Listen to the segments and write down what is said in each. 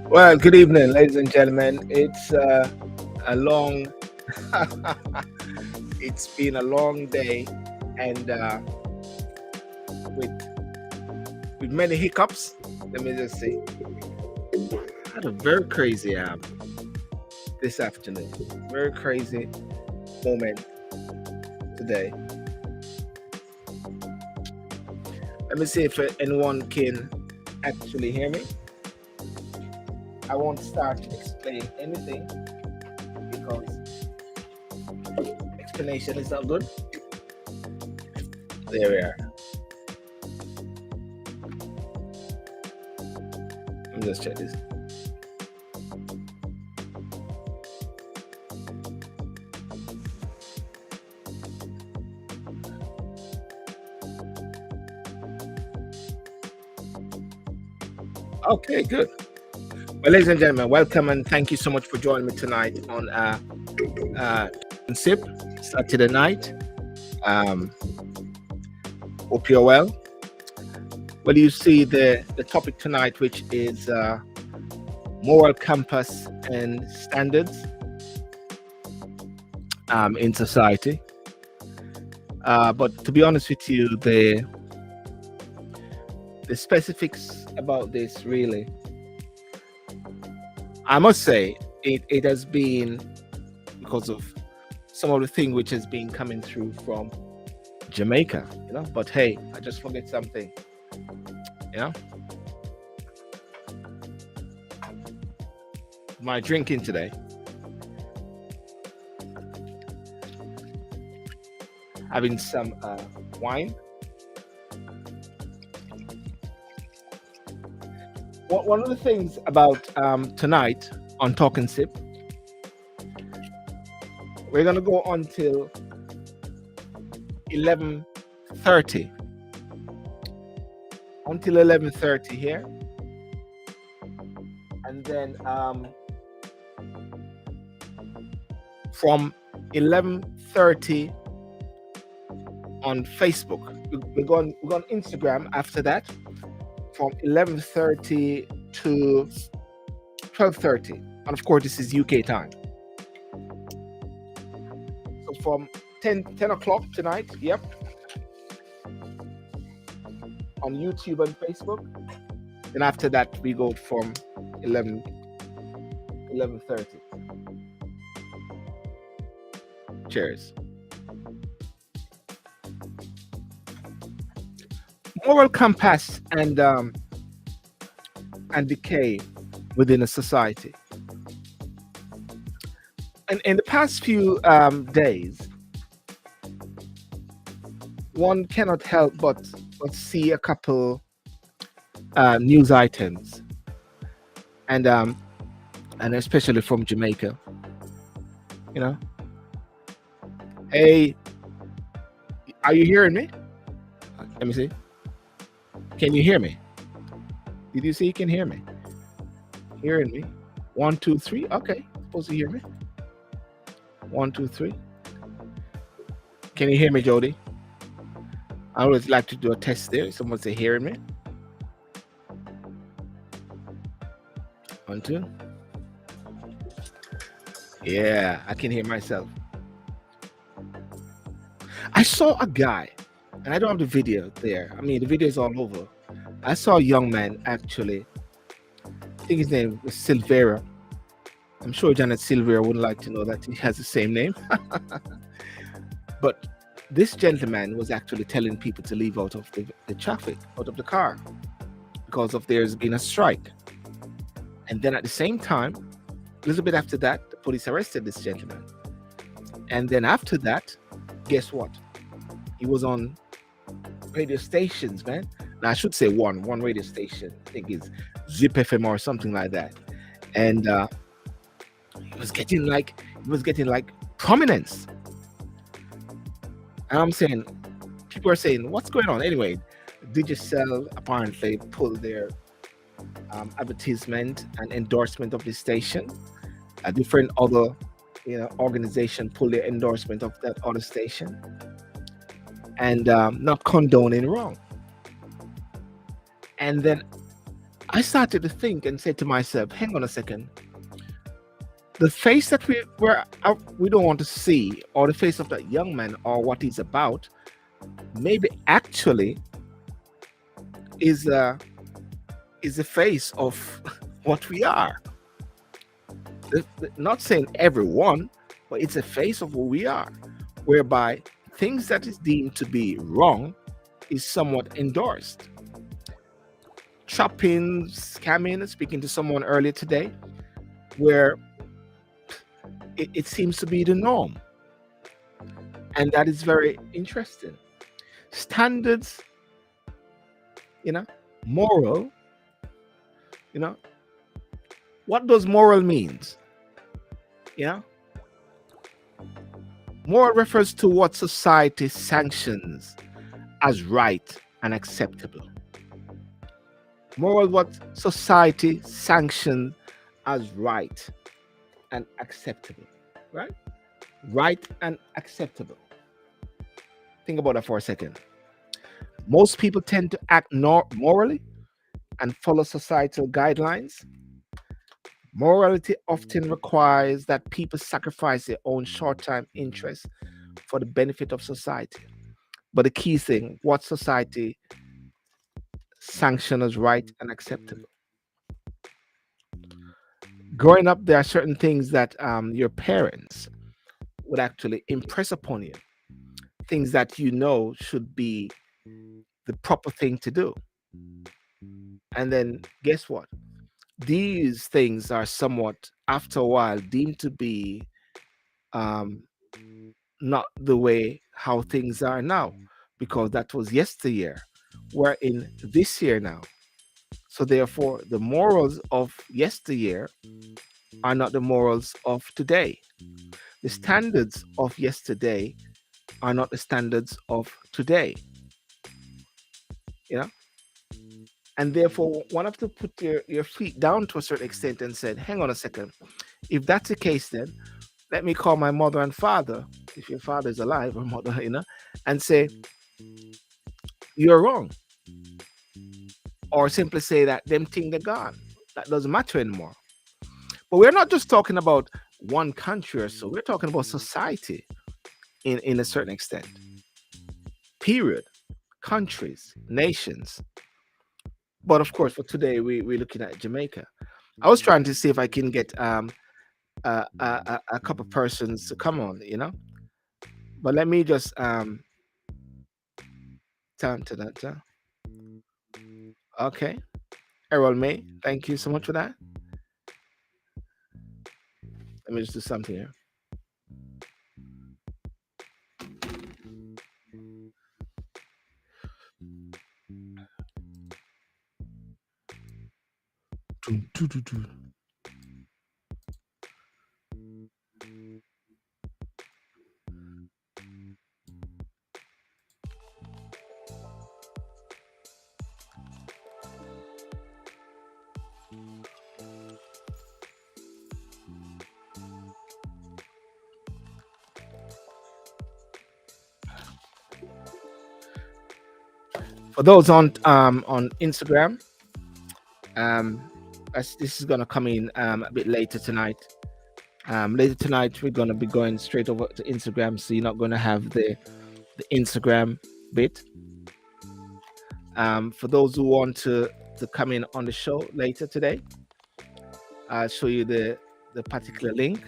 Well, good evening, ladies and gentlemen. It's a long, it's been a long day, and with many hiccups. Let me just say, I had a very crazy this afternoon. Very crazy moment today. Let me see if anyone can actually hear me. I won't start to explain anything because explanation is not good. There we are. Let me just check this. Okay, good. Well, ladies and gentlemen, welcome and thank you so much for joining me tonight on SIP Saturday night. Hope you're well. Well, you see the topic tonight, which is moral compass and standards in society. But to be honest with you, the specifics about this really, I must say, it has been because of some of the thing which has been coming through from Jamaica, But hey, I just forget something, My drinking today. Having some wine. One of the things about tonight on Talk and Sip, we're gonna go until 11:30. Until 11:30 here, and then from 11:30 on Facebook. We're going on Instagram after that. From 11:30 to 12:30, and of course this is UK time. So from 10 o'clock tonight, on YouTube and Facebook. Then after that we go from 11:30. Cheers. Moral compass and decay within a society. And in the past few days, one cannot help but see a couple news items, and especially from Jamaica. Hey, are you hearing me? Let me see. Can you hear me? Did you say you can hear me? Hearing me? 1, 2, 3. Okay, supposed to hear me. 1, 2, 3. Can you hear me, Jody? I always like to do a test there. Someone say hearing me. 1, 2. Yeah, I can hear myself. I saw a guy, and I don't have the video there. I mean, the video is all over. I saw a young man, actually. I think his name was Silvera. I'm sure Janet Silvera would like to know that he has the same name. But this gentleman was actually telling people to leave out of the traffic, out of the car, because of there's been a strike. And then at the same time, a little bit after that, the police arrested this gentleman. And then after that, guess what? He was on radio stations, man. Now I should say one radio station. I think it's Zip FM or something like that. And he was getting like prominence. And I'm saying, people are saying, what's going on? Anyway, Digicel apparently pulled their advertisement and endorsement of this station. A different other organization pulled their endorsement of that other station, and not condoning wrong. And then I started to think and said to myself, hang on a second. The face that we don't want to see, or the face of that young man, or what he's about, maybe actually is the face of what we are. Not saying everyone, but it's a face of who we are, whereby things that is deemed to be wrong is somewhat endorsed. Chopping, scamming, speaking to someone earlier today, where it seems to be the norm. And that is very interesting. Standards, moral, what does moral means? Moral refers to what society sanctions as right and acceptable. Moral, what society sanctions as right and acceptable, right? Right and acceptable. Think about that for a second. Most people tend to act morally and follow societal guidelines. Morality often requires that people sacrifice their own short-term interests for the benefit of society. But the key thing, what society sanctions as right and acceptable. Growing up, there are certain things that your parents would actually impress upon you, things that should be the proper thing to do. And then guess what? These things are somewhat, after a while, deemed to be not the way how things are now, because that was yesteryear. We're in this year now. So therefore, the morals of yesteryear are not the morals of today. The standards of yesterday are not the standards of today. And therefore, one have to put your feet down to a certain extent and said, hang on a second. If that's the case, then let me call my mother and father, if your father is alive, or mother, and say, you're wrong. Or simply say that them thing they're gone. That doesn't matter anymore. But we're not just talking about one country or so. We're talking about society in a certain extent. Period. Countries, nations. But of course, for today, we're looking at Jamaica. I was trying to see if I can get a couple persons to come on, But let me just turn to that. Okay. Errol May, thank you so much for that. Let me just do something here. For those on Instagram, this is gonna come in a bit later tonight. Later tonight, we're gonna be going straight over to Instagram, so you're not gonna have the Instagram bit. For those who want to come in on the show later today, I'll show you the particular link.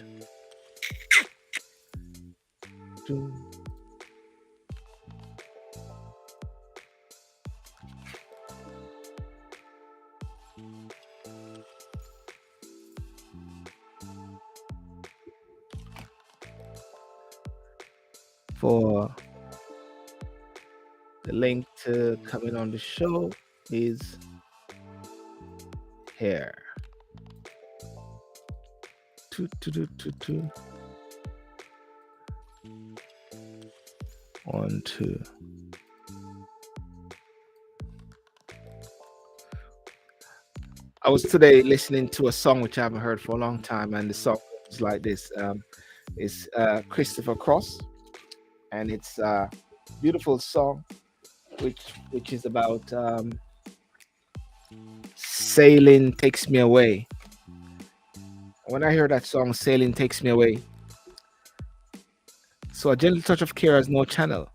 For the link to come in on the show is here. 1, 2. I was today listening to a song which I haven't heard for a long time, and the song is like this. It's Christopher Cross, and it's a beautiful song which is about Sailing Takes Me Away. When I hear that song, Sailing Takes Me Away, so a gentle touch of care has no channel.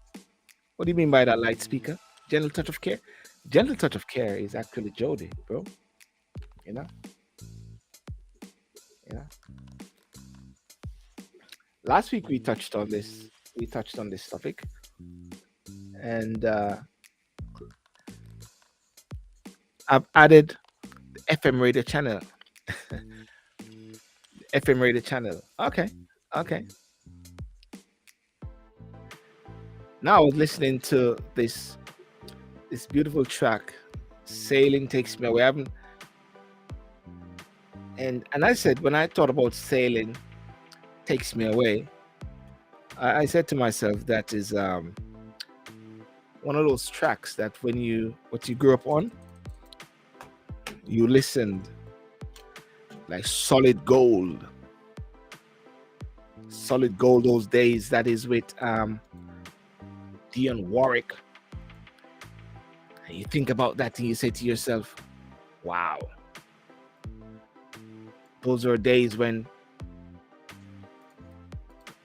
What do you mean by that, light speaker? Gentle touch of care? Gentle touch of care is actually Jody, bro. You know? Yeah. Last week we touched on this. We touched on this topic. And I've added the FM radio channel. FM radio channel. Okay. Now I was listening to this beautiful track, Sailing Takes Me Away. And I said, when I thought about Sailing Takes Me Away, I said to myself, that is one of those tracks that what you grew up on, you listened like solid gold those days. That is with Dionne Warwick. And you think about that and you say to yourself, wow, those are days when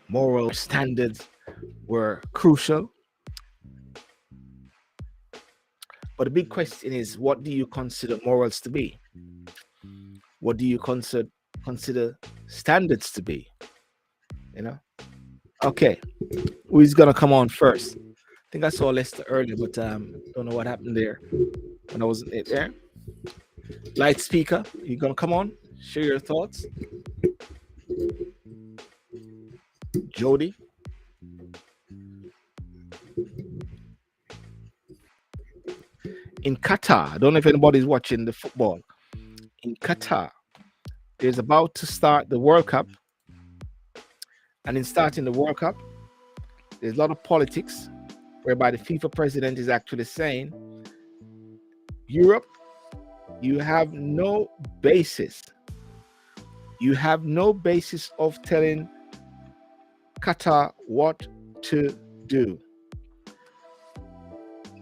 moral standards were crucial. But the big question is, what do you consider morals to be? What do you consider standards to be? You know? Okay, who's gonna come on first? I think I saw Lester earlier, but don't know what happened there when I wasn't there. Light speaker, you gonna come on? Share your thoughts. Jody. In Qatar, I don't know if anybody's watching the football. In Qatar, there's about to start the World Cup. And in starting the World Cup, there's a lot of politics whereby the FIFA president is actually saying, Europe, you have no basis. You have no basis of telling Qatar what to do.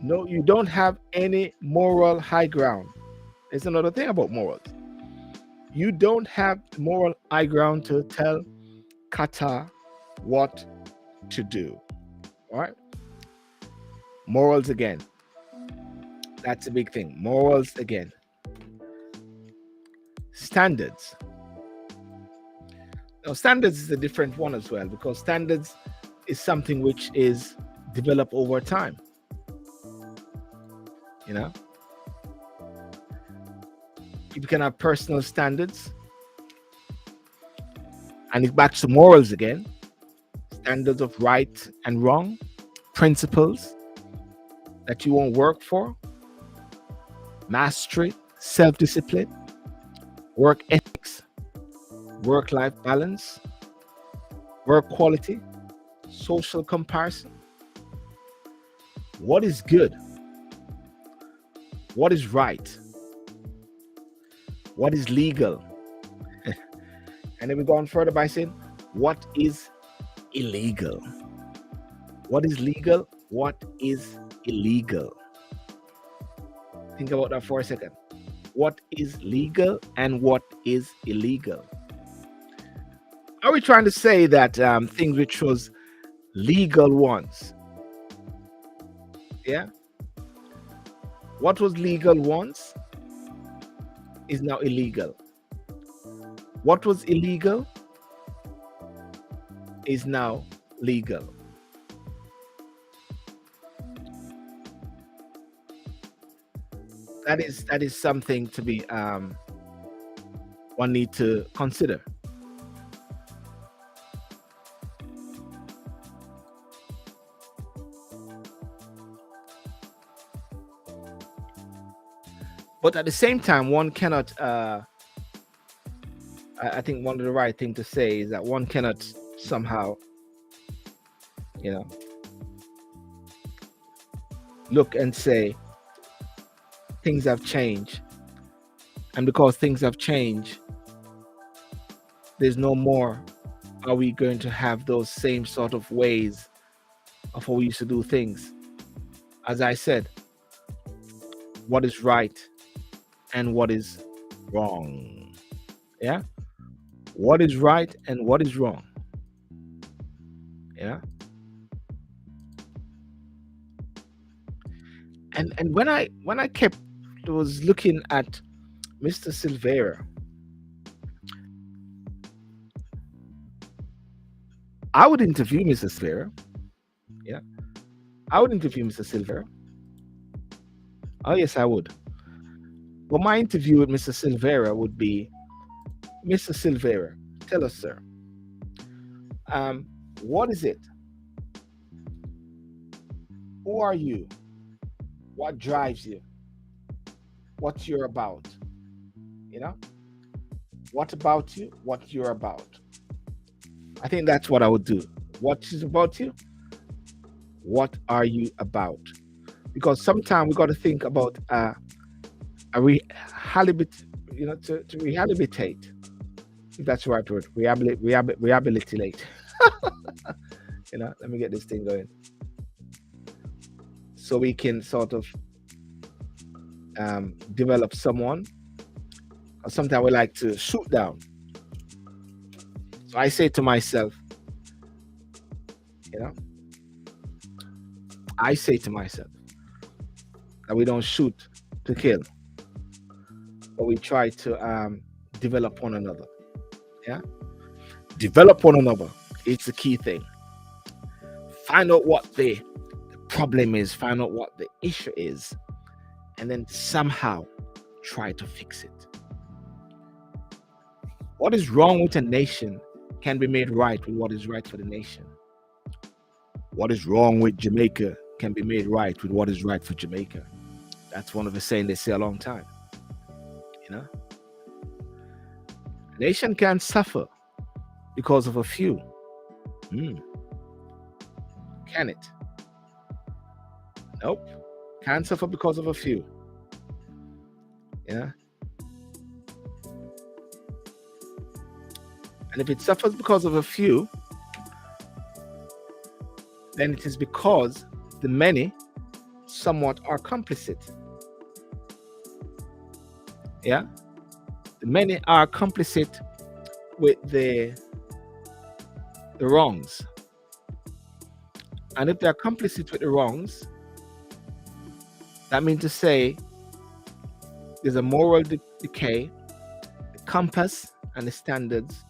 No, you don't have any moral high ground. There's another thing about morals. You don't have moral high ground to tell Qatar what to do. All right? Morals again. That's a big thing. Morals again. Standards. Now, standards is a different one as well, because standards is something which is developed over time. You know? People can have personal standards. And it's back to morals again. Standards of right and wrong. Principles that you won't work for. Mastery. Self-discipline. Work ethics. Work-life balance. Work quality. Social comparison. What is good? What is right? What is legal? And then we go on further by saying, what is illegal? What is legal? What is illegal? Think about that for a second. What is legal and what is illegal? Are we trying to say that things which was legal once? Yeah? What was legal once is now illegal. What was illegal is now legal. That is something to be one need to consider. But at the same time, one cannot, I think one of the right thing to say is that one cannot somehow, look and say things have changed. And because things have changed, there's no more, are we going to have those same sort of ways of how we used to do things? As I said, what is right and what is wrong. Yeah, what is right and what is wrong. Yeah, and when I kept was looking at Mr. Silvera, I would interview Mr. Silvera. Yeah, I would interview Mr. Silvera. Oh yes, I would. But my interview with Mr. Silvera would be, Mr. Silvera, tell us, sir, um, what is it? Who are you? What drives you? What you're about? You know, what about you? What you're about? I think that's what I would do. What is about you? What are you about? Because sometimes we got to think about a rehabilitate, to rehabilitate. If that's the right word, rehabilitate. Let me get this thing going, so we can sort of develop someone. Or sometimes we like to shoot down. So I say to myself, I say to myself that we don't shoot to kill, but we try to develop one another. Yeah, develop one another. It's the key thing. Find out what the problem is. Find out what the issue is, and then somehow try to fix it. What is wrong with a nation can be made right with what is right for the nation. What is wrong with Jamaica can be made right with what is right for Jamaica. That's one of the saying they say a long time. A nation can't suffer because of a few. Can it? Nope. Can't suffer because of a few. And if it suffers because of a few, then it is because the many somewhat are complicit. Yeah? The many are complicit with the wrongs. And if they're complicit with the wrongs, that means to say there's a moral decay, the compass and the standards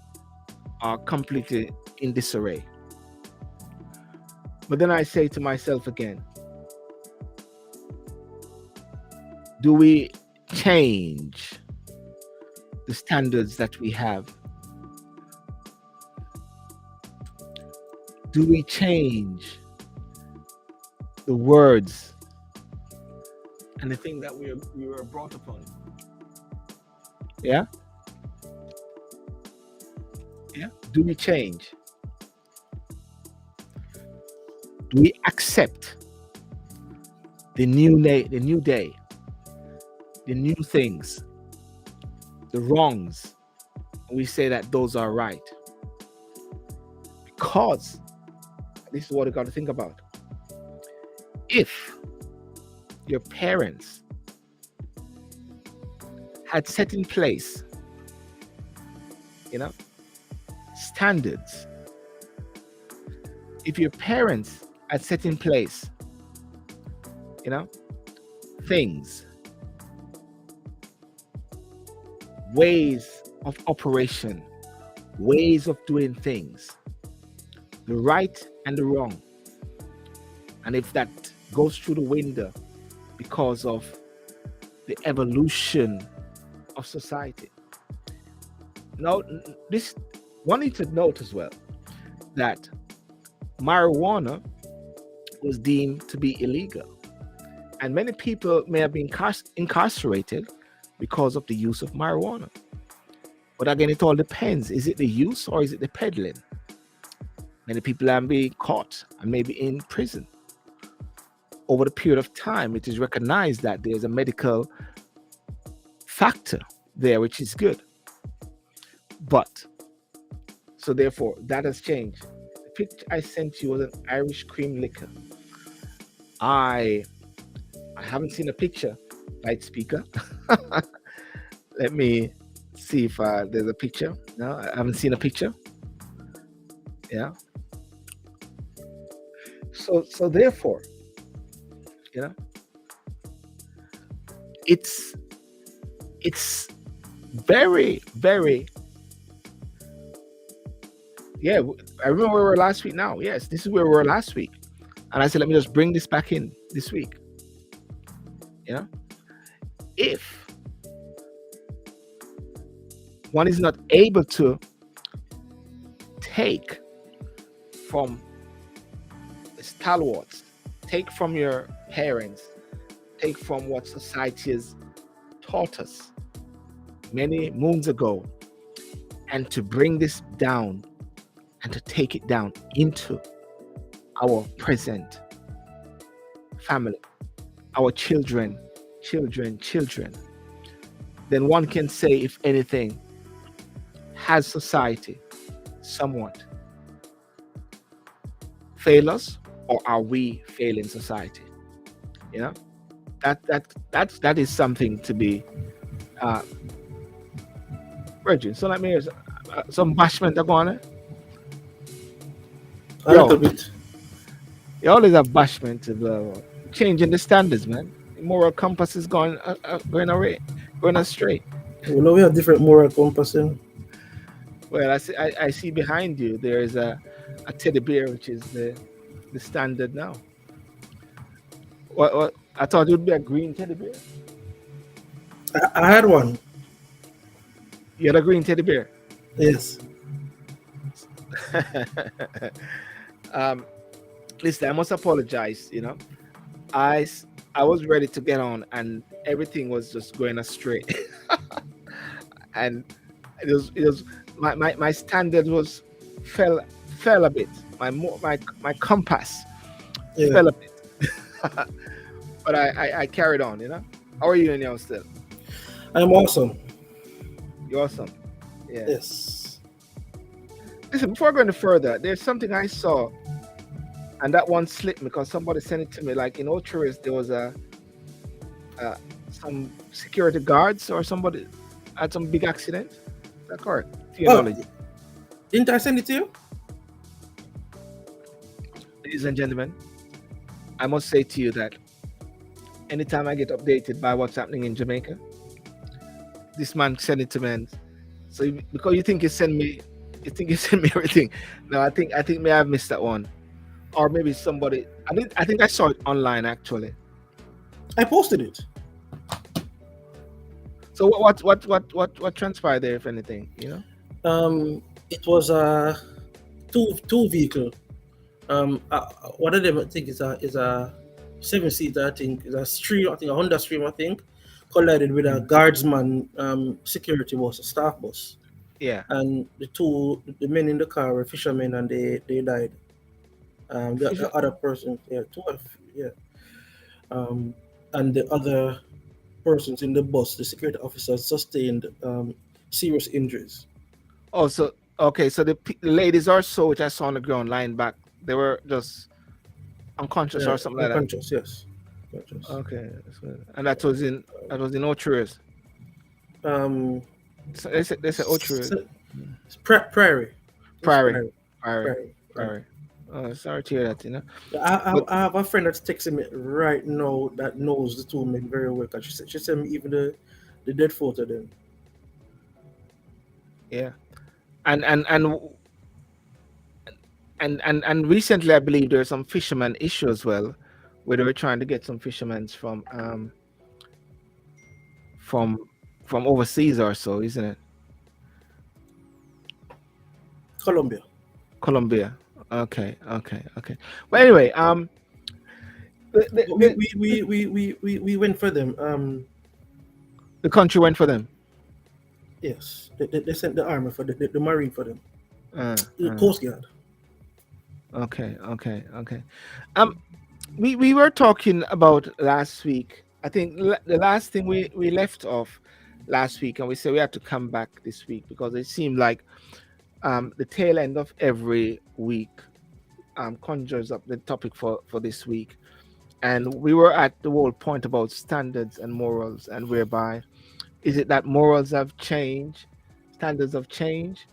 are completely in disarray. But then I say to myself again, do we change the standards that we have? Do we change the words and the thing that we were brought upon? Yeah? Yeah? Do we change? Do we accept the new day, the new things, the wrongs, and we say that those are right? Because this is what you got to think about. If your parents had set in place, standards, if your parents had set in place, things, ways of operation, ways of doing things, the right and the wrong, and if that goes through the window because of the evolution of society. Now, this one needs to note as well that marijuana was deemed to be illegal, and many people may have been incarcerated because of the use of marijuana. But again, it all depends. Is it the use or is it the peddling? Many people are being caught and maybe in prison. Over the period of time, it is recognized that there's a medical factor there, which is good. But, so therefore, that has changed. The picture I sent you was an Irish cream liquor. I haven't seen a picture, light speaker. Let me see if there's a picture. No, I haven't seen a picture. Yeah. So therefore, you know, it's very, very. Yeah, I remember where we were last week. Now, yes, this is where we were last week, and I said, let me just bring this back in this week. You know, if one is not able to take from the stalwarts, take from your parents, take from what society has taught us many moons ago, and to bring this down and to take it down into our present family, our children, then one can say, if anything, has society somewhat failed us, or are we failing society? You know, that is something to be Virgin. So let me hear some bashment are going on. A little bit. You always have bashment of changing the standards, man. The moral compass is going astray. We know we have different moral compasses. Well, I see behind you there is a teddy bear, which is the standard now. What I thought it would be a green teddy bear. I had one. You had a green teddy bear. Yes. Listen, I must apologize. You know, I was ready to get on, and everything was just going astray, and it was my standard was fell a bit. My compass fell a bit, but I carried on. You know, how are you anyhow still? I'm awesome. You're awesome. Yeah. Yes. Listen, before going further, there's something I saw, and that one slipped me because somebody sent it to me. Like in Ochoris, there was some security guards or somebody had some big accident. Is that correct? To your knowledge. Didn't I send it to you? Ladies and gentlemen, I must say to you that anytime I get updated by what's happening in Jamaica, this man sent it to me. So because you think you send me everything. No, I think may I have missed that one, or maybe somebody. I think I saw it online actually. I posted it. So what transpired there, if anything? You know. It was a two vehicle. One of them I think is a 7-seater. I think is a Stream. I think a Honda Stream. I think collided with a guardsman security bus, a staff bus. Yeah. And the men in the car were fishermen, and they died. The other person, and the other persons in the bus, the security officers, sustained serious injuries. Oh, so okay, so the ladies or so which I saw on the ground lying back, they were just unconscious or something like that. Unconscious, yes. Unconscious. Okay, that's good. And that was in Ochoris. So they said Ochoris. Prairie. Oh, sorry to hear that. You know, I have a friend that's texting me right now that knows the two men very well. Cause she sent me even the dead photo then. Yeah, and recently I believe there's some fisherman issue as well, where they were trying to get some fishermen from overseas or so, isn't it? Colombia. Okay. Well, anyway, we went for them. The country went for them. Yes, they sent the army for the marine for them. The Coast Guard. Okay. We were talking about last week. I think the last thing we left off last week, and we said we had to come back this week because it seemed like the tail end of every week conjures up the topic for this week. And we were at the whole point about standards and morals, and whereby Is it that morals have changed, standards have changed?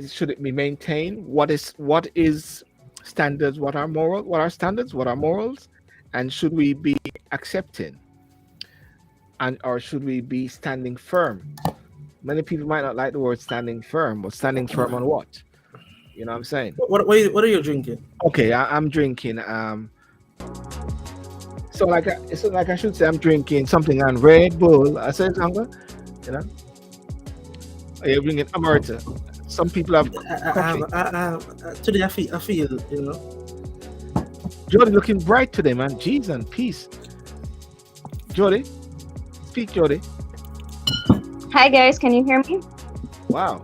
Should it be maintained? What is standards? What are moral? What are standards? What are morals? And should we be accepting, and or should we be standing firm? Many people might not like the word standing firm, but standing firm on what? You know what I'm saying? What are you drinking? Okay, I'm drinking. It's like I should say I'm drinking something on Red Bull. I said hunger, you know. You're drinking Amarta. Some people have coffee. Today I feel, you know. Jody looking bright today, man. Jeez and peace. Jody, speak, Jody. Hi guys, can you hear me? Wow,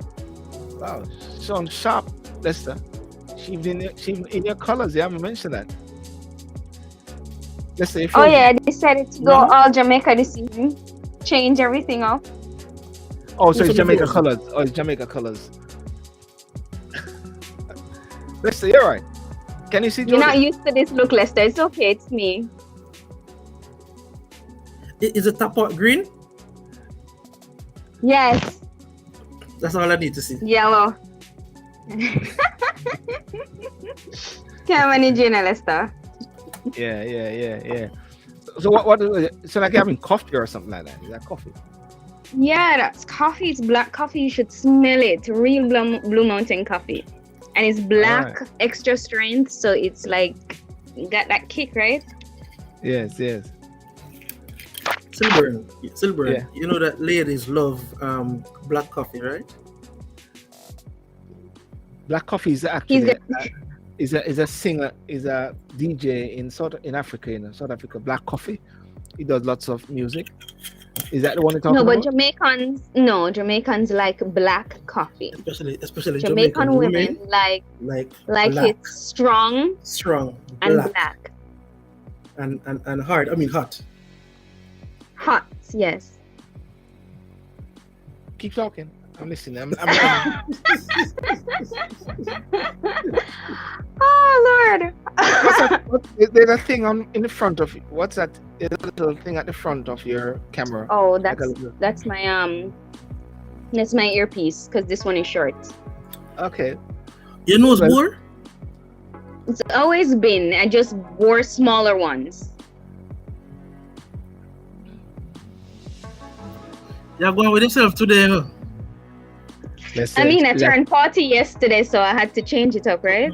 wow. Sean sharp, Lester. She even in your colors. You haven't mentioned that. Lester, Oh yeah, I decided to go all Jamaica this evening. Change everything up. Oh, so it's Jamaica colors. Oh, it's Jamaica colors. Lester, you're right. Can you see Jody? You're not used to this look, Lester. It's okay, it's me. Is the top part green? Yes. That's all I need to see. Yellow. Can't manage you now, Lester. Yeah. So what is it? So like you're having coffee or something like that? Is that coffee? Yeah, that's coffee. It's black coffee. You should smell it. Real Blue Mountain coffee. And it's black, extra strength. So it's like, got that kick, right? Yes. Silver. Yeah. You know that ladies love black coffee, right? Black coffee is actually is a singer, is a DJ in Africa, in South Africa. Black Coffee. He does lots of music. Is that the one you're talking about? No, but Jamaicans like black coffee. Especially Jamaican women like black. it's strong and black. And hard. I mean hot. Hot, yes. Keep talking. I'm listening. I'm Oh Lord. There's a thing in the front of you. What's that? There's a little thing at the front of your camera. Oh, that's my earpiece, because this one is short. Okay. Your nose bore? It's always been. I just wore smaller ones. You're going with yourself today, huh? I mean, I turned 40 yesterday, so I had to change it up, right?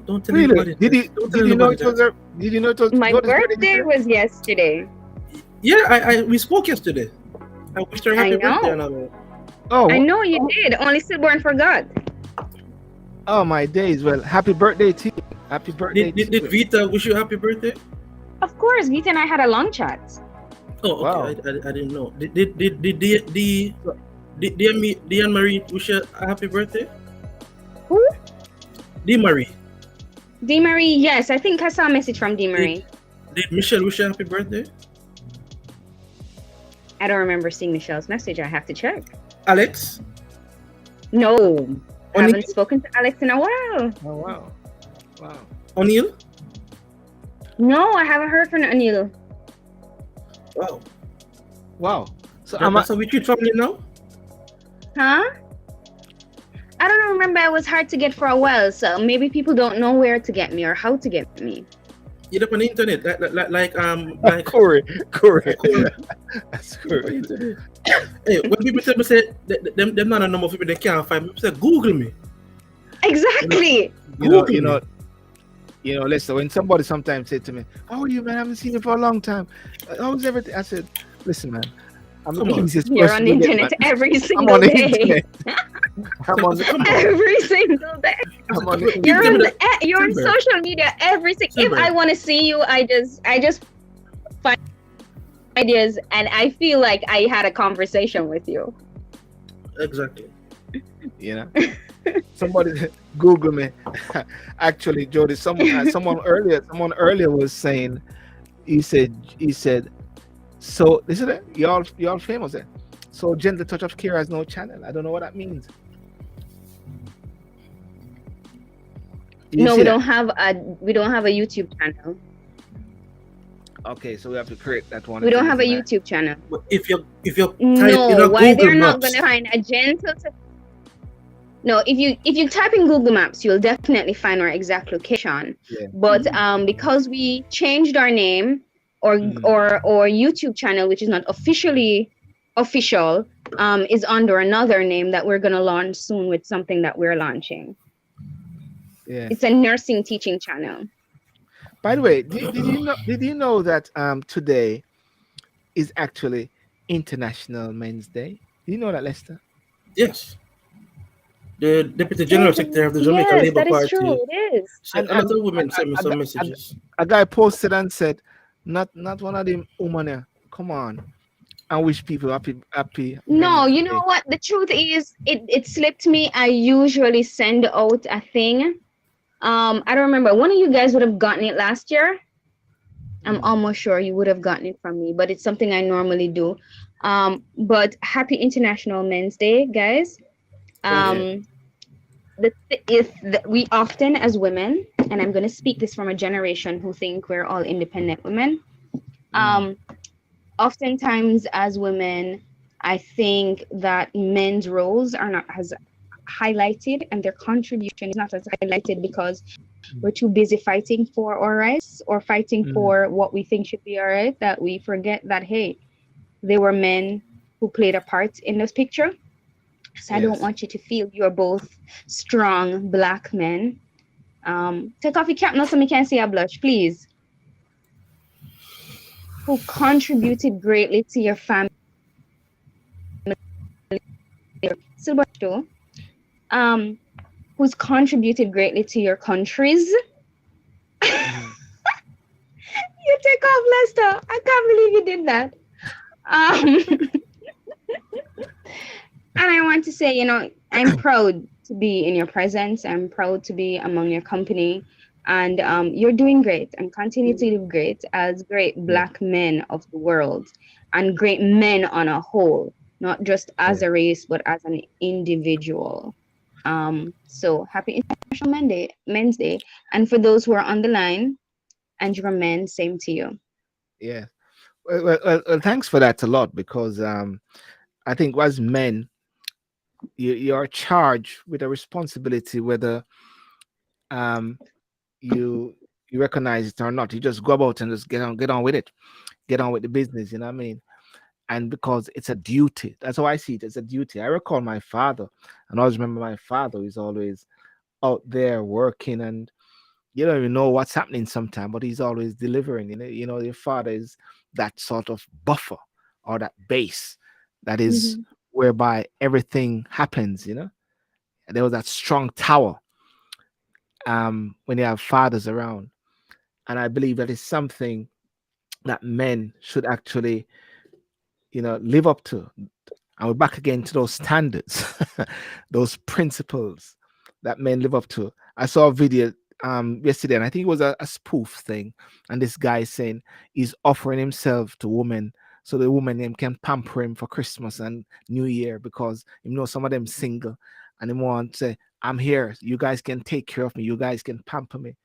Don't tell anybody. Did you know it was my birthday was yesterday. Yeah, we spoke yesterday. I wished her happy birthday. I know you did. Only Stillborn forgot. Oh my days! Well, happy birthday to you. Happy birthday. Did Vita wish you happy birthday? Of course, Vita and I had a long chat. Oh, okay. Wow. I didn't know. Did Diane Marie wish you a happy birthday? Who? Di Marie. Di Marie, yes. I think I saw a message from Di Marie. Did Michelle wish you a happy birthday? I don't remember seeing Michelle's message. I have to check. Alex? No. I haven't spoken to Alex in a while. Oh, wow. O'Neill? No, I haven't heard from O'Neill. Wow. So that's how we treat family now? Huh? I don't remember. It was hard to get for a while, so maybe people don't know where to get me or how to get me. You're up on the internet, like Corey. That's Corey. Hey, when people say them not a number of people they can't find, people say Google me. Exactly. You know, listen, when somebody sometimes said to me, "How are you, man? I haven't seen you for a long time. How's everything?" I said, "Listen, man, I'm the easiest person. You're on the internet every single day. I'm on every single day. You're on social media every single. If I want to see you, I just find ideas, and I feel like I had a conversation with you. Exactly. You know, somebody Google me. Actually, Jody, someone earlier was saying, he said, so this is it. Y'all famous there. So Gentle Touch of Care has no channel. I don't know what that means. No, we don't have a YouTube channel. Okay, so we have to create that one. We don't have a man. YouTube channel. But if you type in No, a why Google they're not Maps, gonna find a gentle. No, if you type in Google Maps, you'll definitely find our exact location. Yeah. But because we changed our name or YouTube channel, which is not officially official, is under another name that we're gonna launch soon with something that we're launching. Yeah. It's a nursing teaching channel. By the way, did you know that today is actually International Men's Day? Do you know that, Lester? yes, the Deputy General Secretary of the Jamaica Yes, Labour that is Party true. It is. said a lot of women sent me some messages. A guy posted and said, "Not one of them women here. Come on, and wish people happy." No, Men's you know Day." what? The truth is, it slipped me. I usually send out a thing. I don't remember. One of you guys would have gotten it last year. I'm almost sure you would have gotten it from me, but it's something I normally do. But happy International Men's Day, guys. We often, as women, and I'm going to speak this from a generation who think we're all independent women. Oftentimes, as women, I think that men's roles are not as highlighted, and their contribution is not as highlighted because we're too busy fighting for our rights or fighting for what we think should be our right, that we forget that, hey, there were men who played a part in this picture. So I don't want you to feel you're both strong Black men. Take off your cap now so me can see a blush, please. Who contributed greatly to your family. Who's contributed greatly to your countries. You take off, Lester. I can't believe you did that. And I want to say, I'm proud to be in your presence. I'm proud to be among your company. And you're doing great and continue to do great as great Black men of the world and great men on a whole, not just as a race, but as an individual. So happy International Men's Day. And for those who are on the line and you're men, same to you. Yeah. Well, thanks for that a lot, because I think as men, you're charged with a responsibility, whether you recognize it or not. You just go about and just get on with it, get on with the business. You know what I mean? And because it's a duty, that's how I see it. It's a duty. I recall my father, and I always remember my father is always out there working, and you don't even know what's happening sometimes, but he's always delivering. Your father is that sort of buffer or that base that is whereby everything happens. There was that strong tower when you have fathers around, and I believe that is something that men should actually live up to. And we're back again to those standards, those principles that men live up to. I saw a video yesterday, and I think it was a spoof thing, and this guy is saying he's offering himself to women so the woman can pamper him for Christmas and New Year, because some of them single and they want to say, I'm here, you guys can take care of me, you guys can pamper me.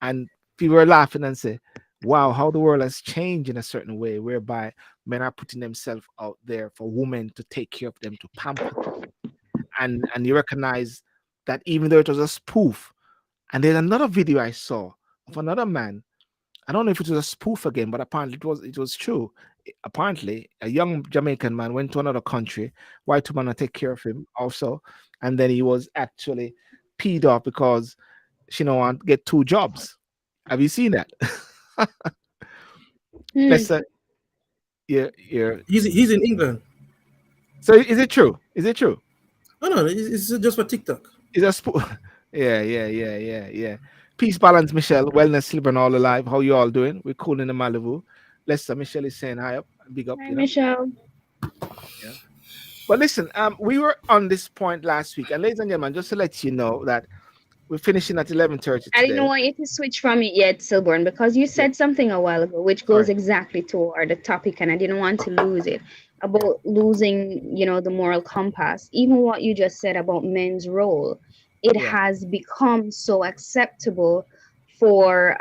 And people are laughing and say, wow, how the world has changed in a certain way, whereby men are putting themselves out there for women to take care of them, to pamper them. And you recognize that even though it was a spoof. And there's another video I saw of another man. I don't know if it was a spoof again, but apparently it was true. Apparently, a young Jamaican man went to another country, white woman to take care of him also, and then he was actually peed off because she don't want to get 2 jobs. Have you seen that? Let's say, yeah. He's in England. So is it true? Is it true? No, it's just for TikTok. Is a spoof? Yeah. Peace, balance, Michelle. Wellness, Slipper, and all alive. How you all doing? We're cool in the Malibu. Lester, Michelle is saying hi up, big up. Hi, Michelle. Yeah. But listen, we were on this point last week, and ladies and gentlemen, just to let you know that we're finishing at 11:30 today. I didn't want you to switch from it yet, Silborn, because you said something a while ago, which goes exactly toward the topic, and I didn't want to lose it, about losing, the moral compass. Even what you just said about men's role, it has become so acceptable for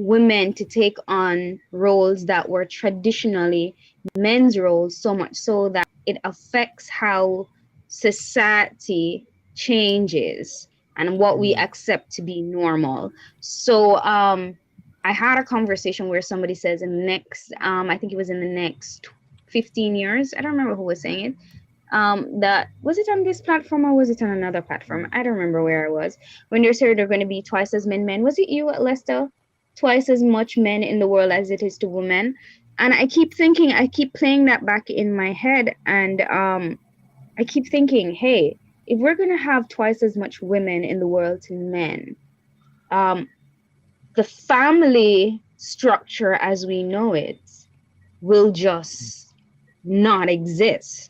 women to take on roles that were traditionally men's roles, so much so that it affects how society changes and what we accept to be normal. So I had a conversation where somebody says in the next I think it was in the next 15 years, I don't remember who was saying it, that was it on this platform or was it on another platform? I don't remember where I was, when they said there are going to be twice as many men. Was it you, Lester? Twice as much men in the world as it is to women. And I keep thinking, I keep playing that back in my head, and I keep thinking, hey, if we're going to have twice as much women in the world to men, the family structure as we know it will just not exist.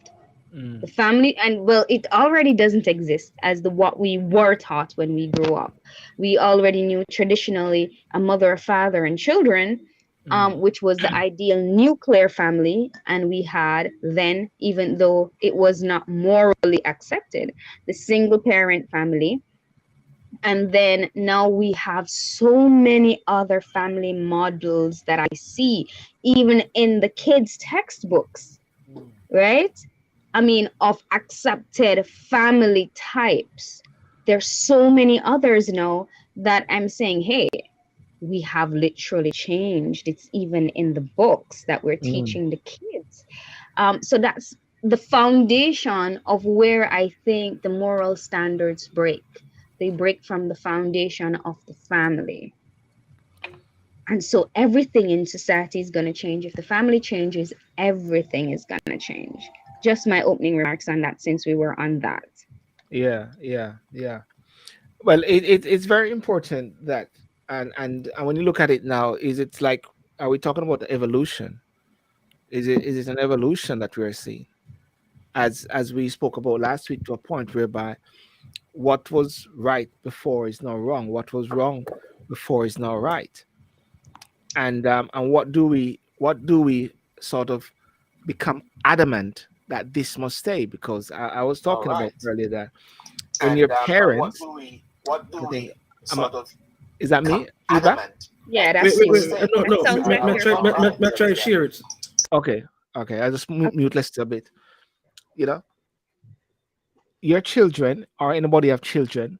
The family, and well, it already doesn't exist as what we were taught when we grew up. We already knew traditionally a mother, a father, and children, which was the ideal nuclear family. And we had then, even though it was not morally accepted, the single parent family. And then now we have so many other family models that I see, even in the kids' textbooks, right? I mean, of accepted family types. There's so many others now that I'm saying, hey, we have literally changed. It's even in the books that we're teaching the kids. So that's the foundation of where I think the moral standards break. They break from the foundation of the family. And so everything in society is going to change. If the family changes, everything is going to change. Just my opening remarks on that, since we were on that. Yeah. Well, it's very important that, and when you look at it now, it's like, are we talking about the evolution? Is it an evolution that we're seeing? As we spoke about last week, to a point whereby what was right before is now wrong. What was wrong before is now right. And what do we sort of become adamant that this must stay? Because I was talking about earlier that when your parents, I think, is that me? Feedback? Yeah, that's Wait. you. No, That sounds like me try to share it. Okay. I just mute Lester a bit. You know, your children, or anybody have children,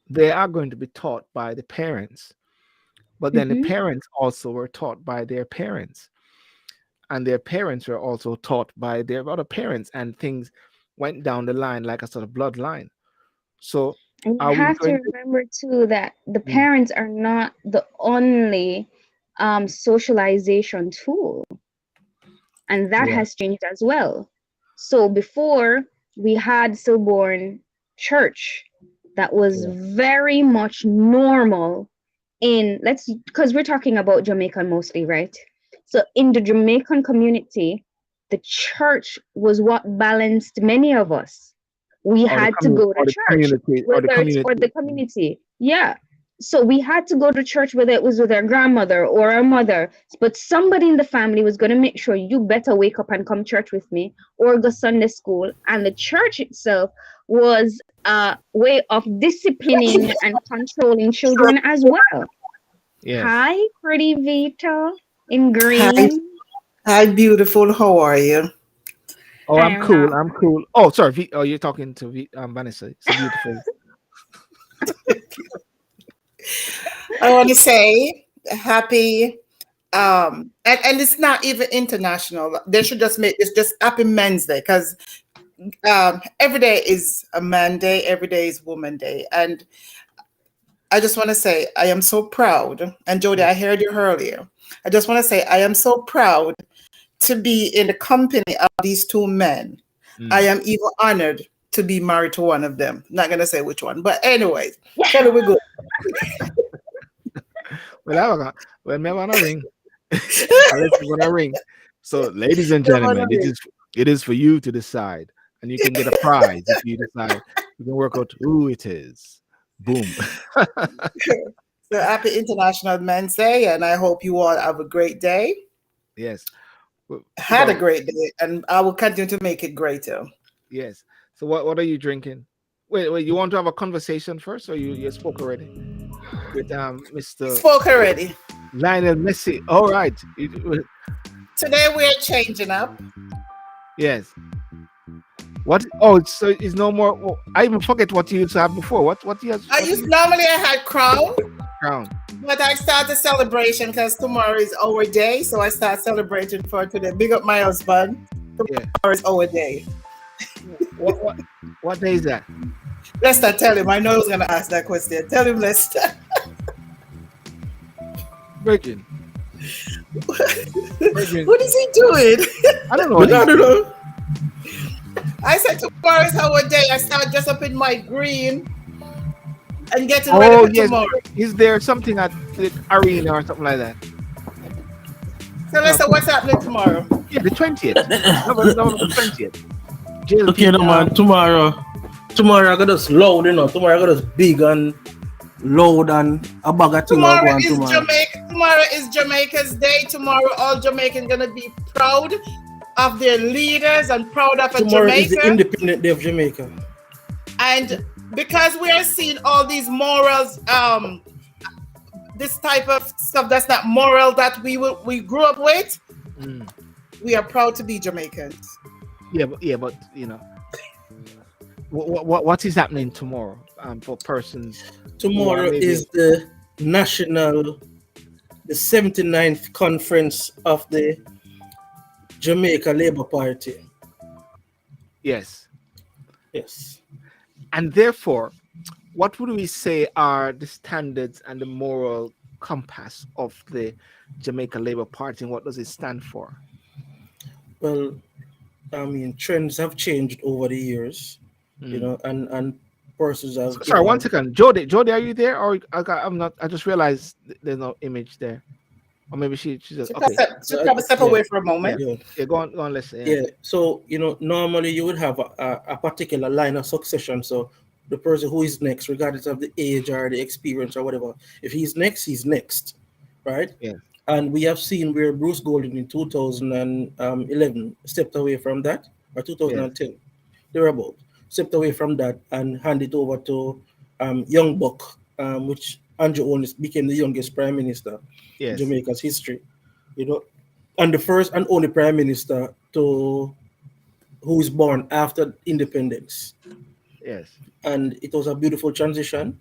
they are going to be taught by the parents, but then the parents also were taught by their parents, and their parents were also taught by their other parents, and things went down the line like a sort of bloodline. So and you are we have to going remember too that the parents are not the only socialization tool, and that has changed as well. So before, we had stillborn church that was very much normal in, because we're talking about Jamaican mostly, right? So in the Jamaican community, the church was what balanced many of us. We had to go to church, whether it's for the community. Yeah. So we had to go to church, whether it was with our grandmother or our mother, but somebody in the family was going to make sure you better wake up and come church with me, or go Sunday school. And the church itself was a way of disciplining and controlling children as well. Yes. Hi, pretty Vito in green. Hi, beautiful. How are you? Oh, I'm cool. Oh, sorry. Oh, you're talking to Vanessa. So beautiful. I want to say happy, and it's not even international. They should just make it's just Happy Men's Day, because every day is a man day, every day is woman day, and I just want to say I am so proud. And Jody, I heard you earlier. I just want to say I am so proud to be in the company of these two men. I am even honored to be married to one of them. Not gonna say which one, but anyways, Kelly, we're good. Well, me wanna ring. Unless you wanna ring. So, ladies and gentlemen, it is for you to decide, and you can get a prize if you decide. You can work out who it is. Boom. So happy International Men's Day, and I hope you all have a great day. Yes. Had a great day, and I will continue to make it greater. Yes. So what are you drinking? Wait, you want to have a conversation first, or you spoke already? with Mr. Spoke already. Lionel Messi. All right. Today we're changing up. Yes. What? Oh, so it's no more. Oh, I even forget what you used to have before. What you have? Normally I had crown, Crown. but I started celebration because tomorrow is our day, so I start celebrating for today. Big up my husband. Yeah. Tomorrow is our day. What day is that? Lester, tell him. I know he was gonna ask that question. Tell him, Lester. Virgin. What is he doing? I don't know. I don't know. I said tomorrow is our day. I start dress up in my green and getting ready for tomorrow. Is there something at the arena or something like that? So Lester, what's happening tomorrow? Yeah, the 20th. No, the 20th. Okay, no man. Tomorrow I got us loud, you know. Tomorrow I got us big and loud and a bag of things. Tomorrow is Jamaica's day. Tomorrow all Jamaicans gonna be proud of their leaders and proud of tomorrow Jamaica. Is the Independent Day of Jamaica. And because we are seeing all these morals, this type of stuff that's not moral that we grew up with, we are proud to be Jamaicans. Yeah, but you know, what is happening tomorrow for persons? Tomorrow is the 79th conference of the Jamaica Labour Party. Yes. And therefore, what would we say are the standards and the moral compass of the Jamaica Labour Party, and what does it stand for? Well, I mean, trends have changed over the years, you know, and persons have. Sorry, 1 second, Jody, are you there? Or I'm not. I just realized there's no image there. Or maybe she just okay. She probably step away for a moment. Yeah, go on, listen. Yeah. So, you know, normally you would have a particular line of succession. So the person who is next, regardless of the age or the experience or whatever, if he's next, right? Yeah. And we have seen where Bruce Golden in 2011 stepped away from that, or 2010, thereabout, stepped away from that and handed over to Young Buck, which Andrew Owens became the youngest prime minister in Jamaica's history, you know, and the first and only prime minister who is born after independence. Yes. And it was a beautiful transition.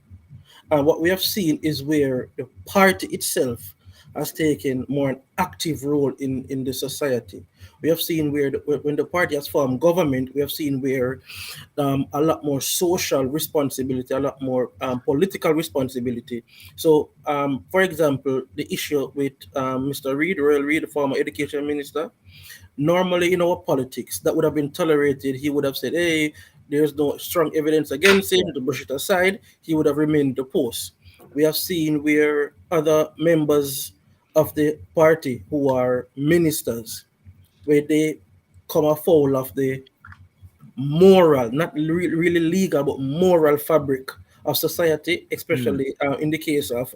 And what we have seen is where the party itself has taken more an active role in the society. We have seen where when the party has formed government, we have seen where a lot more social responsibility, a lot more political responsibility. So, for example, the issue with Mr. Royal Reid, the former education minister, normally in our politics, that would have been tolerated. He would have said, hey, there's no strong evidence against him, to brush it aside. He would have remained the post. We have seen where other members of the party who are ministers, where they come afoul of the moral, not really legal, but moral fabric of society, especially in the case of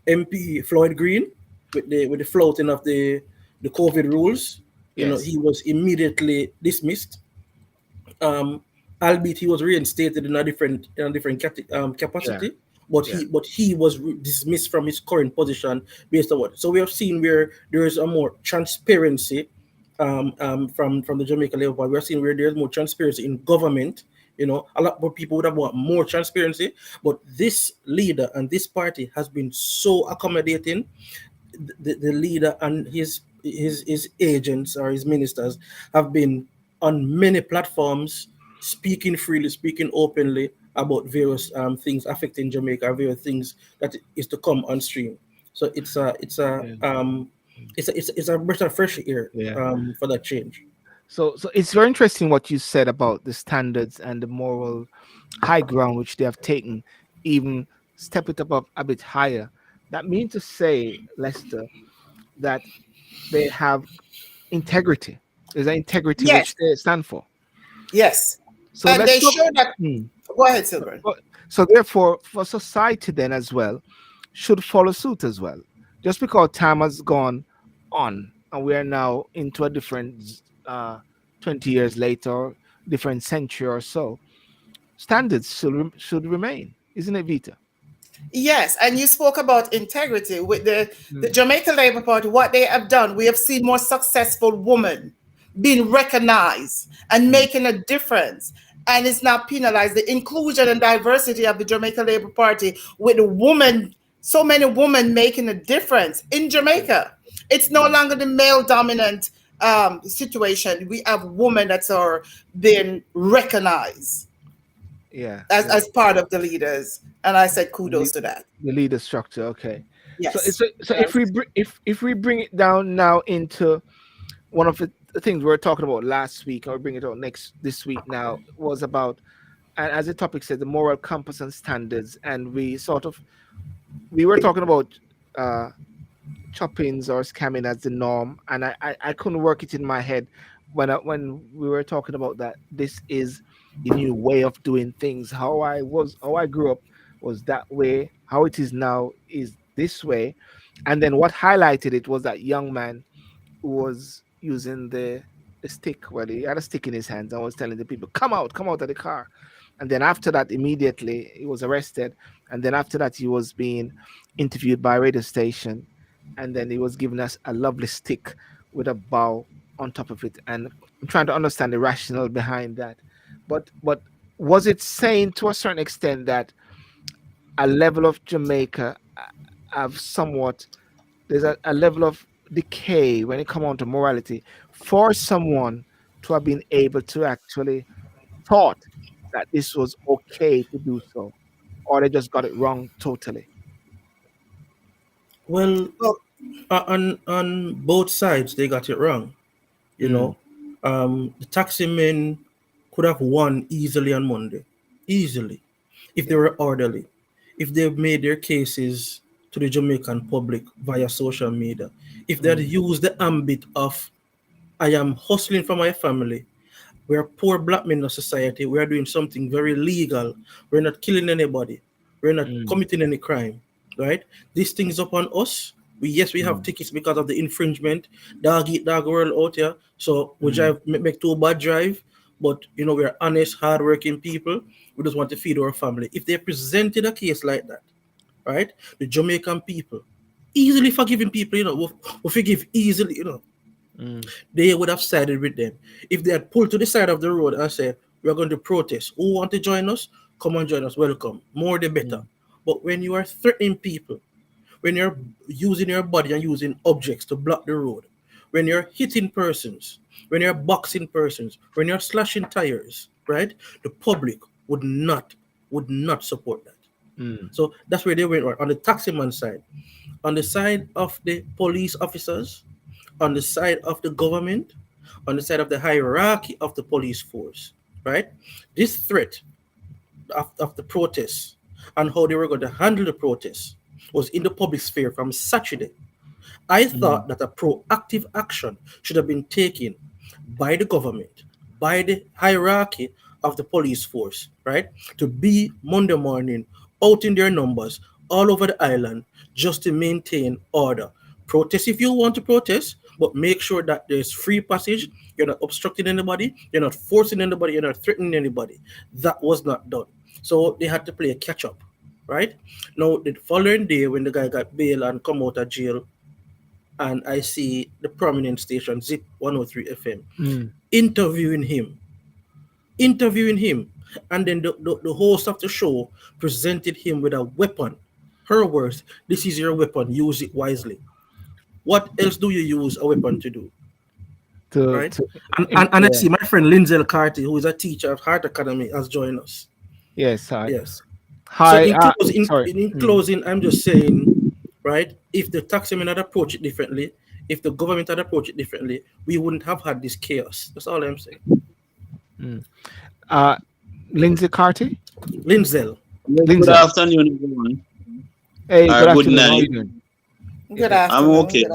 MP Floyd Green, with the flouting of the COVID rules. You know, he was immediately dismissed. Albeit he was reinstated in a different capacity, but he was dismissed from his current position based on what. So we have seen where there is a more transparency from the Jamaica Labour Party. We have seen where there's more transparency in government. You know, a lot more people would have want more transparency, but this leader and this party has been so accommodating. The leader and his agents or his ministers have been on many platforms, speaking freely, speaking openly about various things affecting Jamaica, various things that is to come on stream. So it's a breath of fresh air for that change. So it's very interesting what you said about the standards and the moral high ground which they have taken, even step it up a bit higher. That means to say, Lester, that they have integrity. There's an integrity which they stand for. Yes. So and they show that. Go ahead, Silver. So therefore, for society then as well, should follow suit as well. Just because time has gone on and we are now into a different 20 years later, different century or so, standards should remain, isn't it, Vita? Yes, and you spoke about integrity with the Jamaica Labour Party. What they have done, we have seen more successful women being recognized and making a difference. And it's not penalized. The inclusion and diversity of the Jamaica Labour Party with the woman, so many women making a difference in Jamaica. It's no longer the male dominant situation. We have women that are being recognized as part of the leaders, and I said kudos to that. The leader structure, okay. Yes. So if we bring it down now into one of the things we were talking about last week, or bring it out this week now, was about, and as the topic said, the moral compass and standards, and we were talking about choppings or scamming as the norm, and I couldn't work it in my head when we were talking about that. This is the new way of doing things. How I grew up was that way. How it is now is this way. And then what highlighted it was that young man who was using the stick. Well, he had a stick in his hands and was telling the people, come out of the car. And then after that, immediately he was arrested. And then after that, he was being interviewed by a radio station. And then he was giving us a lovely stick with a bow on top of it. And I'm trying to understand the rationale behind that. But was it saying to a certain extent that a level of Jamaica have somewhat, there's a level of decay when it comes on to morality for someone to have been able to actually thought that this was okay to do so, or they just got it wrong totally? Well, on both sides, they got it wrong. You know, the taxi men could have won easily on Monday, easily, if they were orderly, if they made their cases to the Jamaican public via social media, if they had used the ambit of, I am hustling for my family, we're poor black men in society, we're doing something very legal, we're not killing anybody, we're not committing any crime, right? This thing is upon us. We have tickets because of the infringement, dog eat dog world out here. So we make too bad drive, but you know, we're honest, hardworking people. We just want to feed our family. If they presented a case like that, right, the Jamaican people, easily forgiving people, you know, will forgive easily, you know, they would have sided with them. If they had pulled to the side of the road and said, we're going to protest, who want to join us? Come and join us, welcome. More the better. But when you are threatening people, when you're using your body and using objects to block the road, when you're hitting persons, when you're boxing persons, when you're slashing tires, right? The public would not support that. So that's where they went right. On the taximan side, on the side of the police officers, on the side of the government, on the side of the hierarchy of the police force, right? This threat of the protests and how they were going to handle the protests was in the public sphere from Saturday. I thought that a proactive action should have been taken by the government, by the hierarchy of the police force, right? To be Monday morning out in their numbers all over the island just to maintain order. Protest if you want to protest, but make sure that there's free passage. You're not obstructing anybody. You're not forcing anybody. You're not threatening anybody. That was not done. So they had to play a catch up, right? Now, the following day when the guy got bail and come out of jail, and I see the prominent station, Zip 103 FM, interviewing him. And then the host of the show presented him with a weapon. Her words, this is your weapon, use it wisely. What else do you use a weapon to do? Right? And I see my friend Lindsay Carty, who is a teacher at Heart Academy, has joined us. Yes, hi. Yes. Hi. So in closing, I'm just saying, right, if the taximen had approached it differently, if the government had approached it differently, we wouldn't have had this chaos. That's all I'm saying. Lindsay Carty? Lindsay. Good afternoon, everyone. Hey, good afternoon. Good night. How are you doing? Good afternoon. I'm okay.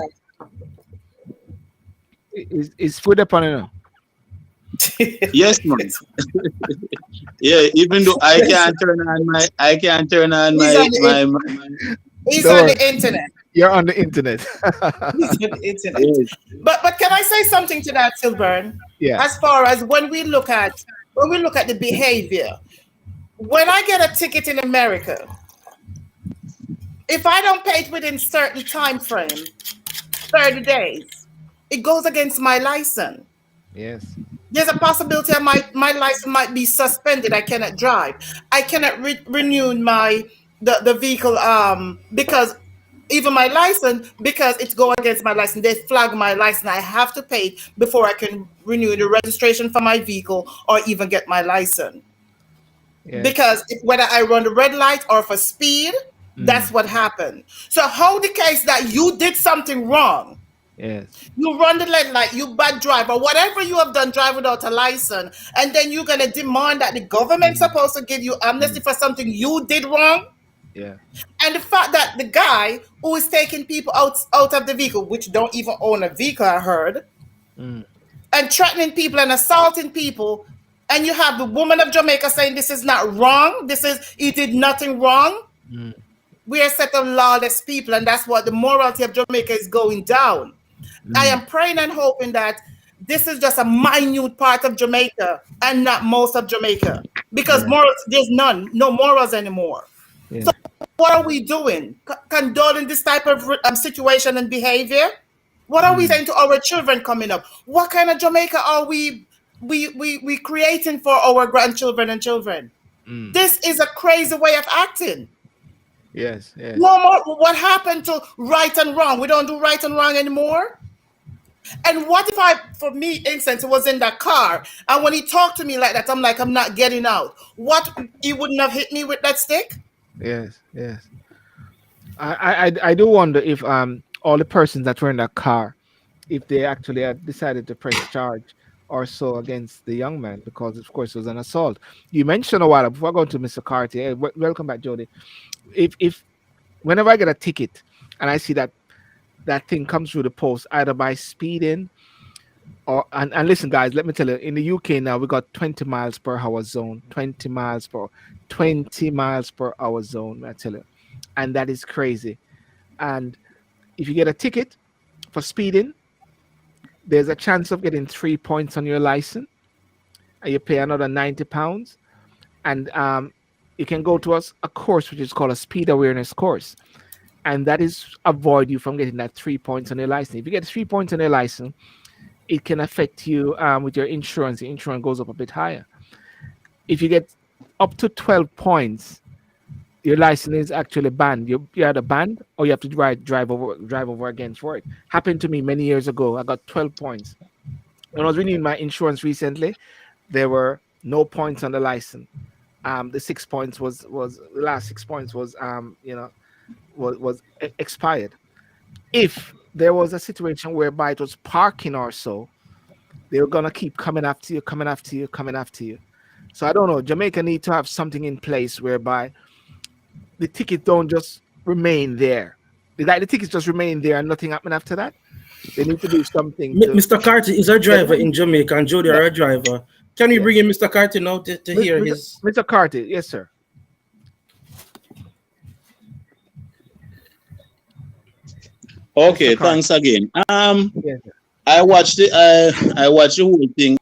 Is food up on it now? Yes, man. Yeah, even though I can't turn on my He's on the internet. You're on the internet. He's on the internet. Yes. But can I say something to that, Silburn? Yeah. As far as when we look at the behavior, when I get a ticket in America, If I don't pay it within certain time frame, 30 days, it goes against my license. Yes. There's a possibility of my license might be suspended. I cannot drive. I cannot renew the vehicle because even my license, because it's going against my license. They flag my license. I have to pay before I can renew the registration for my vehicle or even get my license. Yes. Because whether I run the red light or for speed, that's what happened. So how the case that you did something wrong, Yes. you run the red light, you bad driver, whatever you have done, drive without a license, and then you're going to demand that the government's supposed to give you amnesty for something you did wrong? Yeah. And the fact that the guy who is taking people out of the vehicle, which don't even own a vehicle, I heard, and threatening people and assaulting people, and you have the woman of Jamaica saying this is not wrong, he did nothing wrong. We are set of lawless people, and that's what the morality of Jamaica is going down. I am praying and hoping that this is just a minute part of Jamaica and not most of Jamaica, because morals, there's no morals anymore. Yeah. So what are we doing? Condoning this type of situation and behavior? What are we saying to our children coming up? What kind of Jamaica are we creating for our grandchildren and children? This is a crazy way of acting. Yes. Yes. No more. What happened to right and wrong? We don't do right and wrong anymore. And what if for me, instance, it was in that car, and when he talked to me like that, I'm like, I'm not getting out. What, he wouldn't have hit me with that stick? Yes. Yes. I do wonder if all the persons that were in that car, if they actually had decided to press charge or so against the young man, because of course it was an assault. You mentioned a while before going to Mr. Carty. Welcome back, Jody. If whenever I get a ticket and I see that thing comes through the post, either by speeding or and listen, guys, let me tell you, in the UK now we got 20 miles per hour zone, 20 miles per hour zone. I tell you, and that is crazy. And if you get a ticket for speeding, there's a chance of getting 3 points on your license, and you pay another £90, and you can go to a course which is called a speed awareness course, and that is avoid you from getting that 3 points on your license. If you get 3 points on your license, it can affect you with your insurance. The insurance goes up a bit higher. If you get up to 12 points, your license is actually banned. You're either banned or you have to drive over again for it. Happened to me many years ago. I got 12 points. When I was renewing my insurance recently, there were no points on the license. The 6 points was the last 6 points was was expired. If there was a situation whereby it was parking or so, they were gonna keep coming after you. So I don't know. Jamaica need to have something in place whereby the tickets don't just remain there. The tickets just remain there and nothing happen after that. They need to do something. Mr. Carty is a driver in Jamaica, and Jody are a driver. Can you bring in Mr. Carty now to hear his... Mr. Carty, yes, sir. Okay, thanks again. Yes, sir. I watched the whole thing.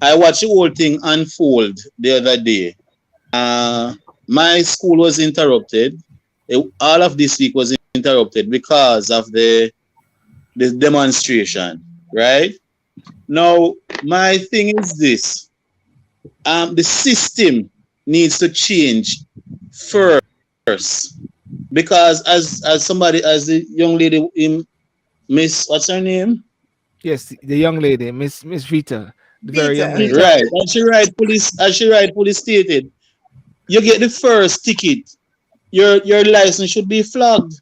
I watched the whole thing unfold the other day. My school was interrupted. All of this week was interrupted because of the demonstration, right? Now, my thing is this. The system needs to change first. Because as the young lady, Miss, what's her name? Yes, the young lady, Miss Vita, the very young lady. Right. And she rightfully stated, you get the first ticket, your license should be flagged.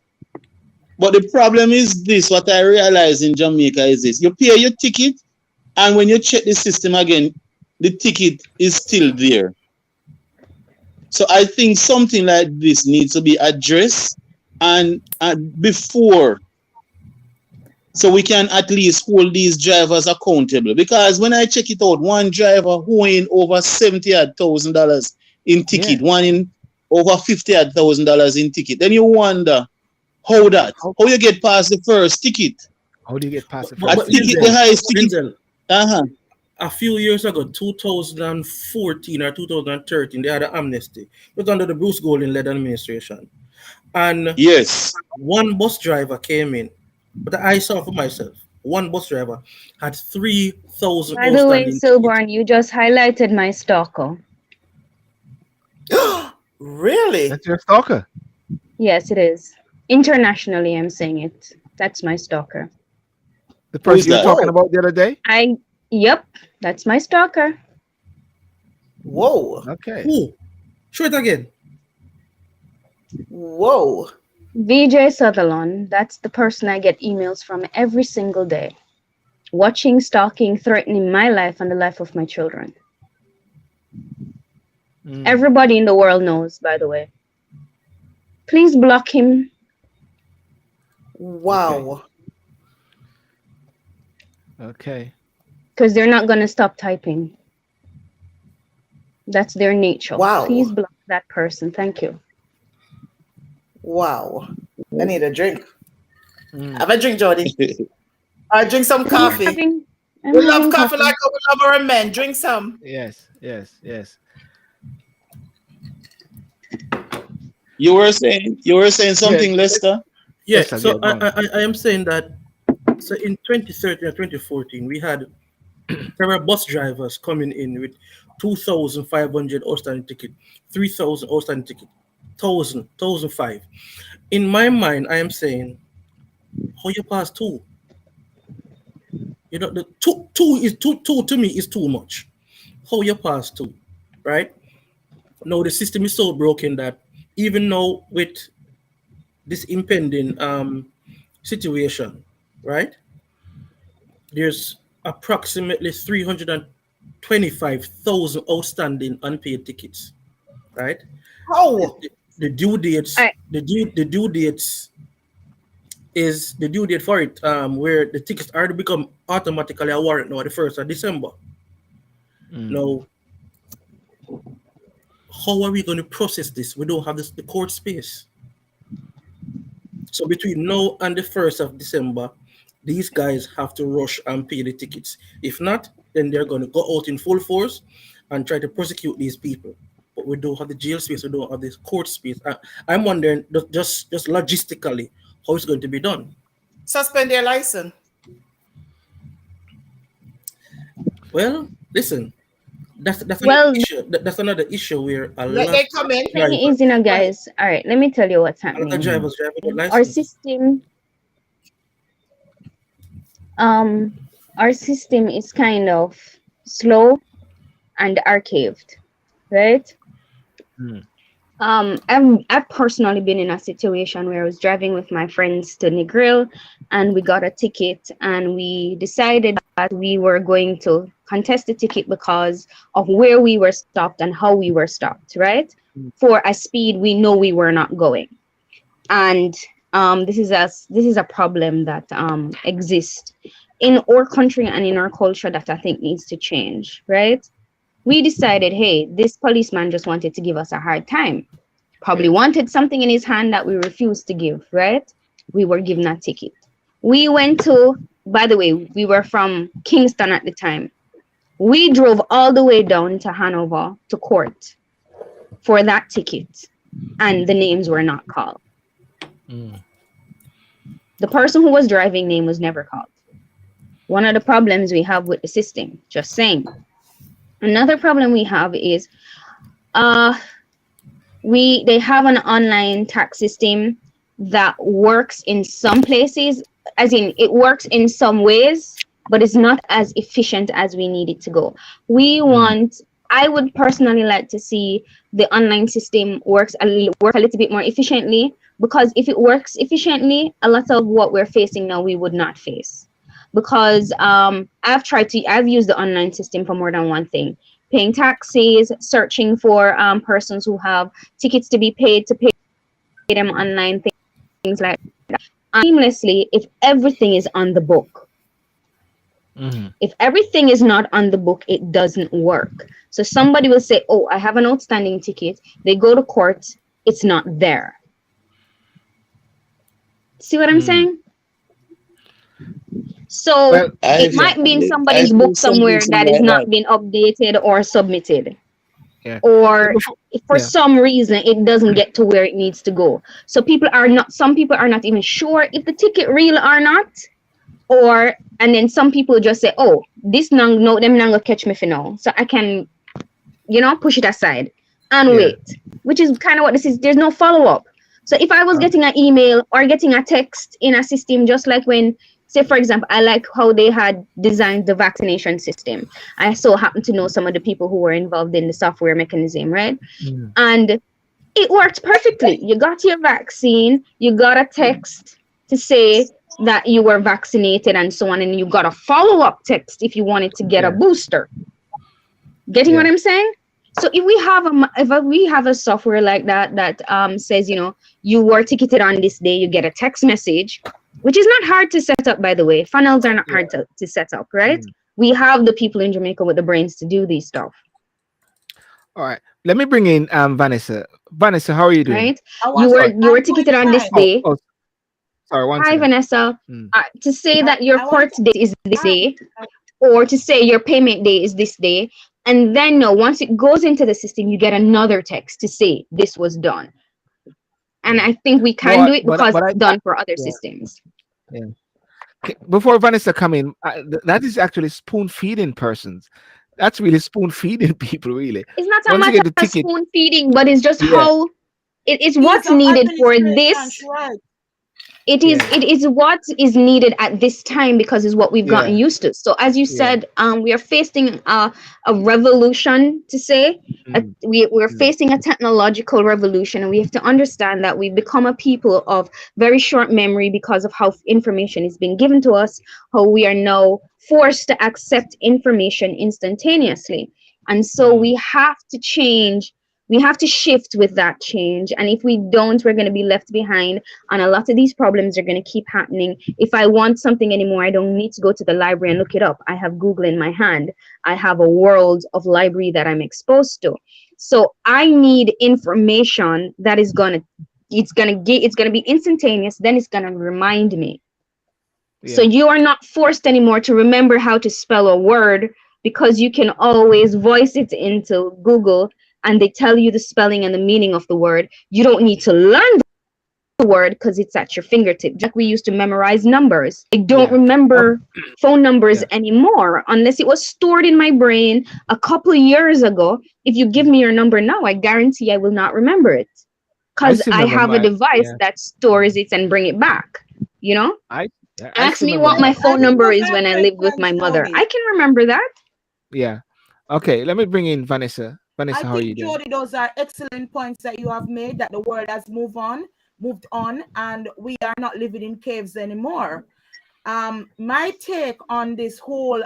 But the problem is this, what I realize in Jamaica is this. You pay your ticket, and when you check the system again, the ticket is still there. So I think something like this needs to be addressed and before, so we can at least hold these drivers accountable. Because when I check it out, one driver who in over $70,000 in ticket, one in over $50,000 in ticket. Then you wonder how you get past the first ticket. How do you get past the But first Denzel, the highest ticket? Denzel, a few years ago, 2014 or 2013, they had an amnesty. It was under the Bruce Golding-led administration. And Yes. one bus driver came in, but I saw for myself. One bus driver had 3,000 By the way, outstanding tickets. Silborn, you just highlighted my stalker. Really? That's your stalker. Yes, it is. Internationally, I'm saying it. That's my stalker. The Who is person you were that? talking Whoa. about the other day. Yep, that's my stalker. Whoa. Okay. Who? Show it again. Whoa. VJ Sutherland, that's the person I get emails from every single day. Watching, stalking, threatening my life and the life of my children. Everybody in the world knows, by the way. Please block him. Wow. Okay. Because they're not going to stop typing. That's their nature. Wow. Please block that person. Thank you. Wow. I need a drink. Mm. Have a drink, Jody. I drink some I'm coffee. having We love coffee like how we love our men. Drink some. Yes. Yes. Yes. You were saying something, Yeah. Lester? Yeah, Yes, so go on. I am saying that, so in 2013 and 2014, we had several bus drivers coming in with 2,500 outstanding ticket, 3,000 outstanding ticket, 1,000, 1,005. In my mind, I am saying, how you pass two? You know, the two to me is too much. How you pass two, right? Now the system is so broken that even now with this impending situation, right? There's approximately 325,000 outstanding unpaid tickets, right? Oh. The due dates, Alright. the due dates is the due date for it, where the tickets are to become automatically a warrant now, the 1st of December. Now, how are we going to process this? We don't have the court space. So between now and the 1st of December, these guys have to rush and pay the tickets. If not, then they're going to go out in full force and try to prosecute these people. But we don't have the jail space. We don't have the court space. I'm wondering, just logistically, how it's going to be done. Suspend their license. Well, listen, that's another Well, issue. That's another issue where a Let lot they come in. of thing drivers, is, guys, all right, let me tell you what's a lot of happening. drivers driving with Our license. system is kind of slow and archived, right? I've personally been in a situation where I was driving with my friends to Negril and we got a ticket and we decided that we were going to contest the ticket because of where we were stopped and how we were stopped, right? For a speed we know we were not going. And this is a problem that exists in our country and in our culture that I think needs to change, right? We decided, hey, this policeman just wanted to give us a hard time. Probably wanted something in his hand that we refused to give, right? We were given a ticket. We went to, by the way, we were from Kingston at the time. We drove all the way down to Hanover to court for that ticket, and the names were not called. The person who was driving name was never called. One of the problems we have with the system, just saying. Another problem we have is they have an online tax system that works in some places, as in it works in some ways, but it's not as efficient as we need it to go. I would personally like to see the online system work a little bit more efficiently, because if it works efficiently, a lot of what we're facing now we would not face. Because I've used the online system for more than one thing. Paying taxis, searching for persons who have tickets to be paid, to pay them online, things like that. Seamlessly, if everything is on the book. If everything is not on the book, it doesn't work. So somebody will say, oh, I have an outstanding ticket. They go to court, it's not there. See what I'm saying? So it might be in somebody's book somewhere that is not being updated or submitted. Yeah. or if for some reason it doesn't get to where it needs to go. So some people are not even sure if the ticket real or not, and then some people just say, oh, this no them not gonna catch me for now, so I can push it aside and wait, which is kind of what this is. There's no follow-up. So if I was getting an email or getting a text in a system, just like when, say, for example, I like how they had designed the vaccination system. I so happen to know some of the people who were involved in the software mechanism, right? And it worked perfectly. You got your vaccine, you got a text to say that you were vaccinated and so on, and you got a follow-up text if you wanted to get a booster. Getting what I'm saying? So if we have a software like that says, you were ticketed on this day, you get a text message, which is not hard to set up, by the way. Funnels are not hard to set up, right? We have the people in Jamaica with the brains to do these stuff. All right. Let me bring in Vanessa. Vanessa, how are you doing? Right? You were ticketed on this day. Sorry, one Hi, second. Vanessa. To say that your court date is this day, or to say your payment day is this day, and then once it goes into the system, you get another text to say this was done. And I think we can do it because it's done for other systems. Yeah. Before Vanessa come in, that is actually spoon feeding persons. That's really spoon feeding people, really. It's not so much of spoon feeding, but it's just how it's what's needed for this. Right. It is what is needed at this time because it's what we've gotten used to. So as you said, we are facing a revolution, to say. We're facing a technological revolution, and we have to understand that we've become a people of very short memory because of how information is being given to us, how we are now forced to accept information instantaneously. And so we have to change. We have to shift with that change. And if we don't, we're going to be left behind. And a lot of these problems are going to keep happening. If I want something anymore, I don't need to go to the library and look it up. I have Google in my hand. I have a world of library that I'm exposed to. So I need information that is going to be instantaneous. Then it's going to remind me. So you are not forced anymore to remember how to spell a word, because you can always voice it into Google and they tell you the spelling and the meaning of the word. You don't need to learn the word because it's at your fingertip. Like we used to memorize numbers. I don't remember phone numbers anymore unless it was stored in my brain a couple of years ago. If you give me your number now, I guarantee I will not remember it because I have a device that stores it and bring it back. Ask me what my phone number is when I lived with my mother. I can remember that. Yeah. Okay, let me bring in Vanessa. Vanessa, how are you doing? Jody, those are excellent points that you have made, that the world has moved on, and we are not living in caves anymore. My take on this whole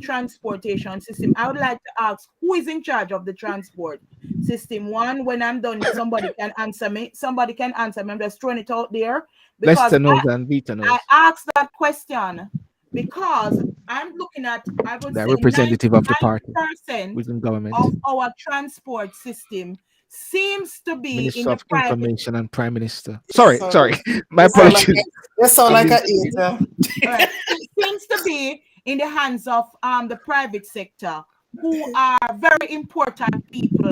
transportation system, I would like to ask, who is in charge of the transport system? One, when I'm done, somebody can answer me. I'm just throwing it out there. Because I asked that question because I'm looking at, I would say, representative of the party 90% within government of our transport system seems to be Minister in the of private. Information and Prime Minister. Sorry. My apologies. That sounds like an eater. Right. It seems to be in the hands of the private sector, who are very important people,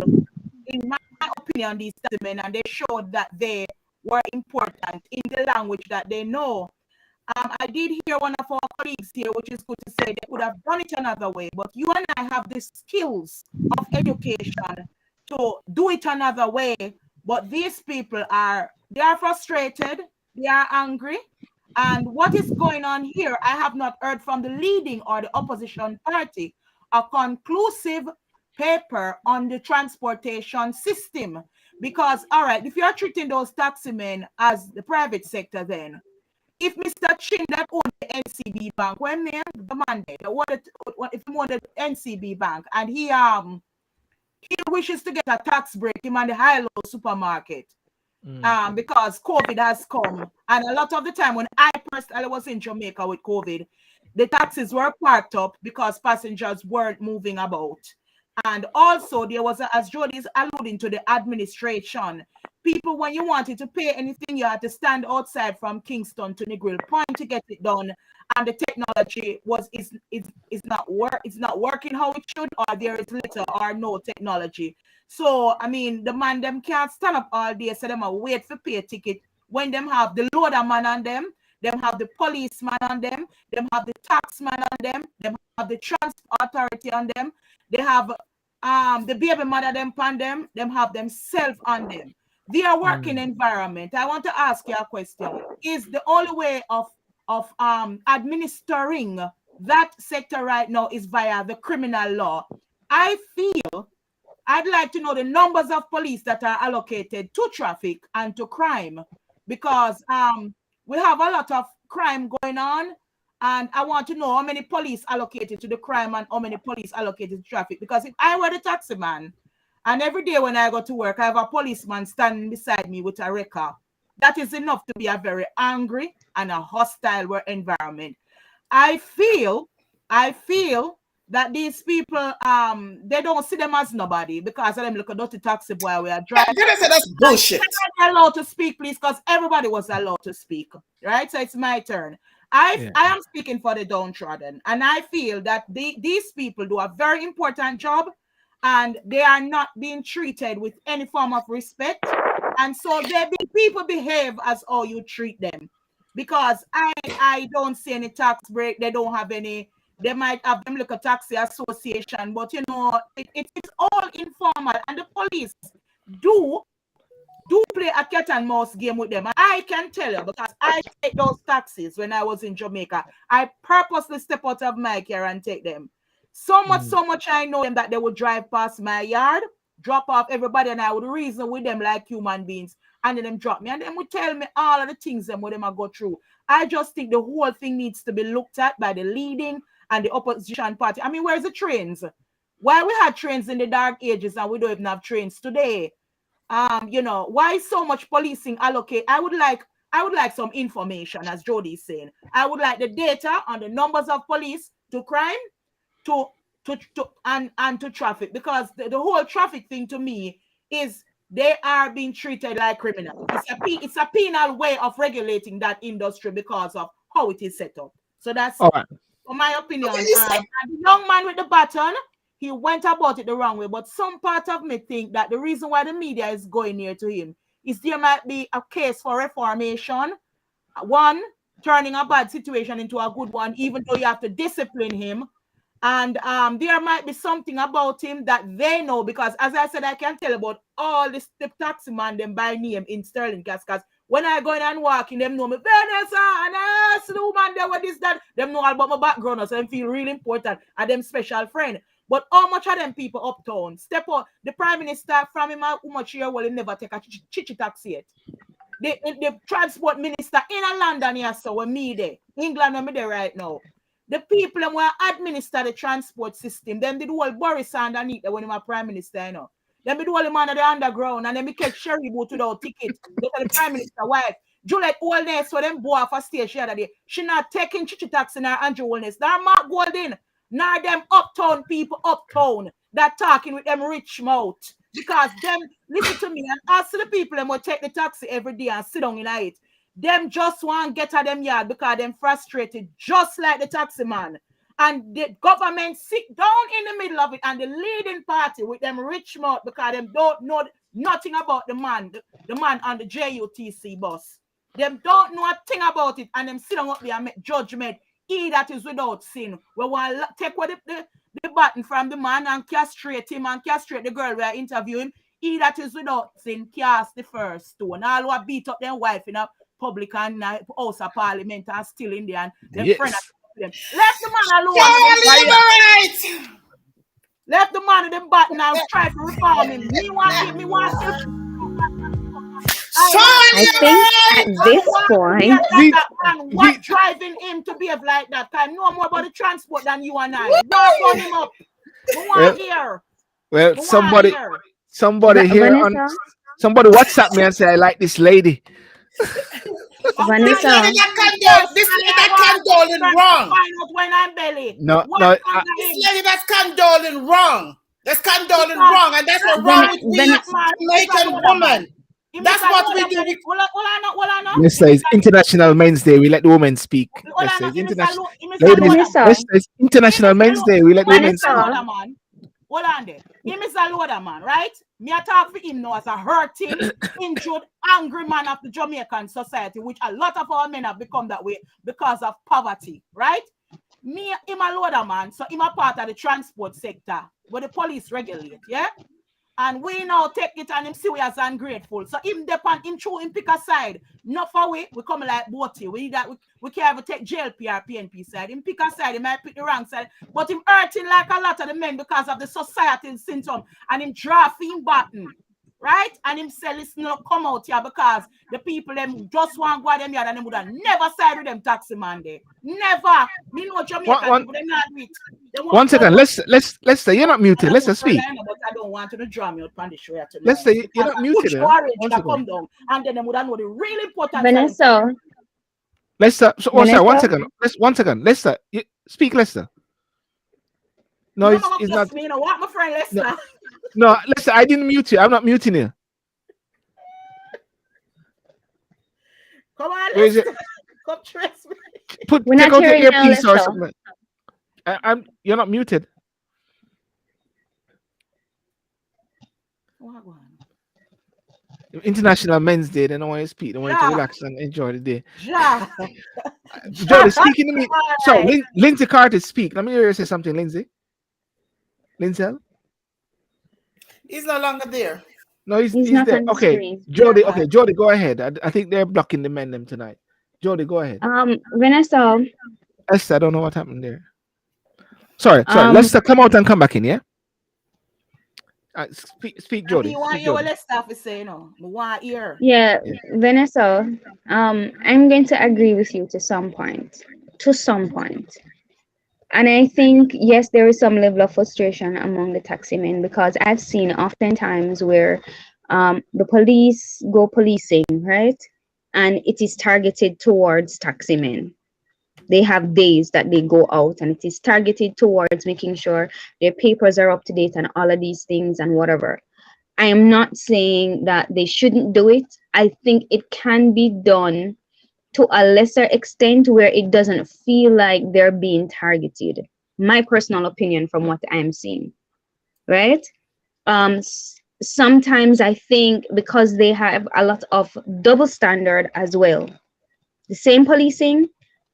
in my opinion, these men, and they showed that they were important in the language that they know. I did hear one of our colleagues here, which is good to say, they could have done it another way, but you and I have the skills of education to do it another way. But these people are frustrated, they are angry. And what is going on here, I have not heard from the leading or the opposition party a conclusive paper on the transportation system. Because, all right, if you're treating those taxi men as the private sector, then if Mr. Chin that owned the NCB Bank, when they demanded, if he wanted the NCB Bank, and he wishes to get a tax break, him on the high-low supermarket, because COVID has come, and a lot of the time when I personally was in Jamaica with COVID, the taxis were parked up because passengers weren't moving about. And also there was, as Jody is alluding to, the administration. people, when you wanted to pay anything, you had to stand outside from Kingston to Negril Point to get it done. And the technology is not working how it should, or there is little or no technology. So I mean, the man them can't stand up all day, so them a wait for pay a ticket when them have the loader man on them have the policeman on them have the taxman on them have the transport authority on them, they have the baby mother them on them have themselves on them. Their working environment. I want to ask you a question. Is the only way of administering that sector right now is via the criminal law? I feel I'd like to know the numbers of police that are allocated to traffic and to crime, because we have a lot of crime going on, and I want to know how many police allocated to the crime and how many police allocated to traffic. Because if I were the taxi man, and every day when I go to work, I have a policeman standing beside me with a record, that is enough to be a very angry and a hostile work environment. I feel that these people, they don't see them as nobody because of them look a dirty taxi boy we are driving. That's bullshit. I'm allowed to speak, please, because everybody was allowed to speak, right? So it's my turn. I am speaking for the downtrodden, and I feel that these people do a very important job, and they are not being treated with any form of respect. And so people behave as how you treat them, because I don't see any tax break. They don't have any. They might have them look a taxi association, but you know, it's all informal, and the police do play a cat and mouse game with them. And I can tell you, because I take those taxis when I was in Jamaica. I purposely step out of my car and take them. So much I know them that they would drive past my yard, drop off everybody, and I would reason with them like human beings, and then them drop me, and then would tell me all of the things them what them I go through. I just think the whole thing needs to be looked at by the leading and the opposition party. I mean, where's the trains? Why we had trains in the dark ages and we don't even have trains today? You know, why so much policing allocate? I would like some information, as Jody is saying. I would like the data on the numbers of police to crime, and to traffic, because the whole traffic thing to me is they are being treated like criminals. It's a penal way of regulating that industry because of how it is set up. So that's all right. For my opinion. The young man with the baton, he went about it the wrong way. But some part of me think that the reason why the media is going near to him is there might be a case for reformation. One, turning a bad situation into a good one, even though you have to discipline him. And there might be something about him that they know, because as I said, I can tell about all the taxi man them by name in Sterling, because when I go in and walk in, them know me, Vanessa, and the woman there with this, that, them know all about my background, so them feel really important, and them special friend. But how much of them people uptown step out? The Prime Minister from him, how much year will he never take a chichi taxi yet? The transport minister in London here, so with me there, England, when me there right now. The people who administer the transport system, them did all Boris underneath when he was Prime Minister, you know. Them did all the man of the underground, and then we catch Sherry boat without ticket. They tell the Prime Minister wife, Juliet Holness, so them boy for stage the other day. She not taking chichi taxi nor Andrew Holness, nor Mark Golding, nor them uptown people uptown that talking with them rich mouth. Because them, listen to me, and ask the people them will take the taxi every day and sit down in it. Them just want to get at them yard because them frustrated, just like the taxi man. And the government sit down in the middle of it, and the leading party with them rich mouth because them don't know nothing about the man on the JUTC bus. Them don't know a thing about it, and them sit down up there and make judgment. He that is without sin. We want to take away the button from the man and castrate him and castrate the girl we are interviewing. He that is without sin cast the first stone. All who beat up their wife in a public and House of Parliament are still in there, and them friends them. Left the man alone. Right. Left the man in the button and try to reform him. Me want I think at this point, what driving him to behave like that? I know more about the transport than you and I. Walk on him up. Well, somebody here on somebody WhatsApp me and say I like this lady. Vanessa, this lady that condoling wrong. When I'm belly. No, this lady that's condoling wrong. That's condoling wrong, and that's what wrong with the Jamaican woman. That's what we do. Lester, it's International Men's Day. We let the women speak. Lester, it's International. Ladies, Lester, it's International Men's Day. We let the women speak. Hold on there. Him is a loader man, right? Me I talk for him now as a hurting, injured, angry man of the Jamaican society, which a lot of our men have become that way because of poverty, right? Me, him a loader man, so him a part of the transport sector, where the police regulate, yeah? And we now take it and him see we as ungrateful. So him depend him true him pick a side. Not for we come like boaty. We can't even take JLP or PNP side. Him pick a side, he might pick the wrong side. But him hurting like a lot of the men because of the societal symptom. And him draw him button. Right? And him say, listen, no, come out here because the people them just want to go them here and them would have never side with them taxi man there. Never. Me know Jamaican people, they not with. One second, let's say you're not muted. Let's speak. But I don't want to draw me out on the show tonight. Let's say you're not muted. Come down, and then they would know the really important. Vanessa. Lester, so, one second. Lester, speak, Lester. No, it's not. Me, you know what, my friend Lester? No, Lester, I didn't mute you. I'm not muting you. Come on, where is it? Come trust me. Take out your earpiece or something. You're not muted. International Men's Day, they don't want to speak. They want you to relax and enjoy the day. Jody, speaking to me. So, Lindsay Carter, speak. Let me hear you say something, Lindsay. Lindsay? He's no longer there. No, he's there. Okay, Jody. Okay, Jody, go ahead. I think they're blocking the men them tonight. Jody, go ahead. Vanessa. Esther, I don't know what happened there. Sorry. Lester, come out and come back in, yeah? Speak, Jody. You want your Lester to say, no? I want ear. Yeah, Vanessa. I'm going to agree with you to some point. And I think, yes, there is some level of frustration among the taxi men because I've seen oftentimes where the police go policing, right? And it is targeted towards taxi men. They have days that they go out and it is targeted towards making sure their papers are up to date and all of these things and whatever. I am not saying that they shouldn't do it. I think it can be done to a lesser extent where it doesn't feel like they're being targeted. My personal opinion from what I'm seeing, right? Sometimes I think because they have a lot of double standard as well. The same policing,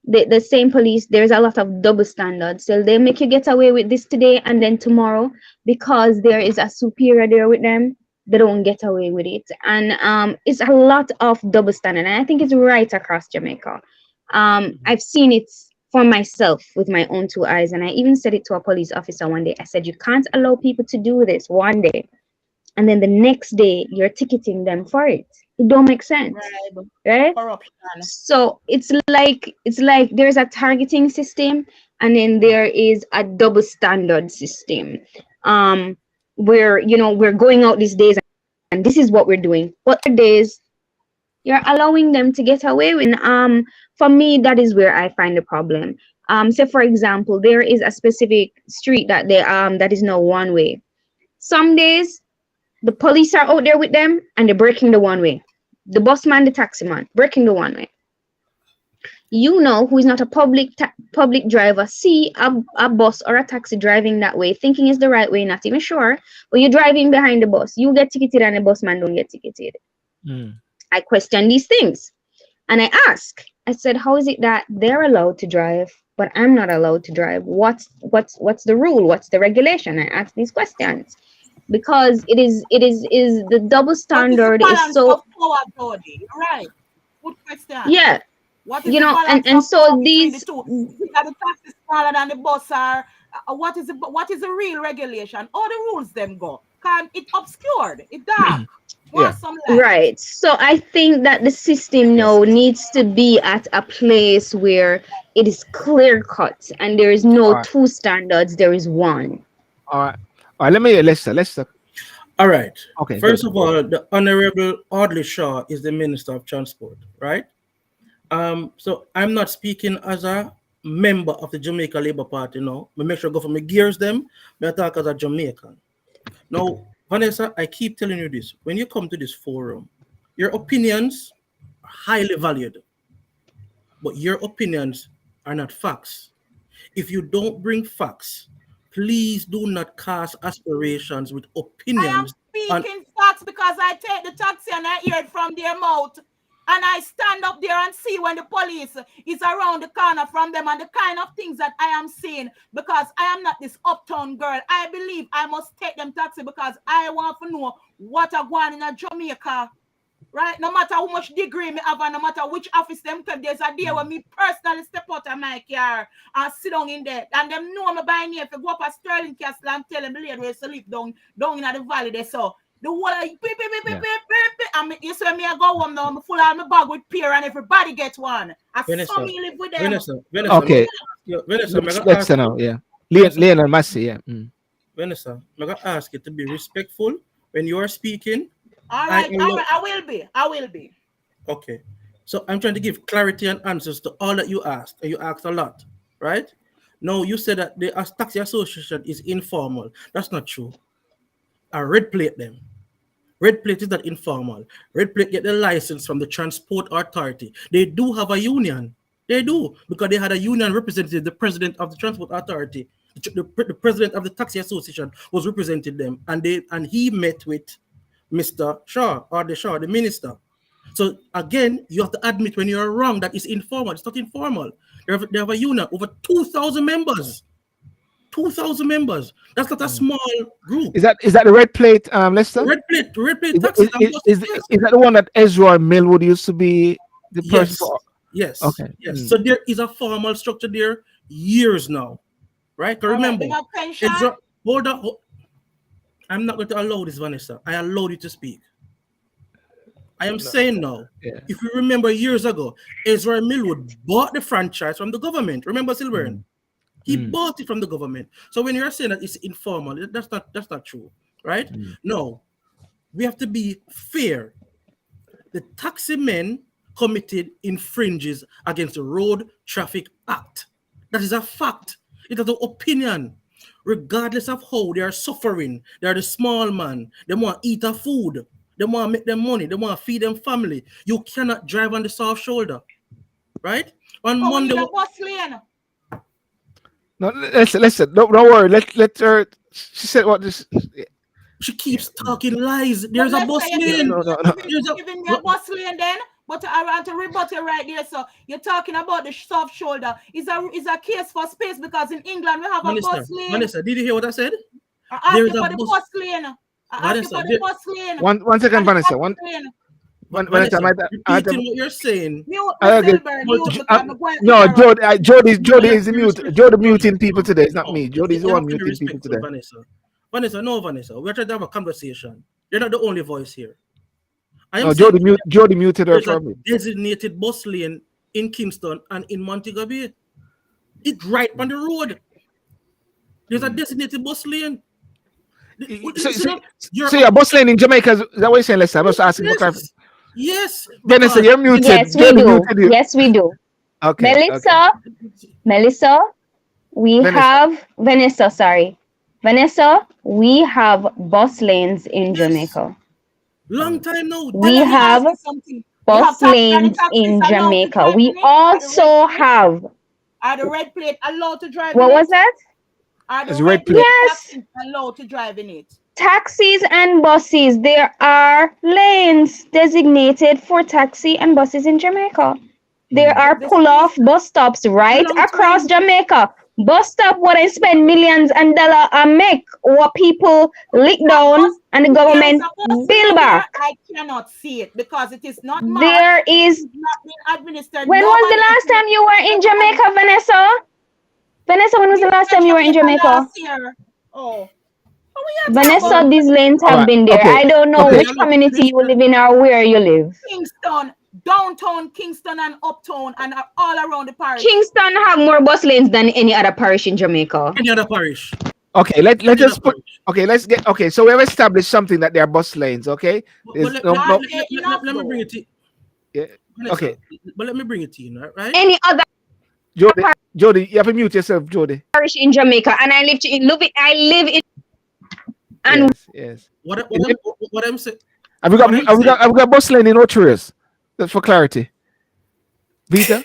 the same police, there's a lot of double standards. So they make you get away with this today and then tomorrow because there is a superior there with them, they don't get away with it. And it's a lot of double standard. And I think it's right across Jamaica. I've seen it for myself with my own two eyes. And I even said it to a police officer one day. I said, you can't allow people to do this one day. And then the next day you're ticketing them for it. It don't make sense, right? So it's like there's a targeting system and then there is a double standard system where, you know, we're going out these days and this is what we're doing. But the days you're allowing them to get away with. For me, that is where I find the problem. So for example, there is a specific street that they that is now one way. Some days the police are out there with them and they're breaking the one way. The bus man, the taxi man, breaking the one way. You know, who is not a public driver, see a bus or a taxi driving that way, thinking it's the right way, not even sure. But you're driving behind the bus, you get ticketed and the bus man don't get ticketed. I question these things. And I ask, I said, how is it that they're allowed to drive, but I'm not allowed to drive? What's the rule? What's the regulation? I ask these questions. Because it is the double standard is so right. Good question. Yeah. What is you know, and so these the tax is smaller than the bus are. What is the real regulation? All the rules them go. Can it obscured? It does. Yeah. Right. So I think that the system now needs to be at a place where it is clear cut and there is no two standards. There is one. All right. Let me hear Lester. All right. Okay. First of all, the Honorable Audley Shaw is the Minister of Transport, right? So I'm not speaking as a member of the Jamaica Labour Party now. I make sure I go for my gears them. I talk as a Jamaican. Now, Vanessa, I keep telling you this. When you come to this forum, Your opinions are highly valued, but your opinions are not facts. If you don't bring facts, please do not cast aspirations with I am opinions on. speaking facts because I take the taxi and I hear it from their mouth. And I stand up there and see when the police is around the corner from them and the kind of things that I am seeing, because I am not this uptown girl. I believe I must take them taxi because I want to know what are going in Jamaica. Right? No matter how much degree me have and no matter which office them come, there's a day when me personally step out of my car and sit down in there. And them know me by name. If you go up at Sterling Castle and tell them the lady where to live down in the valley there. So the whole beep, beep, beep, beep, beep, beep. And you see me I go home now, I'm full of my bag with peer and everybody gets one. I saw me live with them. Vanessa, Okay. Vanessa, Let's know, yeah. Leon and Massey, yeah. Vanessa, I'm going to ask you to be respectful when you are speaking. All right, I will be. Okay. So I'm trying to give clarity and answers to all that you asked, and you asked a lot, right? No, you said that the taxi association is informal. That's not true. I red plate them. Red plate is not informal. Red plate get the license from the Transport Authority. They do have a union. They do, because they had a union representative, the president of the Transport Authority, the president of the Taxi Association was representing them, and he met with Mr. Shaw, the minister. So again, you have to admit when you're wrong that it's informal. It's not informal. They have a union, over 2,000 members. 2,000 members. That's not a small group. Is that the red plate, Lester? Red plate Is that the one that Ezra Millwood used to be the person for? Yes. Okay. Yes. So there is a formal structure there years now, right? But remember, Ezra, hold on. I'm not going to allow this, Vanessa. I allowed you to speak. I am saying now, if you remember years ago, Ezra Millwood bought the franchise from the government. Remember, Silverian? He bought it from the government. So when you're saying that it's informal, that's not true, right? No, we have to be fair. The taxi men committed infringes against the Road Traffic Act. That is a fact. It is an opinion. Regardless of how they are suffering, they are the small man. They want to eat a food. They want to make them money. They want to feed them family. You cannot drive on the soft shoulder, right? On Monday. No, listen. Don't worry. Let her. She said what this. She keeps talking lies. There's a bus lane. No. Giving me a bus lane then. But I want to rebut you right there. So you're talking about the soft shoulder. Is a case for space because in England we have a bus lane. Vanessa, did you hear what I said? I asked you for the bus lane. I asked you for the bus lane. One second, Vanessa. Vanessa, repeating what you're saying. No, Jody is mute. Jody muting people today. It's not me. Jody is the one muting people today. Vanessa, we're trying to have a conversation. You're not the only voice here. Jody muted her from me. Designated bus lane in Kingston and in Montego Bay. It's right on the road. There's a designated bus lane. So your bus lane in Jamaica, is that what you're saying, Lester? I was asking for clarification. Yes. Vanessa, you're muted. Yes, we do. Yes, we do. Okay. Melissa, we have Vanessa, we have bus lanes in Jamaica. Long time now. We have bus lanes in Jamaica. We also have. Are the red plate allowed to drive? What was that? Are the red plate allowed to drive in it? Taxis and buses, there are lanes designated for taxi and buses in Jamaica. There are pull-off bus stops right across Jamaica. Bus stop where they spend millions and dollars and make what people lick down and the government bill back. I cannot see it because it is not there is not being administered. When was the last time you were in Jamaica, Vanessa? Vanessa, when was the last time you were in Jamaica? Oh. Vanessa, these lanes have been there. I don't know which community you live in or where you live. Kingston, downtown Kingston and uptown and all around the parish. Kingston have more bus lanes than any other parish in Jamaica. Any other parish. Okay, let's so we have established something that there are bus lanes, okay? Let me bring it to you. Yeah. Okay. But let me bring it to you, right? Any other Jody, you have to mute yourself, Jody. Parish in Jamaica, and I live in and yes. What I'm saying. Have we got bus lane in Otrius? That's for clarity. Vita?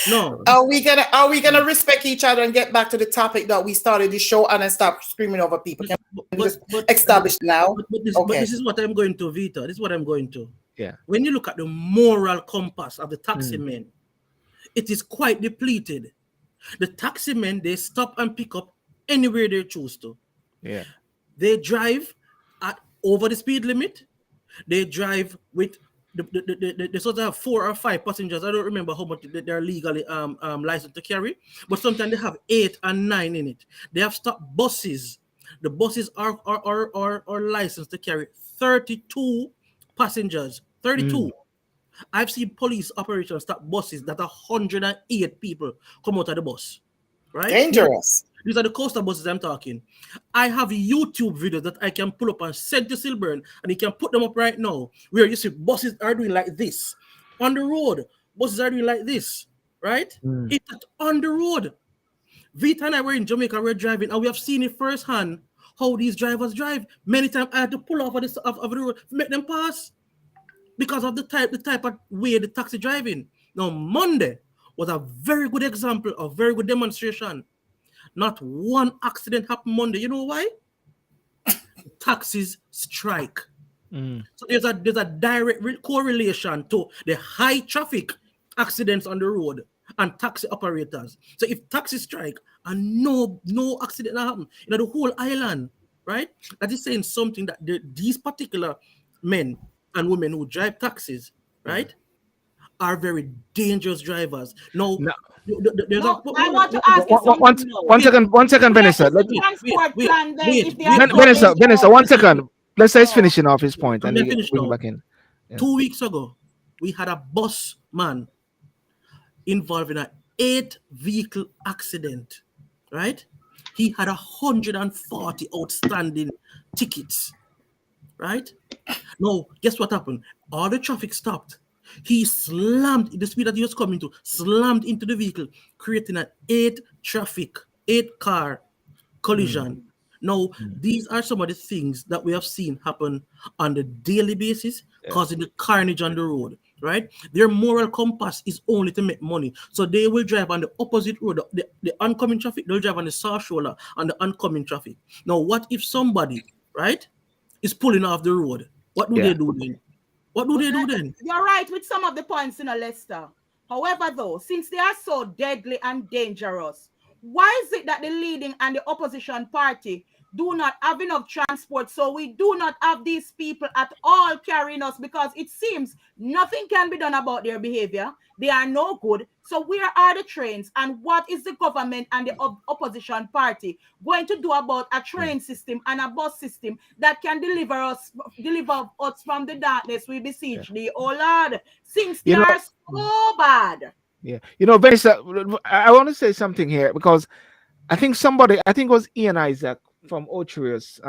No. Are we gonna respect each other and get back to the topic that we started the show and then stop screaming over people? Can we just establish now? But this is what I'm going to, Vita. This is what I'm going to. Yeah. When you look at the moral compass of the taxi men, it is quite depleted. The taxi men, they stop and pick up anywhere they choose to. Yeah. They drive at over the speed limit. They drive with they sort of have 4 or 5 passengers. I don't remember how much they're legally licensed to carry, but sometimes they have 8 and 9 in it. They have stopped buses. The buses are licensed to carry 32 passengers. 32. I've seen police operations stop buses that 108 people come out of the bus. Right? Dangerous. These are the coastal buses I'm talking. I have YouTube videos that I can pull up and send to Silburn, and you can put them up right now, where you see buses are doing like this. On the road, buses are doing like this, right? It's on the road. Vita and I were in Jamaica, we're driving, and we have seen it firsthand how these drivers drive. Many times I had to pull off of the road to make them pass because of the type of way the taxi driving. Now, Monday was a very good example, a very good demonstration. Not one accident happened Monday. You know why? Taxis strike. So there's a direct correlation to the high traffic accidents on the road and taxi operators. So if taxi strike and no accident happen, the whole island, right? That is saying something that these particular men and women who drive taxis, right, are very dangerous drivers. No. I want to ask you something. One second, Vanessa. Vanessa, 1 second. Let's say he's finishing off his point and we bring back in. Yeah. 2 weeks ago, we had a bus man involved in an 8-vehicle accident, right? He had 140 outstanding tickets, right? Now, guess what happened? All the traffic stopped. He slammed the speed that he was coming to, slammed into the vehicle, creating an 8-car collision. Now, these are some of the things that we have seen happen on the daily basis, causing the carnage on the road, right? Their moral compass is only to make money. So they will drive on the opposite road, the oncoming traffic, they'll drive on the south shoulder on the oncoming traffic. Now, what if somebody, right, is pulling off the road? What do they do then? What do they do then? You're right with some of the points in Lester. However, though, since they are so deadly and dangerous, why is it that the leading and the opposition party do not have enough transport, so we do not have these people at all carrying us? Because it seems nothing can be done about their behavior. They are no good. So where are the trains, and what is the government and the opposition party going to do about a train system and a bus system that can deliver us from the darkness we beseech thee, oh Lord, since they are so bad? Yeah, Vanessa, I want to say something here, because I think it was Ian Isaac from Otrius,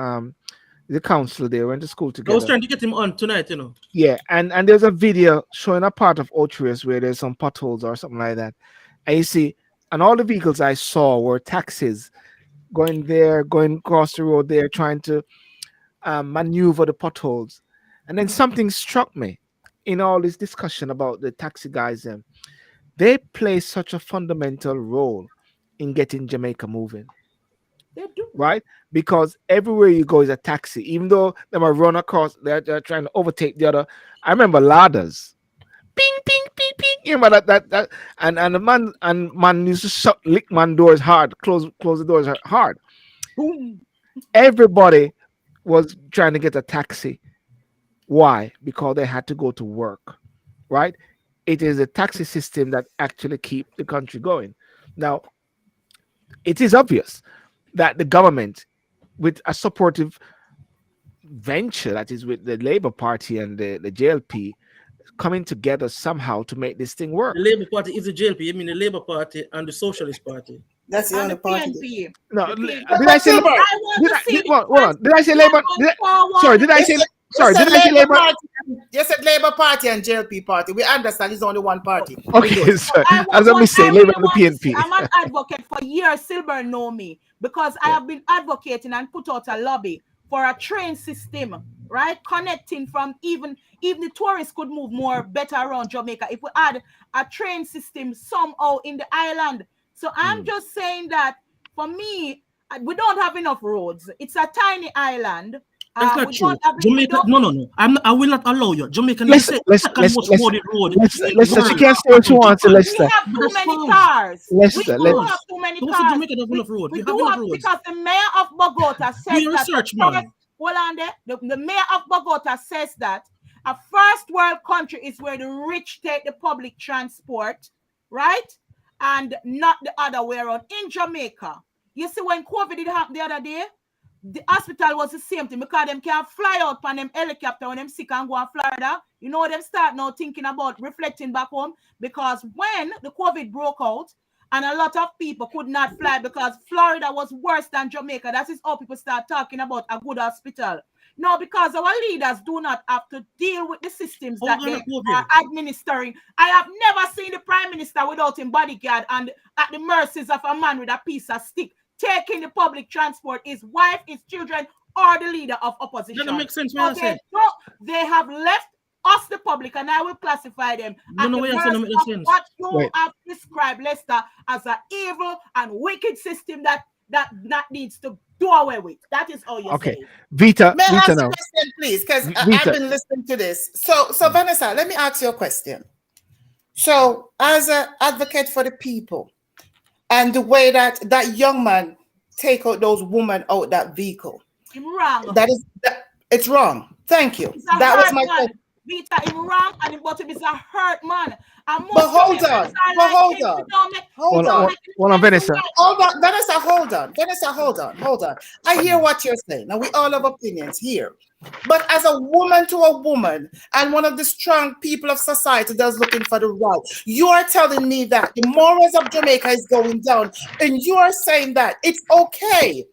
the council there, went to school together. I was trying to get him on tonight, Yeah, and there's a video showing a part of Otrius where there's some potholes or something like that. And you see, and all the vehicles I saw were taxis going across the road there, trying to maneuver the potholes. And then something struck me in all this discussion about the taxi guys. They play such a fundamental role in getting Jamaica moving. They do. Right? Because everywhere you go is a taxi. Even though they might run across, they're trying to overtake the other. I remember ladders. Ping, ping, ping, ping. You remember that and the man used to lick man doors hard, close the doors hard. Boom. Everybody was trying to get a taxi. Why? Because they had to go to work. Right? It is a taxi system that actually keep the country going. Now, it is obvious that the government, with a supportive venture, that is with the Labour Party and the JLP, coming together somehow to make this thing work. The Labour Party is the JLP. You mean the Labour Party and the Socialist Party? That's the only party. PNP. No, The did I say Labour? Hold on. Did I say Labour? Did I say Labour? You said Labour Party and JLP Party. We understand it's only one party. Okay, sorry. As I say, Labour and the PNP. I'm an advocate for years. Silburn know me because I have been advocating and put out a lobby for a train system right? Connecting from even the tourists could move more better around Jamaica if we had a train system somehow in the island. So I'm just saying that for me, we don't have enough roads. It's a tiny island. That's not true. Jamaica, no. I will not allow you. Jamaica is the second most roaded road. Lester, she can't say what you want to Lester. We have too many cars. Lester, we do have too many cars. Jamaica doesn't have enough road. We do have because the mayor of Bogota says that. Hold on there. The mayor of Bogota says that a first world country is where the rich take the public transport, right? And not the other way around. In Jamaica, you see when COVID did happen the other day, the hospital was the same thing because them can't fly out on them helicopter when them sick and go to Florida. You know, them start now thinking about reflecting back home because when the COVID broke out and a lot of people could not fly because Florida was worse than Jamaica, that is how people start talking about a good hospital. No, because our leaders do not have to deal with the systems that they are administering. I have never seen the prime minister without his bodyguard and at the mercies of a man with a piece of stick taking the public transport, his wife, his children, or the leader of opposition. That doesn't make sense. They have left us, the public, and I will classify them at the mercy of what you have described, Lester, as an evil and wicked system that needs to do away with. That is all you're saying. Vita, may I ask now. a question, please? Because I've been listening to this. So Vanessa, let me ask you a question. So, as an advocate for the people, and the way that young man take out those women out that vehicle, wrong. It's wrong. Thank you. That was my question. Vita, it's wrong, and it's a hurt man. But hold on. Vanessa. Vanessa, hold on. I hear what you're saying. Now, we all have opinions here. But as a woman to a woman, and one of the strong people of society that's looking for the right, you are telling me that the morals of Jamaica is going down, and you are saying that it's okay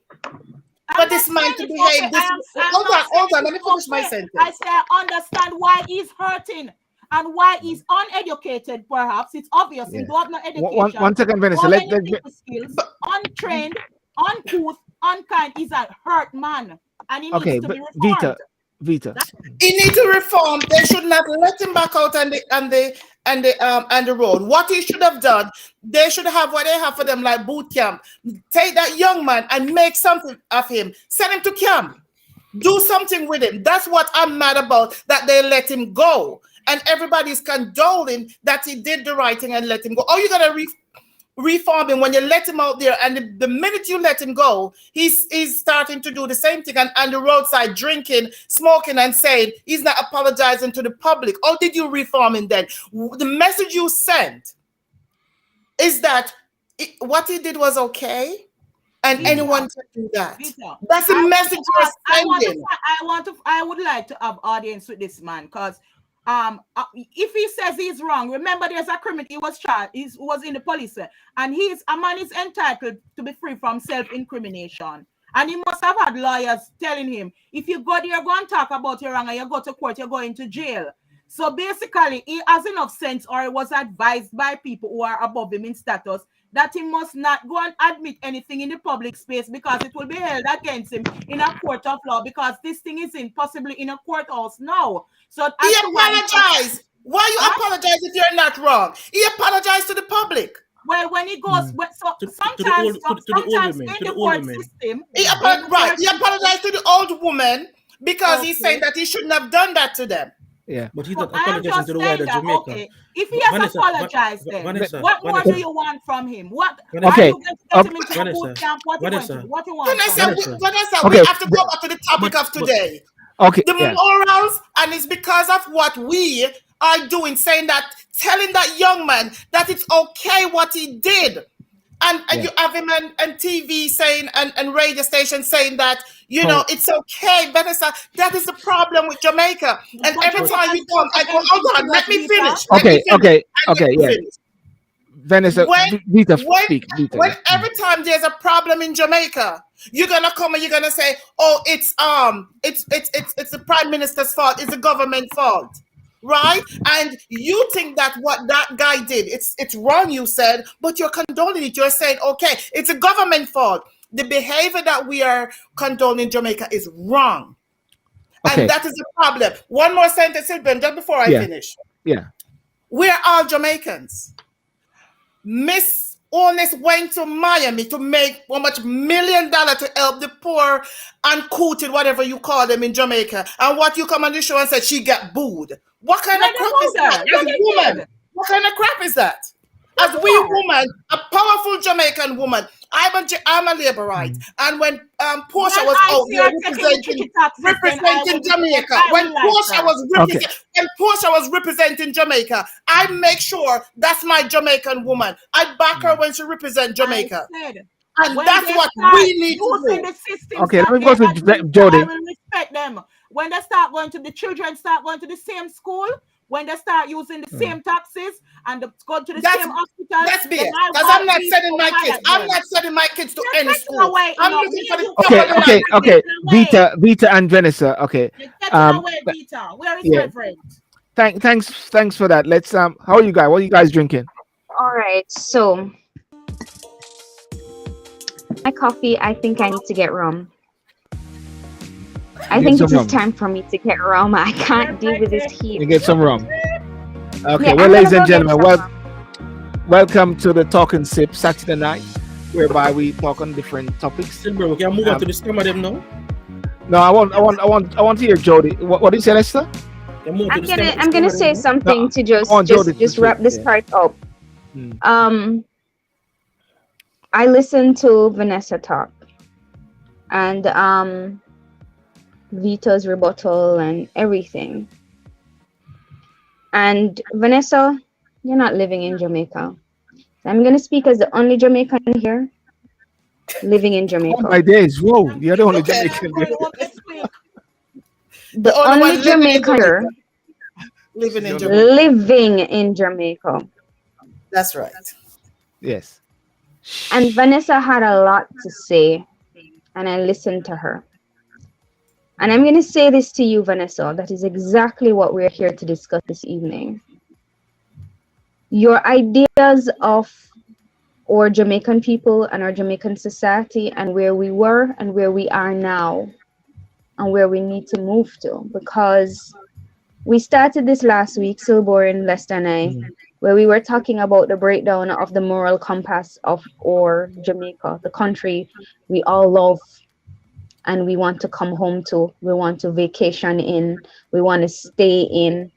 for this man to behave this way. Hold on. Let me finish my sentence. I say I understand why he's hurting and why he's uneducated, perhaps. It's obvious. He don't have no education. One second, Vanessa. Skills, untrained, uncouth, unkind. He's a hurt man. And he needs to be reformed. Vita. He needs to reform. They should not let him back out on the road. What he should have done, they should have what they have for them, like boot camp. Take that young man and make something of him. Send him to camp. Do something with him. That's what I'm mad about, that they let him go. And everybody's condoling that he did the right thing and let him go. Oh, you gotta reform him when you let him out there, and the minute you let him go, he's starting to do the same thing and on the roadside, drinking, smoking, and saying he's not apologizing to the public. Or did you reform him then? The message you sent is that what he did was okay, and anyone can do that. That's the message you're sending. I would like to have audience with this man, because if he says he's wrong, remember there's a criminal. He was charged. He was in the police, and a man is entitled to be free from self-incrimination. And he must have had lawyers telling him, if you go there, go and talk about your wrong, and you go to court, you're going to jail. So basically, he has enough sense, or he was advised by people who are above him in status, that he must not go and admit anything in the public space, because it will be held against him in a court of law, because this thing is possibly in a courthouse now. So he apologized. Why you apologize if you're not wrong? He apologized to the public. Well, when he goes, sometimes in the court system, he apologized to the old woman because he's saying that he shouldn't have done that to them. Yeah, but he's not apologizing to the wider Jamaica. Okay. If he has apologized, then what more do you want from him? What? Okay. Vanessa, what you want? Vanessa, we have to go back to the topic of today. Okay. The morals, and it's because of what we are doing, telling that young man that it's okay what he did. And you have him on TV saying, and radio station saying that, it's okay, Vanessa. That is the problem with Jamaica. And every time you come, I go, hold on, let me finish. Okay. Vanessa, when every time there's a problem in Jamaica, you're gonna come and you're gonna say, oh, it's the prime minister's fault, it's the government fault. Right? And you think that what that guy did, it's wrong, you said, but you're condoning it. You're saying, okay, it's a government fault. The behavior that we are condoning in Jamaica is wrong. Okay. And that is the problem. One more sentence, Sylvan, just before I finish. Yeah. We're all Jamaicans. Miss Onus went to Miami to make how much $1 million to help the poor and cooted, whatever you call them in Jamaica. And what you come on the show and said she got booed. What kind of crap is that? As a woman, what kind of crap is that? As we woman, a powerful Jamaican woman, I'm a laborite. And when Portia was out here representing Jamaica, when Portia was representing Jamaica, I make sure that's my Jamaican woman. I back her when she represents Jamaica. And that's what we need to do. Okay, let me go to Jody. I will respect them. When they start going to the children, start going to the same school, when they start using the same taxis and go to the same hospital. That's big. Because I'm not sending my kids. I'm not sending my kids to any school. I'm looking for the Okay. Vita and Vanessa. Okay. Vita. Where is my friend? Thanks for that. Let's how are you guys? What are you guys drinking? All right. So my coffee, I think I need to get rum. I think it is time for me to get rum. I can't deal with this heat. You get some rum. Okay, well, ladies and gentlemen, welcome to the Talk and Sip Saturday night, whereby we talk on different topics. Bro, can I move on to the scam of them now? No, I want to hear Jody. What did you say, Lester? I'm gonna say something to just wrap this part up. I listened to Vanessa talk, and Vita's rebuttal and everything. And Vanessa, you're not living in Jamaica. I'm going to speak as the only Jamaican here living in Jamaica. Oh my days, whoa, you're the only Jamaican here. The only Jamaican here living in Jamaica. That's right. Yes. And Vanessa had a lot to say, and I listened to her. And I'm going to say this to you, Vanessa. That is exactly what we're here to discuss this evening. Your ideas of our Jamaican people and our Jamaican society and where we were and where we are now and where we need to move to. Because we started this last week, Silborin, Lester and I, where we were talking about the breakdown of the moral compass of our Jamaica, the country we all love. And we want to come home to, we want to vacation in, we want to stay in.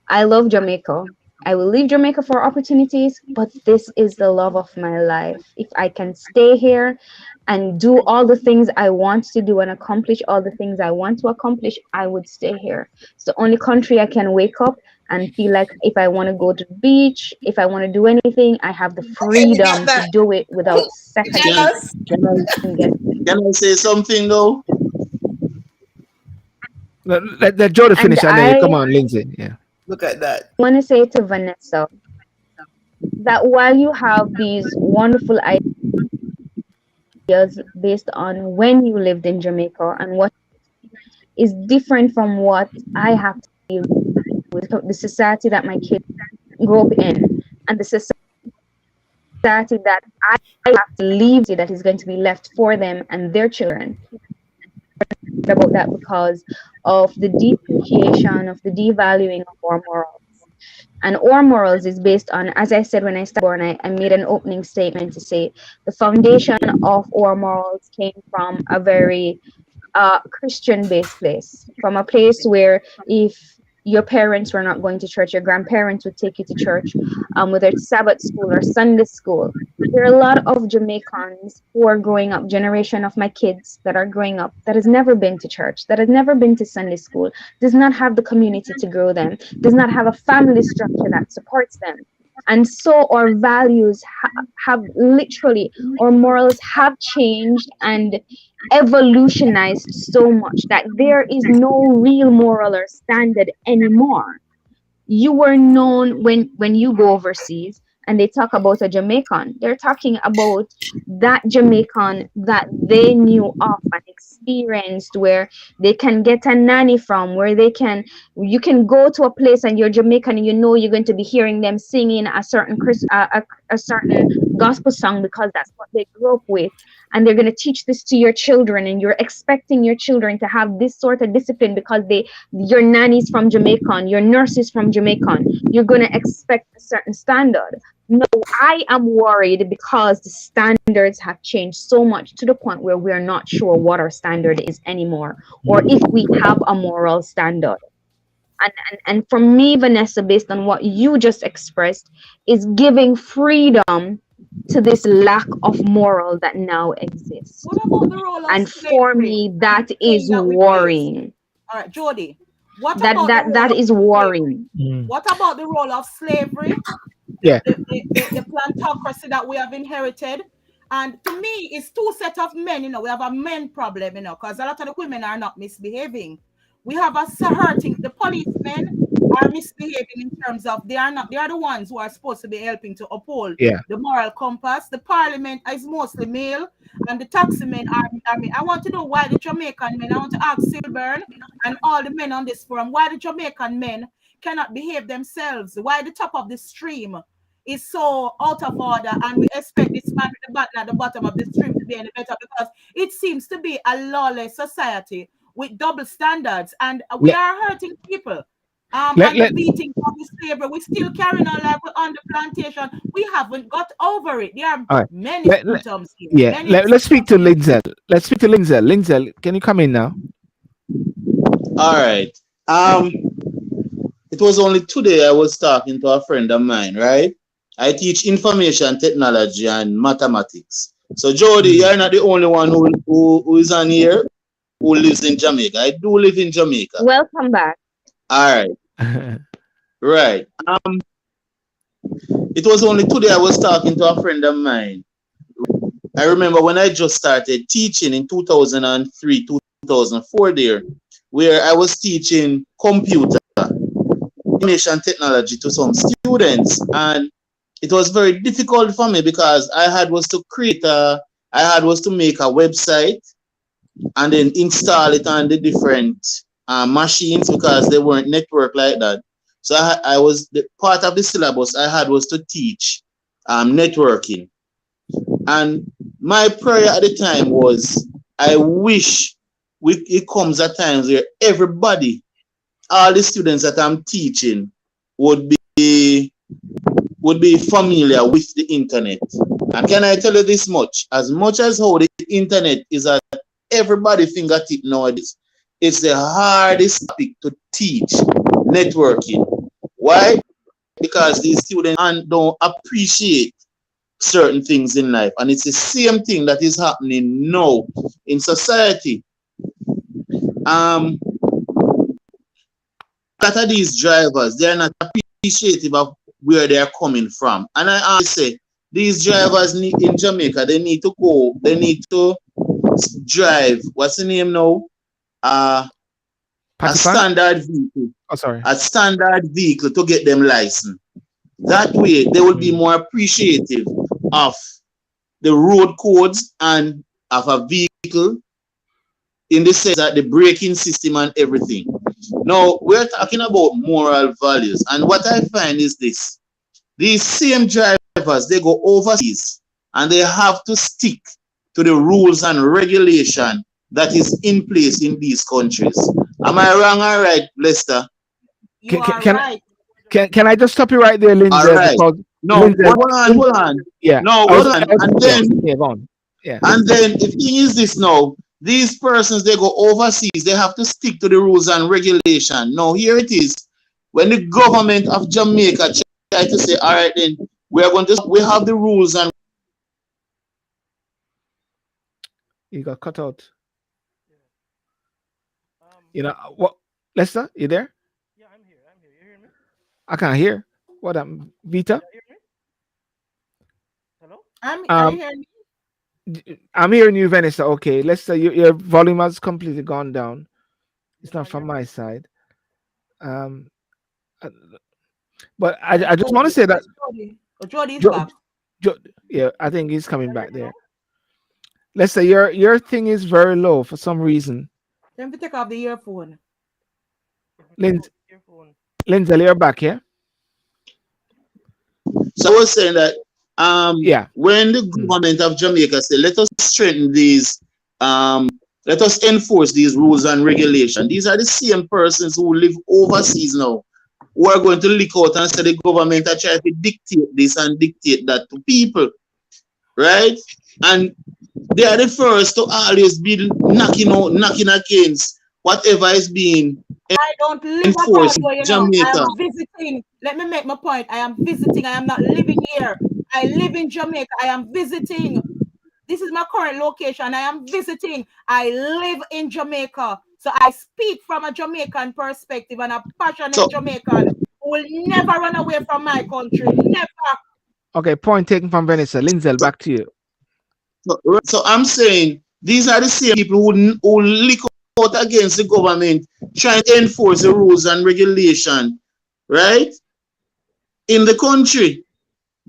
I love Jamaica. I will leave Jamaica for opportunities, but this is the love of my life. If I can stay here and do all the things I want to do and accomplish all the things I want to accomplish, I would stay here. It's the only country I can wake up and feel like if I want to go to the beach, if I want to do anything, I have the freedom to do it without second guessing. Can I say something though? Let Jody finish. Come on, Lindsay. Yeah. Look at that. I want to say to Vanessa that while you have these wonderful ideas based on when you lived in Jamaica and what is different from what I have to deal with, the society that my kids grew up in and the society that I have to leave, that is going to be left for them and their children. About that because of the depreciation, of the devaluing of our morals. And our morals is based on, as I said when I started, I made an opening statement to say the foundation of our morals came from a very Christian-based place, from a place where if your parents were not going to church, your grandparents would take you to church, whether it's Sabbath school or Sunday school. There are a lot of Jamaicans who are growing up, generation of my kids that are growing up, that has never been to church, that has never been to Sunday school, does not have the community to grow them, does not have a family structure that supports them. And so our values have literally, our morals have changed and evolutionized so much that there is no real moral or standard anymore. You were known when you go overseas and they talk about a Jamaican, they're talking about that Jamaican that they knew of and experienced, where they can get a nanny from, where you can go to a place and you're Jamaican and you know you're going to be hearing them singing a certain a certain gospel song because that's what they grew up with, and they're going to teach this to your children, and you're expecting your children to have this sort of discipline because your nanny's from Jamaican, your nurse is from Jamaican, you're going to expect a certain standard. No, I am worried because the standards have changed so much to the point where we're not sure what our standard is anymore, or if we have a moral standard. And for me, Vanessa, based on what you just expressed, is giving freedom to this lack of moral that now exists. What about the role of And slavery for me, that is that we face? worrying. All right, Jody. What That about the that role is of worrying. slavery? What about the role of slavery? Yeah. The plantocracy that we have inherited. And to me, it's two set of men. You know, we have a men problem, you know, because a lot of the women are not misbehaving. We have a hurting. The policemen are misbehaving in terms of they are the ones who are supposed to be helping to uphold the moral compass. The parliament is mostly male, and the taxi men are. I mean, I want to know why the Jamaican men. I want to ask Silburn and all the men on this forum why the Jamaican men cannot behave themselves. Why the top of the stream is so out of order, and we expect this man at the bottom of the stream to be any better, because it seems to be a lawless society with double standards, and we are hurting people. And the beating of the slavery, we still carrying on like we're on the plantation. We haven't got over it. There are many symptoms here. Yeah, let's speak to Lindsay. Let's speak to Lindsay. Lindsay, can you come in now? All right. It was only today I was talking to a friend of mine, right? I teach information technology and mathematics. So Jody, you're not the only one who is on here who lives in Jamaica. I do live in Jamaica. Welcome back. All right. Right. It was only today I was talking to a friend of mine. I remember when I just started teaching in 2003, 2004 there, where I was teaching computer information technology to some students, and it was very difficult for me because I had was to make a website and then install it on the different machines because they weren't networked like that. So I was the part of the syllabus I had was to teach networking, and my prayer at the time was I wish it comes at times where everybody, all the students that I'm teaching would be familiar with the internet. And can I tell you this much? As much as how the internet is at everybody's fingertip nowadays, it's the hardest topic to teach networking. Why? Because these students don't appreciate certain things in life. And it's the same thing that is happening now in society. A lot of these drivers, they're not appreciative of where they're coming from. And I always say, these drivers in Jamaica, they need to drive, what's the name now? A standard vehicle. Oh, sorry. A standard vehicle to get them licensed. That way, they will be more appreciative of the road codes and of a vehicle in the sense that the braking system and everything. Now, we're talking about moral values. And what I find is this. These same drivers, they go overseas and they have to stick to the rules and regulation that is in place in these countries. Am I wrong or right, Lester? You are right. Can I just stop you right there, Lindsay? All right. No, Lindsay, hold on. Yeah. No, hold on. And then, yeah. And then the thing is this now, these persons, they go overseas, they have to stick to the rules and regulation. Now, here it is. When the government of Jamaica try to say, all right, then we have the rules and you got cut out. You know what, Lester? You there? Yeah, I'm here. You hear me? I can't hear. What Vita? You hear me? Hello? Are you hearing me? I'm hearing you, Vanessa. Okay, Lester, your volume has completely gone down. It's not from my side. But I just want to say that Jody's back. Yeah, I think he's coming back there. Lester, your thing is very low for some reason. Let me take off the earphone. Lindsay, you're back, yeah? so I was saying that when the government of Jamaica said, let us strengthen these, let us enforce these rules and regulations. These are the same persons who live overseas now, who are going to leak out and say the government are trying to dictate this and dictate that to people, right? And they are the first to always be knocking against whatever is being I don't live enforced abroad, in Jamaica. I am visiting. Let me make my point. I am visiting. I am not living here. I live in Jamaica. I am visiting. This is my current location. I am visiting. I live in Jamaica. So I speak from a Jamaican perspective and a passionate Jamaican who will never run away from my country. Never. Okay, point taken from Vanessa. Lindsay, back to you. So I'm saying these are the same people who lick out against the government, trying to enforce the rules and regulation, right? In the country.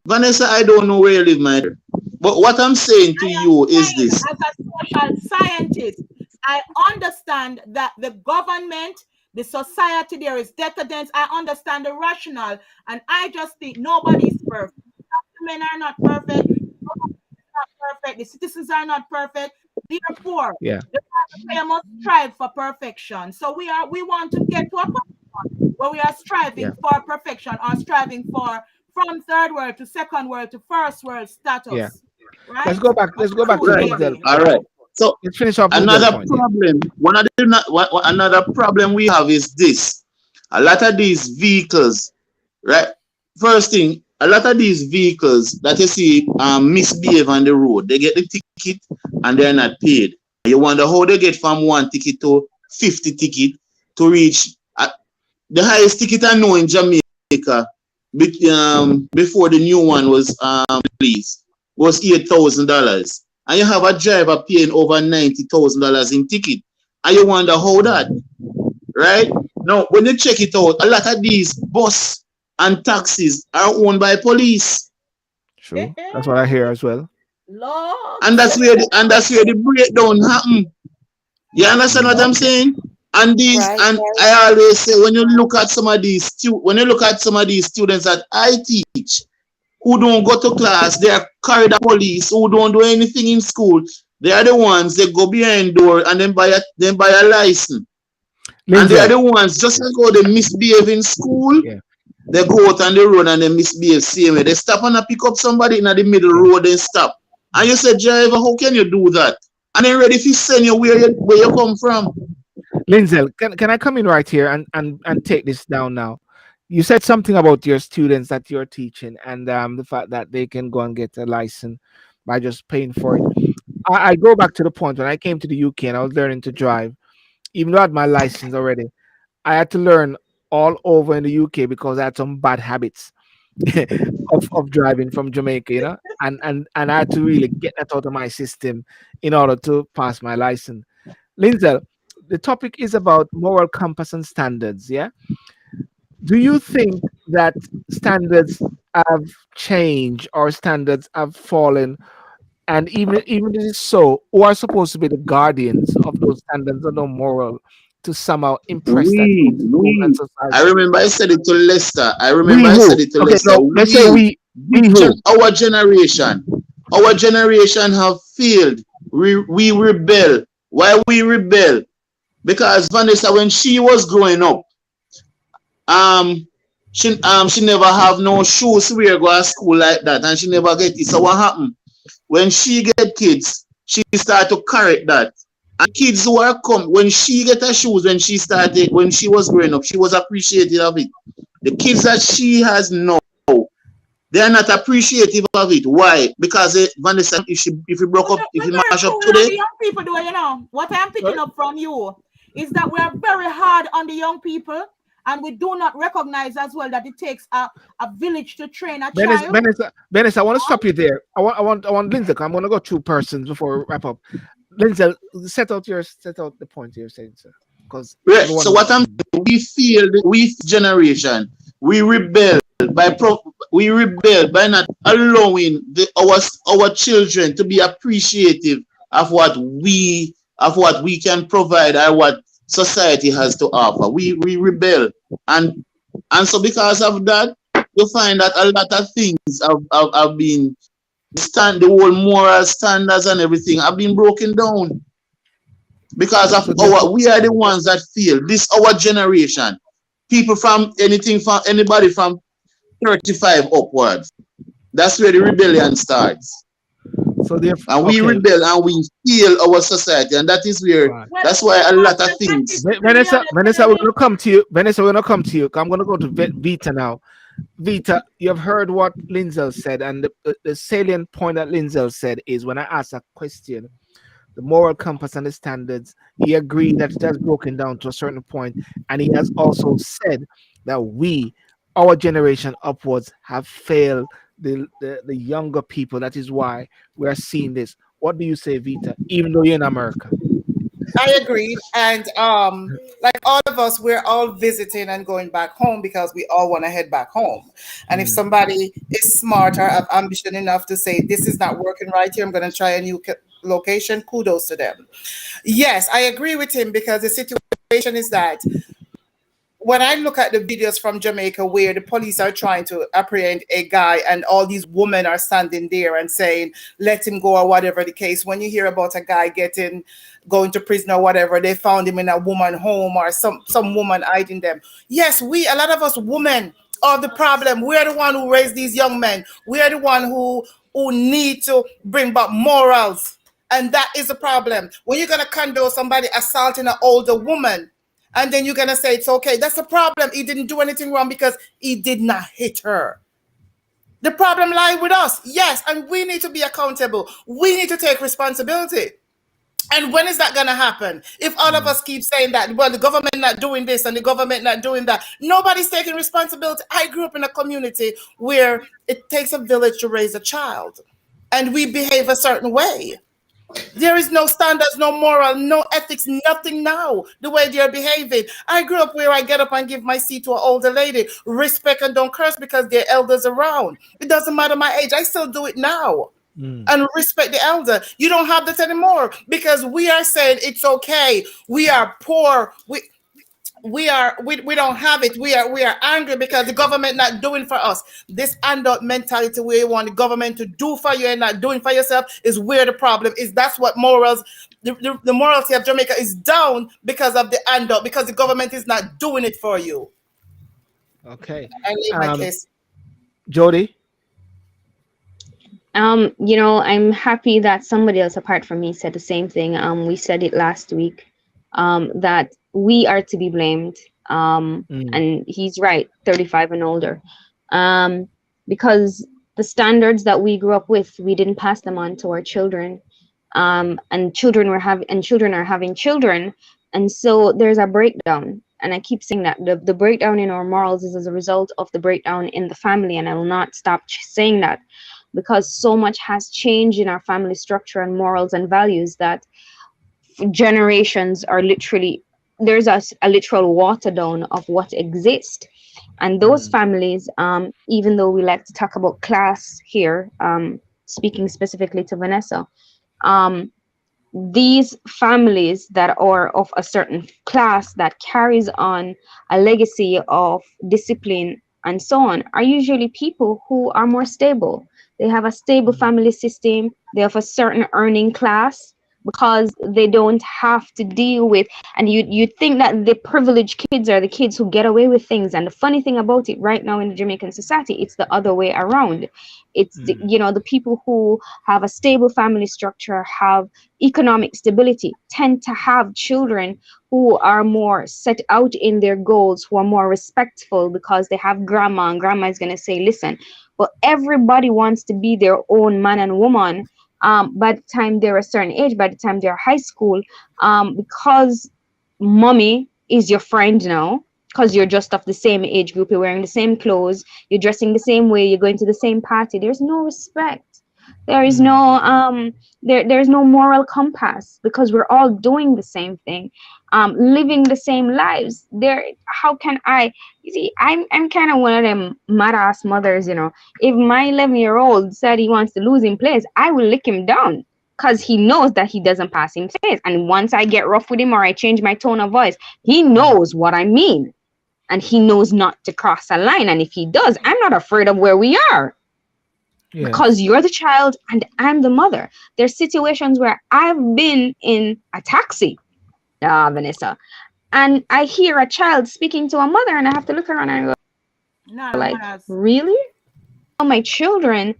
Vanessa, I don't know where you live, my dear. But what I'm saying to you is this. As a social scientist, I understand that the government, the society, there is decadence. I understand the rationale. And I just think nobody is perfect. Men are not perfect. Perfect. The citizens are not perfect. Therefore, the player must strive for perfection. So we want to get to a point where we are striving for perfection or striving for from third world to second world to first world status. Yeah. Right? Let's go back to Lindsay. All right. So let's finish off another problem. Another problem we have is this. A lot of these vehicles, right? First thing, a lot of these vehicles that you see misbehave on the road, they get the ticket and they're not paid. You wonder how they get from 1 ticket to 50 ticket to reach the highest ticket I know in Jamaica before the new one was released was $8,000. And you have a driver paying over $90,000 in ticket. And you wonder how that, right? Now, when you check it out, a lot of these bus and taxis are owned by police. True. That's what I hear as well. Lord. And that's where the breakdown happen. You understand what I'm saying? And these I always say when you look at some of these students that I teach who don't go to class, they are carried the police, who don't do anything in school, they are the ones that go behind door and then buy a license. Lindsay. And they are the ones just like how they misbehave in school. Yeah. They go out on the road and they misbehave same way. They stop and pick up somebody in the middle road and stop. And you say, driver, how can you do that? And then ready to send you where you come from. Lindsay, can I come in right here and take this down now? You said something about your students that you're teaching and the fact that they can go and get a license by just paying for it. I go back to the point when I came to the UK and I was learning to drive. Even though I had my license already, I had to learn all over in the UK because I had some bad habits of driving from Jamaica, you know, and I had to really get that out of my system in order to pass my license. Lindsay, the topic is about moral compass and standards. Yeah. Do you think that standards have changed or standards have fallen? And even if it is so, who are supposed to be the guardians of those standards and the moral to somehow impress that society? I remember I said it to Lester. Let's say we our generation have failed. We rebel. Why we rebel? Because Vanessa, when she was growing up, she never have no shoes to wear go to school like that, and she never get it. So what happened? When she get kids, she start to correct that. And kids who are when she get her shoes when she was growing up, she was appreciative of it. The kids that she has now, they are not appreciative of it. Why? Because Vanessa, if you broke up, if you mash up today, young people do, you know. What I'm picking up from you is that we are very hard on the young people. And we do not recognize as well that it takes a village to train a child. Vanessa, I want to stop you there. I want Lindsay. I'm going to go through persons before we wrap up. Lindsay, set out the point you're saying, sir. Because so what we feel, we generation, we rebel by not allowing our children to be appreciative of what we can provide or what society has to offer. We rebel, and so because of that, you find that a lot of things have been the whole moral standards and everything have been broken down because of we are the ones that feel this our generation. People from anybody from 35 upwards. That's where the rebellion starts. So and we rebel and we feel our society, and that is where that's why a lot of things. Vanessa, we're gonna come to you. Vanessa, we're gonna come to you. I'm gonna go to Vita now. Vita, you've heard what Lindsay said, and the salient point that Lindsay said is when I asked a question, the moral compass and the standards, he agreed that it has broken down to a certain point, and he has also said that our generation upwards, have failed the younger people. That is why we are seeing this. What do you say, Vita? Even though you're in America. I agree. And like all of us, we're all visiting and going back home because we all want to head back home. And if somebody is smart or have ambition enough to say, this is not working right here, I'm going to try a new location, kudos to them. Yes, I agree with him because the situation is that when I look at the videos from Jamaica where the police are trying to apprehend a guy and all these women are standing there and saying, let him go or whatever the case, when you hear about a guy going to prison or whatever, they found him in a woman home or some woman hiding them. Yes, a lot of us women are the problem. We're the one who raised these young men. We're the one who need to bring back morals. And that is the problem. When you're going to condone somebody assaulting an older woman, and then you're going to say it's okay. That's the problem. He didn't do anything wrong because he did not hit her. The problem lies with us. Yes, and we need to be accountable. We need to take responsibility. And when is that going to happen? If all of us keep saying that, well, the government not doing this and the government not doing that, nobody's taking responsibility. I grew up in a community where it takes a village to raise a child. And we behave a certain way. There is no standards, no moral, no ethics, nothing now, the way they're behaving. I grew up where I get up and give my seat to an older lady, respect and don't curse because they're elders around. It doesn't matter my age. I still do it now. And respect the elder. You don't have that anymore because we are saying it's okay. We are poor. We don't have it. We are angry because the government not doing for us. This handout mentality where you want the government to do for you and not doing for yourself is where the problem is. That's what morals, the morality of Jamaica is down because of the handout, because the government is not doing it for you. Okay. I leave my case. Jody? I'm happy that somebody else apart from me said the same thing. We said it last week, that we are to be blamed. And he's right, 35 and older. Because the standards that we grew up with, we didn't pass them on to our children. And children are having children. And so there's a breakdown. And I keep saying that the breakdown in our morals is as a result of the breakdown in the family. And I will not stop saying that because so much has changed in our family structure and morals and values that generations are literally, there's a literal water down of what exists. And those families, even though we like to talk about class here, speaking specifically to Vanessa, these families that are of a certain class that carries on a legacy of discipline and so on are usually people who are more stable. They have a stable family system. They have a certain earning class because they don't have to deal with, and you think that the privileged kids are the kids who get away with things. And the funny thing about it right now in the Jamaican society, it's the other way around. It's the people who have a stable family structure, have economic stability, tend to have children who are more set out in their goals, who are more respectful because they have grandma, and grandma is going to say, listen, but everybody wants to be their own man and woman. By the time they're a certain age, by the time they're high school, because mommy is your friend now, because you're just of the same age group, you're wearing the same clothes, you're dressing the same way, you're going to the same party. There's no respect. There is no there's no moral compass because we're all doing the same thing, living the same lives. How can I? You see, I'm kind of one of them mad ass mothers. If my 11-year-old said he wants to lose in place, I will lick him down because he knows that he doesn't pass in place. And once I get rough with him or I change my tone of voice, he knows what I mean. and he knows not to cross a line. And if he does, I'm not afraid of where we are. Yeah. Because you're the child and I'm the mother. There's situations where I've been in a taxi, Vanessa, and I hear a child speaking to a mother, and I have to look around and go, like, really? My children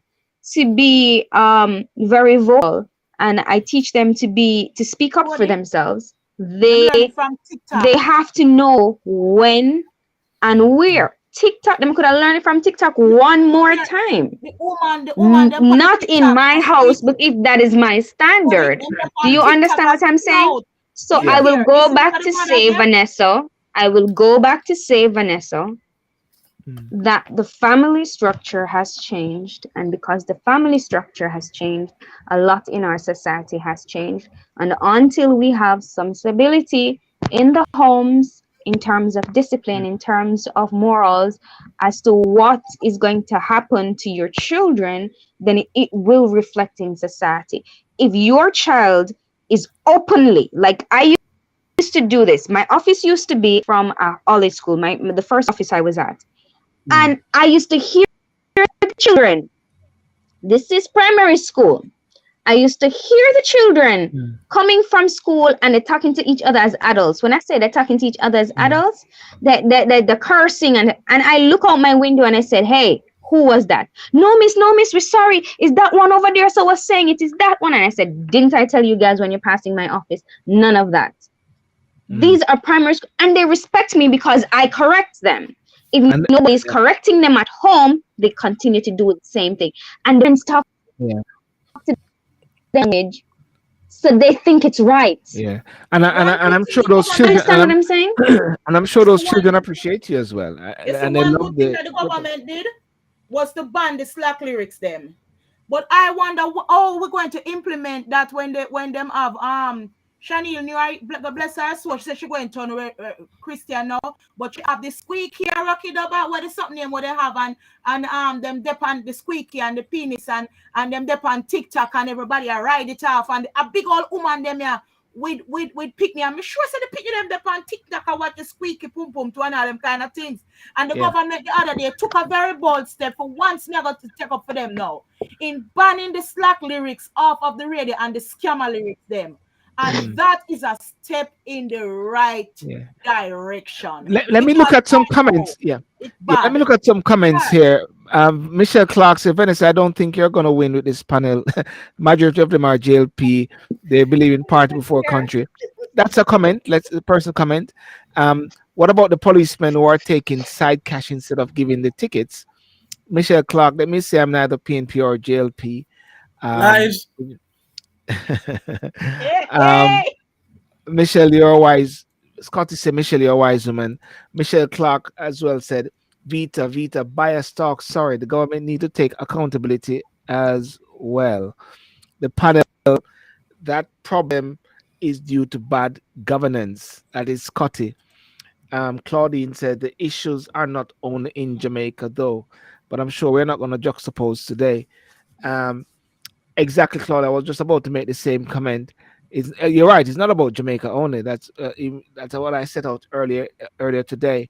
to be very vocal, and I teach them to speak up for themselves. They have to know when and where. TikTok, them could have learned it from TikTok one more time. The woman, not in my house, but if that is my standard. Do you understand what I'm saying? So I will go back to say, Vanessa, that the family structure has changed. And because the family structure has changed, a lot in our society has changed. And until we have some stability in the homes, in terms of discipline, in terms of morals, as to what is going to happen to your children, then it will reflect in society. If your child is openly, like I used to do this, my office used to be from Olive School, the first office I was at. And I used to hear the children. This is primary school. I used to hear the children coming from school and they're talking to each other as adults. When I say they're talking to each other as adults, they're cursing. And I look out my window and I said, hey, who was that? No, miss, we're sorry. Is that one over there? So I was saying it is that one. And I said, didn't I tell you guys when you're passing my office? None of that. These are primary school, and they respect me because I correct them. If nobody's correcting them at home, they continue to do the same thing. And then stuff damage, so they think it's right. Yeah, and I'm sure those children. Understand what I'm saying? And I'm sure those children appreciate you as well. And they one love good thing that the government did was to ban the slack lyrics them. But I wonder how we're going to implement that when them have Chanel, God bless her soul. She said she going to turn Christian now, but she have the squeaky rocky about what is something name what they have and them dep on the squeaky and the penis and them dep on TikTok and everybody are ride it off and a big old woman them here with picnic. I'm sure say the picnic them dep on TikTok and what the squeaky pum pum to and all them kind of things. And the government the other day took a very bold step for once never to take up for them now in banning the slack lyrics off of the radio and the scammer lyrics them. And that is a step in the right direction. Let me look at some comments. Let me look at some comments here. Michelle Clark said, Venice, I don't think you're going to win with this panel. Majority of them are JLP. They believe in party before country. That's a comment. Let's the person comment. What about the policemen who are taking side cash instead of giving the tickets? Michelle Clark, let me say I'm neither PNP or JLP. Lies. Michelle, you're wise. Scotty said, Michelle, you're a wise woman. Michelle Clark as well said, Vita, bias talk. Sorry, the government need to take accountability as well. The panel, that problem is due to bad governance. That is Scotty. Claudine said, the issues are not only in Jamaica, though, but I'm sure we're not going to juxtapose today. Exactly, Claude. I was just about to make the same comment. You're right. It's not about Jamaica only. That's what I set out earlier today.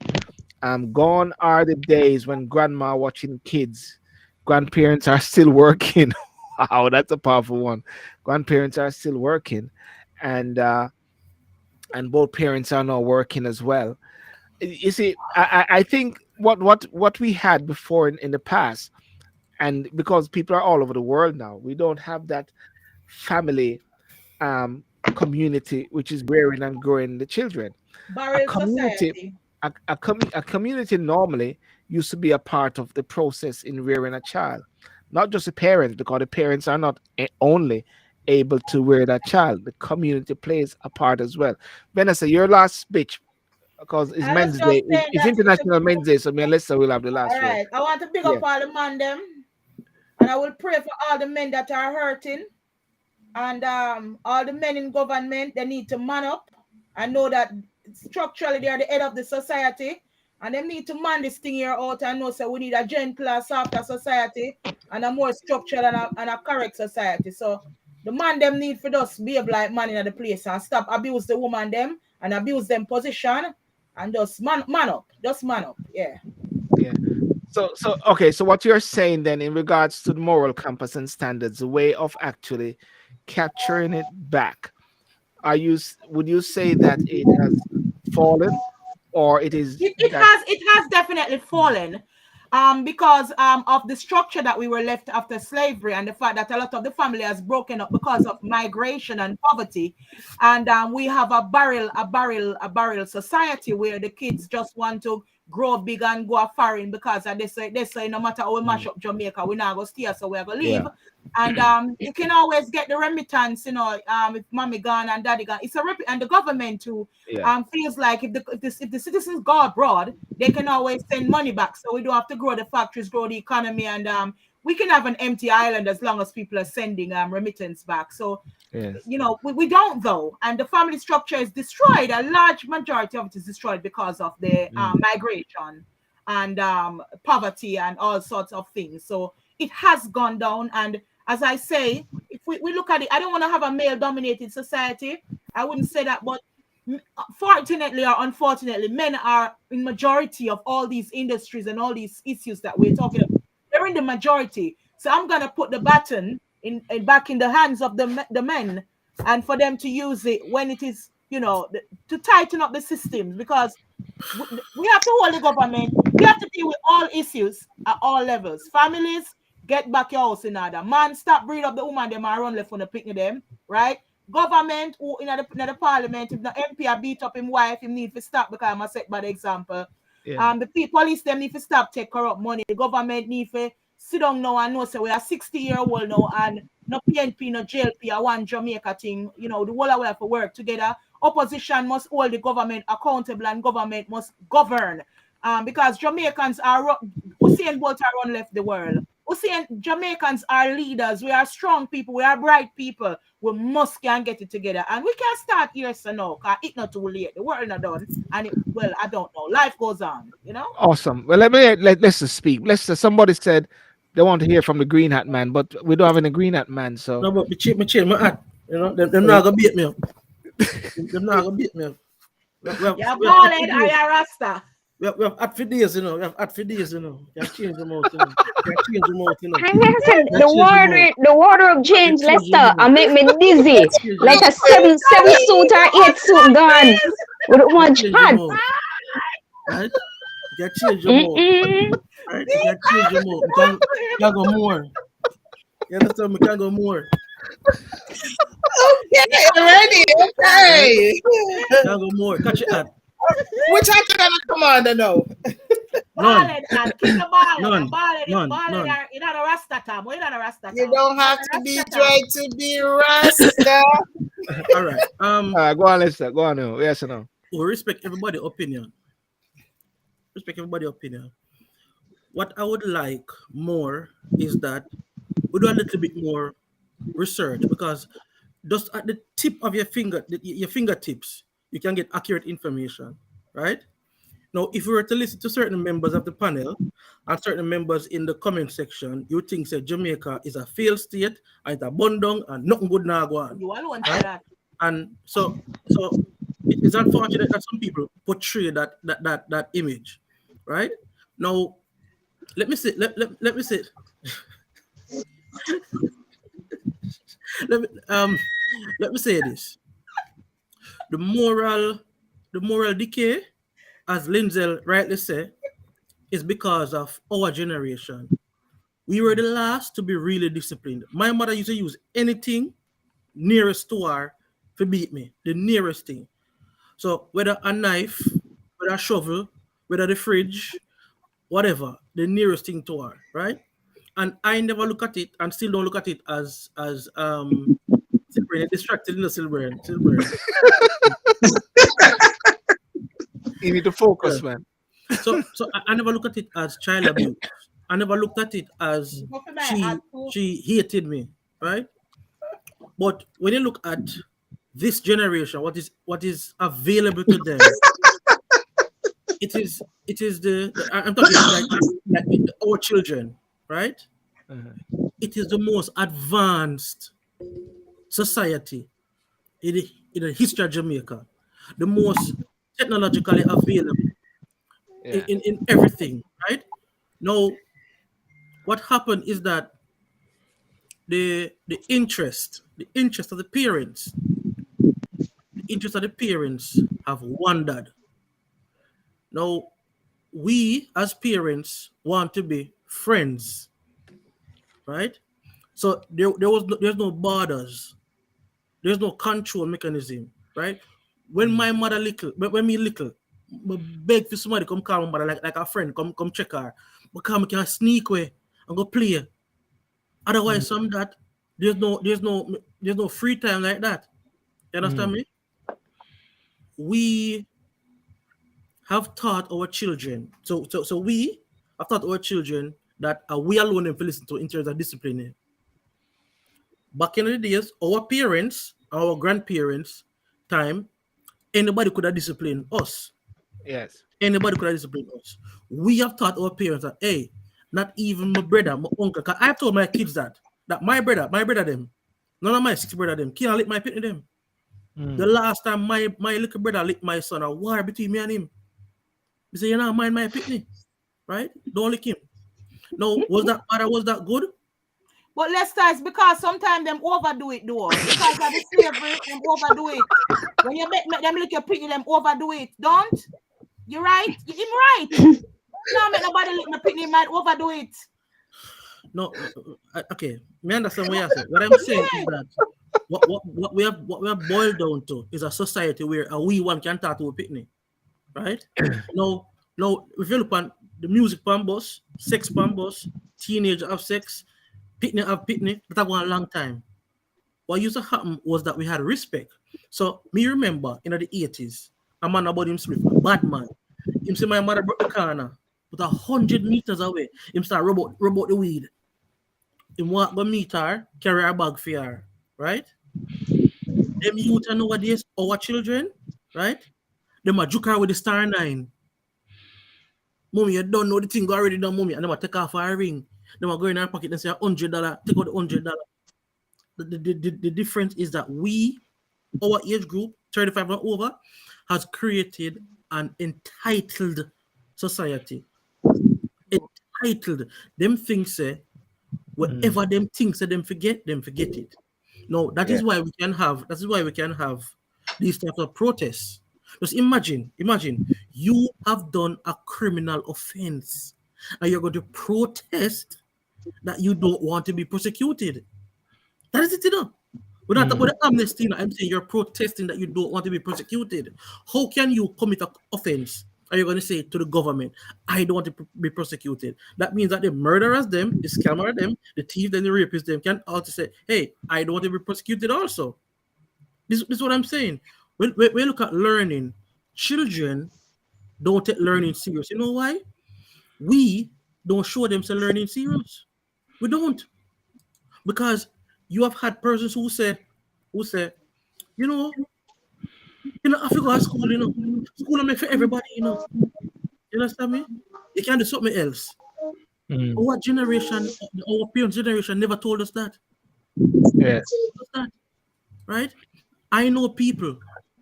Gone are the days when grandma watching kids. Grandparents are still working. Wow, that's a powerful one. Grandparents are still working, and both parents are now working as well. You see, I think what we had before in the past. And because people are all over the world now, we don't have that family community which is rearing and growing the children. A community normally used to be a part of the process in rearing a child, not just the parents, because the parents are not only able to rear that child. The community plays a part as well. Vanessa, your last speech, because it's Men's Day, it's International Men's Day, so me and Lester will have the last word. I want to pick up all the man them. And I will pray for all the men that are hurting and all the men in government. They need to man up. I know that structurally they are the head of the society and they need to man this thing here out and know so we need a gentler, softer society and a more structured and a correct society. So the man them need for us behave like man in the place and stop abuse the woman them and abuse them position and just man up, yeah. Yeah. So okay. So what you're saying then, in regards to the moral compass and standards, the way of actually capturing it back, would you say that it has fallen, or it is that? It has definitely fallen, because of the structure that we were left after slavery, and the fact that a lot of the family has broken up because of migration and poverty, and we have a barrel society where the kids just want to grow big and go foreign, because they say no matter how we mash up Jamaica, we not go stay, so we're gonna leave. Yeah. And you can always get the remittance, if mommy gone and daddy gone. It's and the government too Yeah. feels like if the citizens go abroad, they can always send money back. So we don't have to grow the factories, grow the economy, and we can have an empty island as long as people are sending remittance back. So Yes. we don't though, and the family structure is destroyed. A large majority of it is destroyed because of the migration and poverty and all sorts of things. So it has gone down, and as I say, if we look at it, I don't want to have a male-dominated society. I wouldn't say that, but fortunately or unfortunately, men are in majority of all these industries and all these issues that we're talking about. They're in the majority. So I'm gonna put the baton back in the hands of the men, and for them to use it when it is, to tighten up the system, because we have to hold the government. We have to deal with all issues at all levels. Families, get back your house in order. Man, stop breed up the woman them and run left on the picnic them, right? Government who in the parliament, if the MP a beat up him wife, him need to stop, because I'm a set by the example. Yeah. The police them need to stop take corrupt money. The government need to sit down now and know, say we are 60-year-old now, and no PNP, no JLP, a one Jamaica thing. The whole we have to work together. Opposition must hold the government accountable, and government must govern. Because Jamaicans are Usain Bolt are run left the world. Jamaicans are leaders. We are strong people. We are bright people. We must can get it together, and we can start here. So now, cause it's not too late. The world not done, and I don't know. Life goes on. Awesome. Well, let's just speak. Somebody said they want to hear from the green hat man, but we don't have any green hat man. So No, but me change my hat. Them not gonna beat me up. Them not gonna beat me up. You're ballin', are you Rasta? We have hat for days, We have hat for days, You can't change them out, The wardrobe change, Lester, and make me dizzy. Like a seven suit or 8 suit gone. With one hat. Right? You can change them out. Right? You can change them out. You can go more. You understand? We can go more. Okay, ready. Okay. You can go more. Catch your hat. Which hat you gonna come on to know? None. Keep the ball. None. You're not a Rasta, Tom. You're not a Rasta. You don't have to be trying to be Rasta. All right. go on, Lester. Go on now. Yes or no? We respect everybody's opinion. What I would like more is that we do a little bit more research, because just at the tip of your fingertips, you can get accurate information, right? Now, if we were to listen to certain members of the panel and certain members in the comment section, you think that Jamaica is a failed state and it's a bundong and nothing good now go on. You alone say that. And so it is unfortunate that some people portray that image, right? Now, let me say let me say let me say this. The moral decay, as Lindsay rightly said, is because of our generation. We were the last to be really disciplined. My mother used to use anything nearest to her to beat me, the nearest thing. So whether a knife, whether a shovel, whether the fridge, whatever, the nearest thing to her, right? And I never look at it, and still don't look at it as distracted in the silver. You need to focus, man. So I never look at it as child abuse. I never looked at it as she hated me, right? But when you look at this generation, what is available to them, it is I'm talking like our children, right? Uh-huh. It is the most advanced society in the history of Jamaica, the most technologically available Yeah. in everything, right? Now, what happened is that the interest of the parents, have wandered. Now, we as parents want to be friends, right? So there's no borders, there's no control mechanism, right? When my mother little, when me little, me beg for somebody come call my mother like a friend, come check her, because I can sneak away and go play. Otherwise, some that there's no free time like that. You understand me? We have taught our children. So we have taught our children that we alone them to listen to in terms of discipline. Back in the days, our parents, our grandparents, time, anybody could have disciplined us. Yes. Anybody could have disciplined us. We have taught our parents that, hey, not even my brother, my uncle. Cause I've told my kids that my brother them, none of my 6 brother them can't lick my pit in them. The last time my little brother licked my son, a war between me and him. He said, you know, mind my pitney, right? Don't lick him. No, was that bad or was that good? But Lester, it's because sometimes them overdo it though. Because of the slavery, them overdo it. When you make them lick your pitney, them overdo it. Don't? You right? You him right. No, make nobody lick my pitney, might overdo it. No, okay. Me understand what you're saying. What I'm saying is that what we have boiled down to is a society where a wee one can talk to a pitney. Right? Now, if you look on the music pan bus, sex pan bus, teenage have sex, pitney have pitney, that have gone a long time. What used to happen was that we had respect. So me remember in the 80s, a man about him sleep, a bad man. Him see my mother broke the corner, but 100 meters away, him start rub out the weed. Him walk go meet her, carry her bag for her, right? Them youth nowadays, our children, right? Them a juke her with the star 9. Mommy, you don't know the thing already done, mommy. And them a take off her ring. Them a go in her pocket and say $100, take out the $100. The difference is that we, our age group, 35 and over, has created an entitled society. Entitled. Them things say, whatever them things say them forget it. No, that is why we can have these types of protests. Just imagine, you have done a criminal offense and you're going to protest that you don't want to be prosecuted. That is it, you know. We're not talking about the amnesty. I'm saying you're protesting that you don't want to be prosecuted. How can you commit an offense? Are you going to say to the government, I don't want to be prosecuted? That means that the murderers, them, the scammer, them, the thief, and the rapists, them can also say, hey, I don't want to be prosecuted also. This is what I'm saying. When we look at learning, children don't take learning serious. You know why? We don't show them to learning serious. We don't. Because you have had persons who say, you know, I have to go to school, School is for everybody, You understand me? You can't do something else. Our generation, our parents' generation never told us that. Yeah. Right? I know people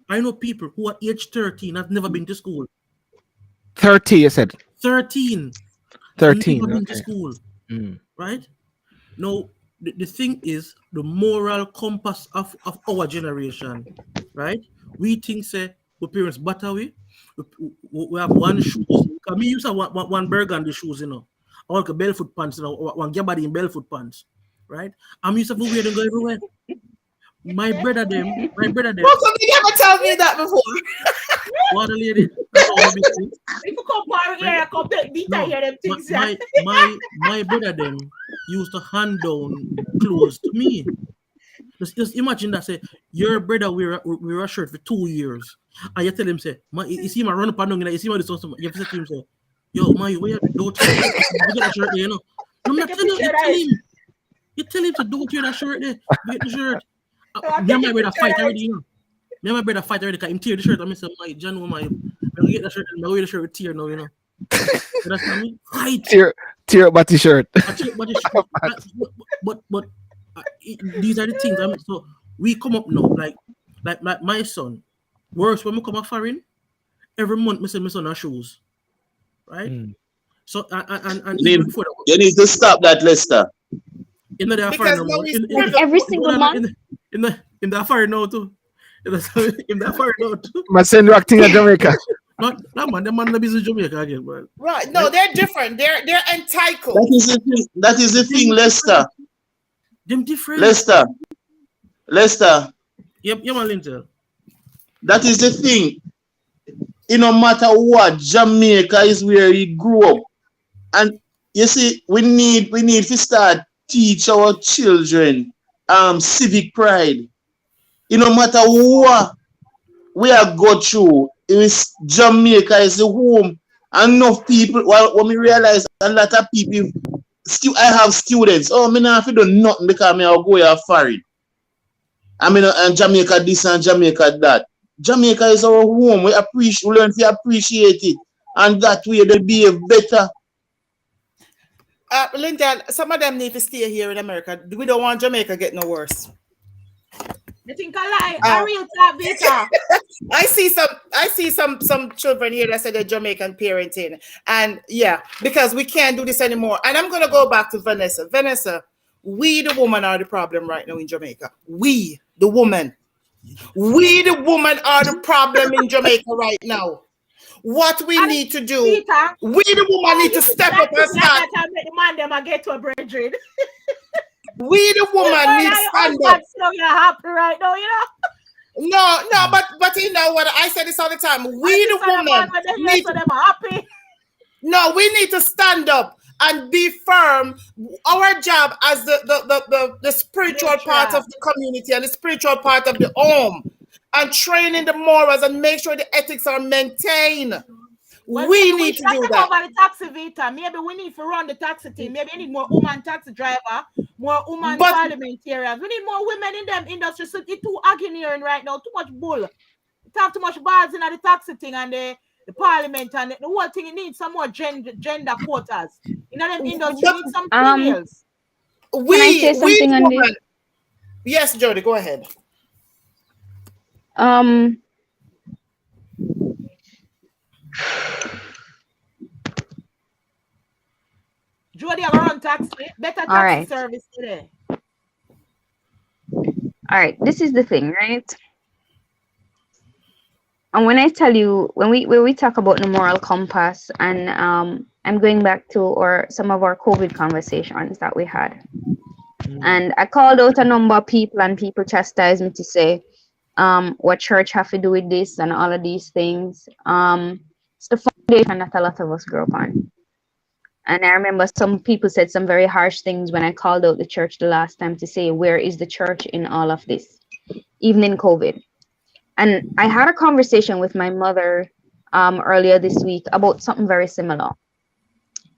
who are age 13 have never been to school. 30, you said? 13. 13. Never been to school. Right? Now, the thing is, the moral compass of our generation, right? We think, say, we parents butter we have one shoes. Because me used to have one burgundy shoes, I want a barefoot pants, one gabardine in barefoot pants, right? I'm used to wear them go everywhere. My brother them. How come you never told me that before? What a lady. That's all big thing. If you compare here, come take detail here, them things. My brother them used to hand down clothes to me. Just imagine that, say, your brother wear a shirt for 2 years, and you tell him, say, you see him run up and down, you see him do something, you have to say to him, say, yo, man, where you don't get that shirt there, I'm not telling you, you tell him to don't wear that shirt there, get the shirt. Me and my brother fight already, Me and my brother fight already, because him tear the shirt, and I say, my John, I'm going to get the shirt, and I wear the shirt with tear now, You understand me? Fight! Tear up by t-shirt. But these are the things. So we come up now, like my son. Worse when we come up foreign, every month, I send my son a shoes, right? Mm. So and You even need, before that, you need to stop that, Lester. in the affair Because no now more. he's Like every single month. In the affair now too. In the affair now too. My send you acting in Jamaica. Not man, the man that is in Jamaica again, man. right. No, they're different. They're entitled. That is the thing. That is the thing, Lester. Them different. Lester. Yep, yeah, man, Lintel. That is the thing. No matter what, Jamaica is where he grew up. And you see, we need to start teach our children civic pride. No matter what we are go through, it is Jamaica is the home. And enough people, well, when we realize a lot of people, I have students. Oh, me not have to do nothing because me I'll go here foreign. I mean, and Jamaica this and Jamaica that. Jamaica is our home. We learn to appreciate it, and that way they'll be better. Linda, some of them need to stay here in America. We don't want Jamaica get no worse. You think I lie? I real talk, Vita. I see some children here that say they're Jamaican parenting. And yeah, because we can't do this anymore. And I'm gonna go back to Vanessa. Vanessa, we the woman are the problem right now in Jamaica. We the woman are the problem in Jamaica right now. What we need to do, Vita, we the woman need to step up and start. The man them I get to a brethren. We the woman need to stand up. So you're happy right now, you know? No, but you know what? I say this all the time. We the woman need to, happy. no, we need to stand up and be firm. Our job as the spiritual part of the community and the spiritual part of the home, and training the morals and make sure the ethics are maintained. Well, we need to do that. Over the taxi, Vita. Maybe we need to run the taxi team. Maybe we need more woman taxi driver, more woman parliamentarians. We need more women in them industries. So it's too agony right now. Too much bull. It have too much bars in the taxi thing and the parliament and the whole thing. It needs some more gender quotas. In them industries, we need some females. Can I say something on this? Yes, Jody, go ahead. Jody, I run taxi. Better taxi service today. All right, this is the thing, right? And when I tell you, when we talk about the moral compass, and I'm going back to some of our COVID conversations that we had, and I called out a number of people, and people chastised me to say, what church have to do with this and all of these things. It's the foundation that a lot of us grew up on. And I remember some people said some very harsh things when I called out the church the last time to say, where is the church in all of this, even in COVID? And I had a conversation with my mother earlier this week about something very similar.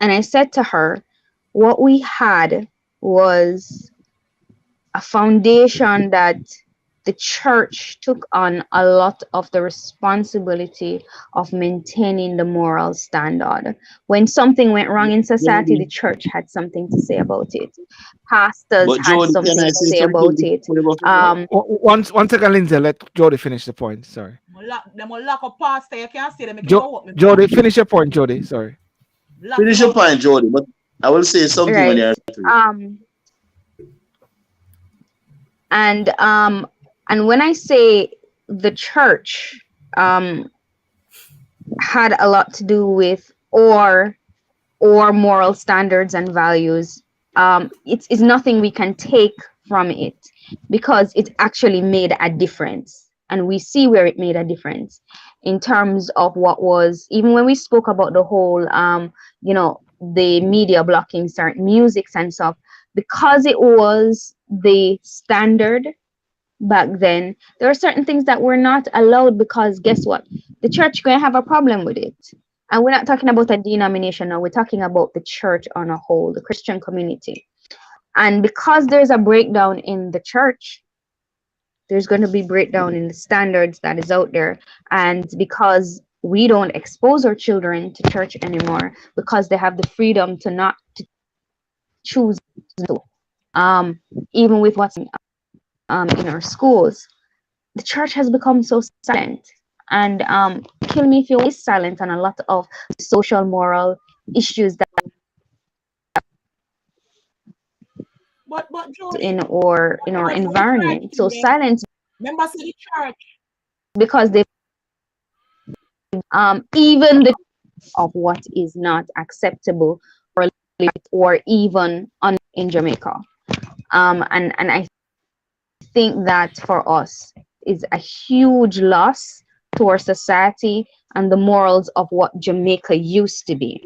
And I said to her, what we had was a foundation that the church took on a lot of the responsibility of maintaining the moral standard. When something went wrong in society, the church had something to say about it. Pastors had something to say about it. One second, Lindsay, let Jody finish the point. Sorry. Them will lock up pastor. You can't see them. Jody, finish your point, Jody. Sorry. Finish your point, Jody, but I will say something when you're through. And when I say the church had a lot to do with or moral standards and values, it's nothing we can take from it, because it actually made a difference. And we see where it made a difference in terms of what was, even when we spoke about the whole, the media blocking certain musics and stuff, because it was the standard back then, there are certain things that were not allowed, because guess what? The church going to have a problem with it. And we're not talking about a denomination now, we're talking about the church on a whole, the Christian community. And because there's a breakdown in the church, there's going to be breakdown in the standards that is out there. And because we don't expose our children to church anymore, because they have the freedom to not to choose to, even with what's in our schools, the church has become so silent. And kill me if you're silent on a lot of social moral issues that But Jody, in our environment. So silence members of the church. because they even the of what is not acceptable or even in Jamaica. And I think that for us is a huge loss to our society and the morals of what Jamaica used to be.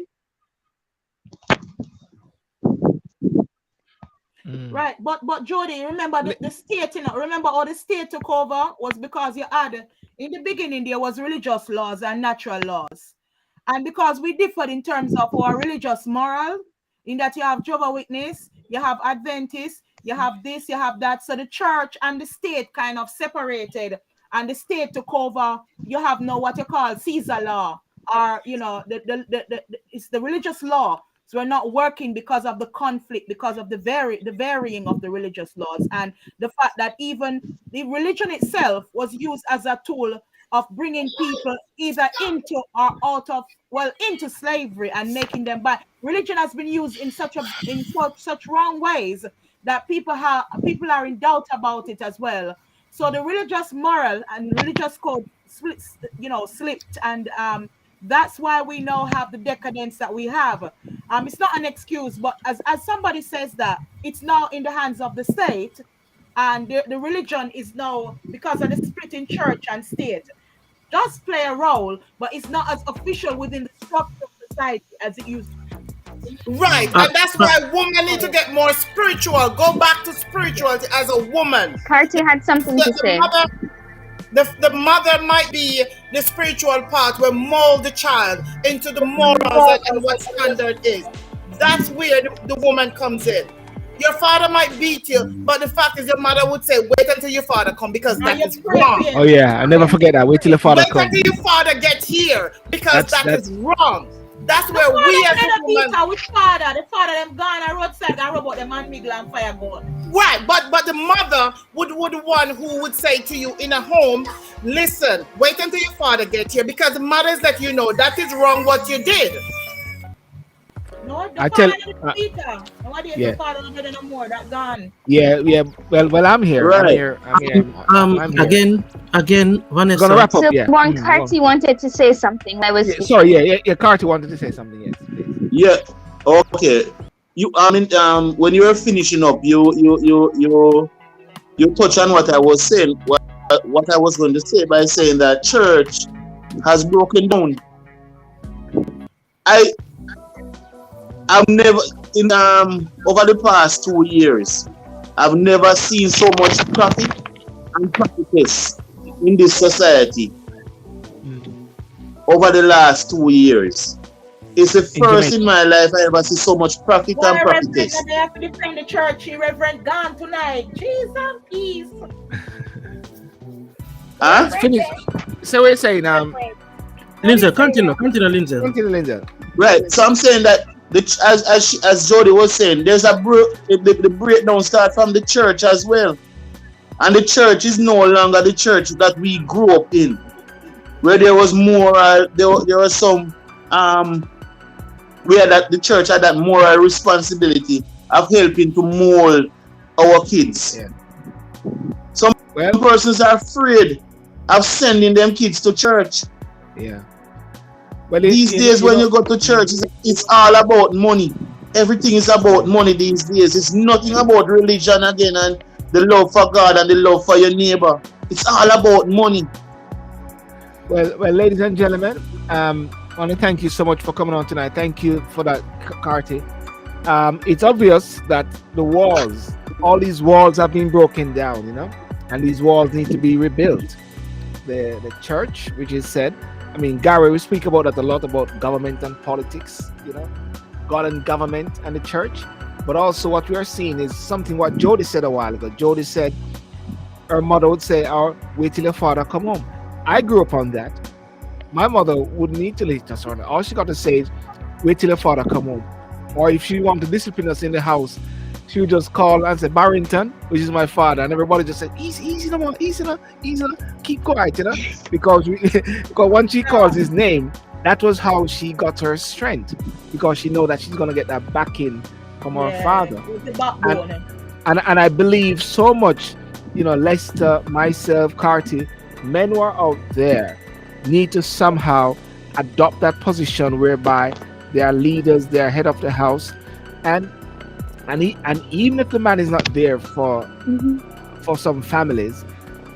Right, but Jody, remember the state, remember all the state took over was because you had in the beginning there was religious laws and natural laws. And because we differed in terms of our religious moral, in that you have Jehovah's Witness, you have Adventists, you have this, you have that. So the church and the state kind of separated, and the state took over. You have now what you call Caesar law, or it's the religious law. So we're not working because of the conflict, because of the varying of the religious laws, and the fact that even the religion itself was used as a tool of bringing people either into or out of, into slavery and making them buy. Religion has been used in such wrong ways that people are in doubt about it as well. So the religious moral and religious code slipped, and that's why we now have the decadence that we have. It's not an excuse, but as somebody says that it's now in the hands of the state, and the religion is now, because of the split in church and state, does play a role, but it's not as official within the structure of society as it used to be. Right, and that's why women need to get more spiritual. Go back to spirituality as a woman. Carty had something to say. The mother might be the spiritual part will mold the child into the morals and what standard is. That's where the woman comes in. Your father might beat you, but the fact is your mother would say, wait until your father come, because that is wrong. Oh yeah, I never forget that. Wait till your father Wait comes. until your father gets here, because that is wrong. That's where we as a woman. The father them gone on roadside and robot them and miggle and fire gun. Right, but the mother would the one who would say to you in a home, listen, wait until your father gets here, because the mothers let you know that is wrong what you did. No, I tell the father don't no more, that gone. Yeah. Well, I'm here. Right. I'm here. Again, Vanessa. Gonna wrap up. So Yeah. one Carty wanted to say something. I was Sorry. Yeah. Carty wanted to say something. Yes. Please. Yeah. Okay. When you were finishing up, you touch on what I was saying. What I was going to say by saying that church has broken down. I've never over the past 2 years, I've never seen so much traffic and practice in this society over the last 2 years. It's the first in my life I ever see so much traffic and practice. They have to defend the church. Reverend gone tonight. Jesus, peace. Huh? Finish. So we're saying Lindsay, continue, Lindsay. Right. So I'm saying that as Jody was saying, there's the breakdown start from the church as well, and the church is no longer the church that we grew up in, where there was moral. There was some where that the church had that moral responsibility of helping to mold our kids. Yeah. Some persons are afraid of sending them kids to church. Yeah. Well, these days, when you go to church, it's all about money. Everything is about money these days. It's nothing about religion again and the love for God and the love for your neighbor. It's all about money. Well, ladies and gentlemen, I want to thank you so much for coming on tonight. Thank you for that, Carty. It's obvious that all these walls have been broken down, and these walls need to be rebuilt. The church, which is said, Gary, we speak about that a lot, about government and politics, God and government and the church. But also what we are seeing is something what Jody said a while ago. Jody said her mother would say, wait till your father come home. I grew up on that. My mother wouldn't need to lead us on it. All she got to say is, wait till your father come home. Or if she wanted to discipline us in the house, she would just call and say Barrington, which is my father, and everybody just said, easy, easy, no more, easy, no, easy, no, keep quiet, because because once she calls his name, that was how she got her strength, because she know that she's gonna get that backing from her father. With the backbone. And I believe so much, Lester, myself, Carty, men who are out there need to somehow adopt that position whereby they are leaders, they are head of the house, and even if the man is not there for some families,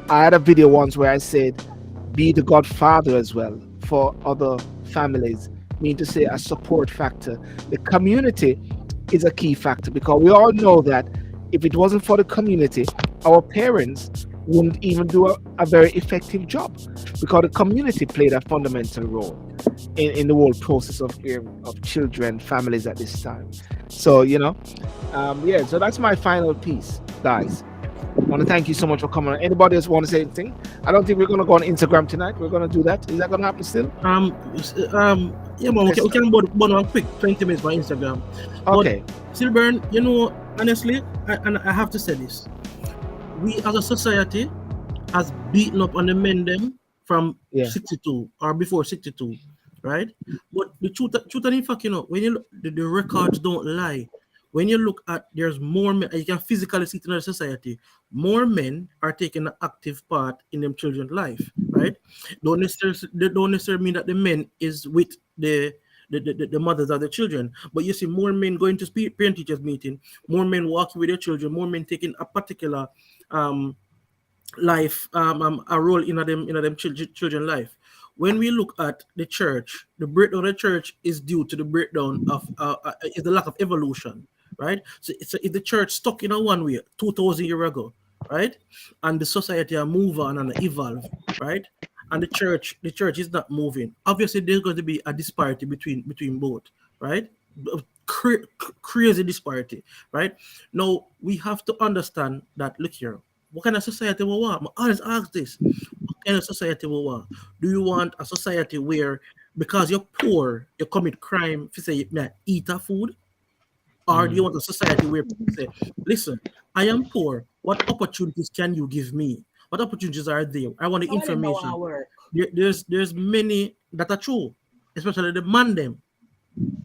I had a video once where I said, be the godfather as well for other families. Mean to say a support factor. The community is a key factor, because we all know that if it wasn't for the community, our parents wouldn't even do a very effective job, because the community played a fundamental role in the whole process of children, families at this time. So, so that's my final piece, guys. I want to thank you so much for coming on. Anybody else want to say anything? I don't think we're going to go on Instagram tonight. We're going to do that. Is that going to happen still? Yeah, man, we can go one quick 20 minutes by Instagram. Okay. But, Silburn, honestly, I have to say this. We as a society has beaten up on the men them from 62 or before 62, right? But the truth and in fact, when you look, the records don't lie. When you look at, there's more men, you can physically see it in our society, more men are taking an active part in them children's life, right? Don't necessarily mean that the men is with the mothers of the children, but you see more men going to parent teachers meeting, more men walking with their children, more men taking a particular life a role in them children life. When we look at the church, the breakdown of the church is due to the breakdown of is the lack of evolution, right? So if the church stuck in a one way 2,000 years ago, right, and the society are move on and evolve, right, and the church is not moving, obviously there's going to be a disparity between both, right? Crazy disparity, right? Now we have to understand that, look here, what kind of society we want? I always ask this: what kind of society we want? Do you want a society where, because you're poor, you commit crime, if you say you eat a food? Or do you want a society where people say, listen, I am poor, what opportunities can you give me? What opportunities are there? I want the information. There's many that are true, especially the man them.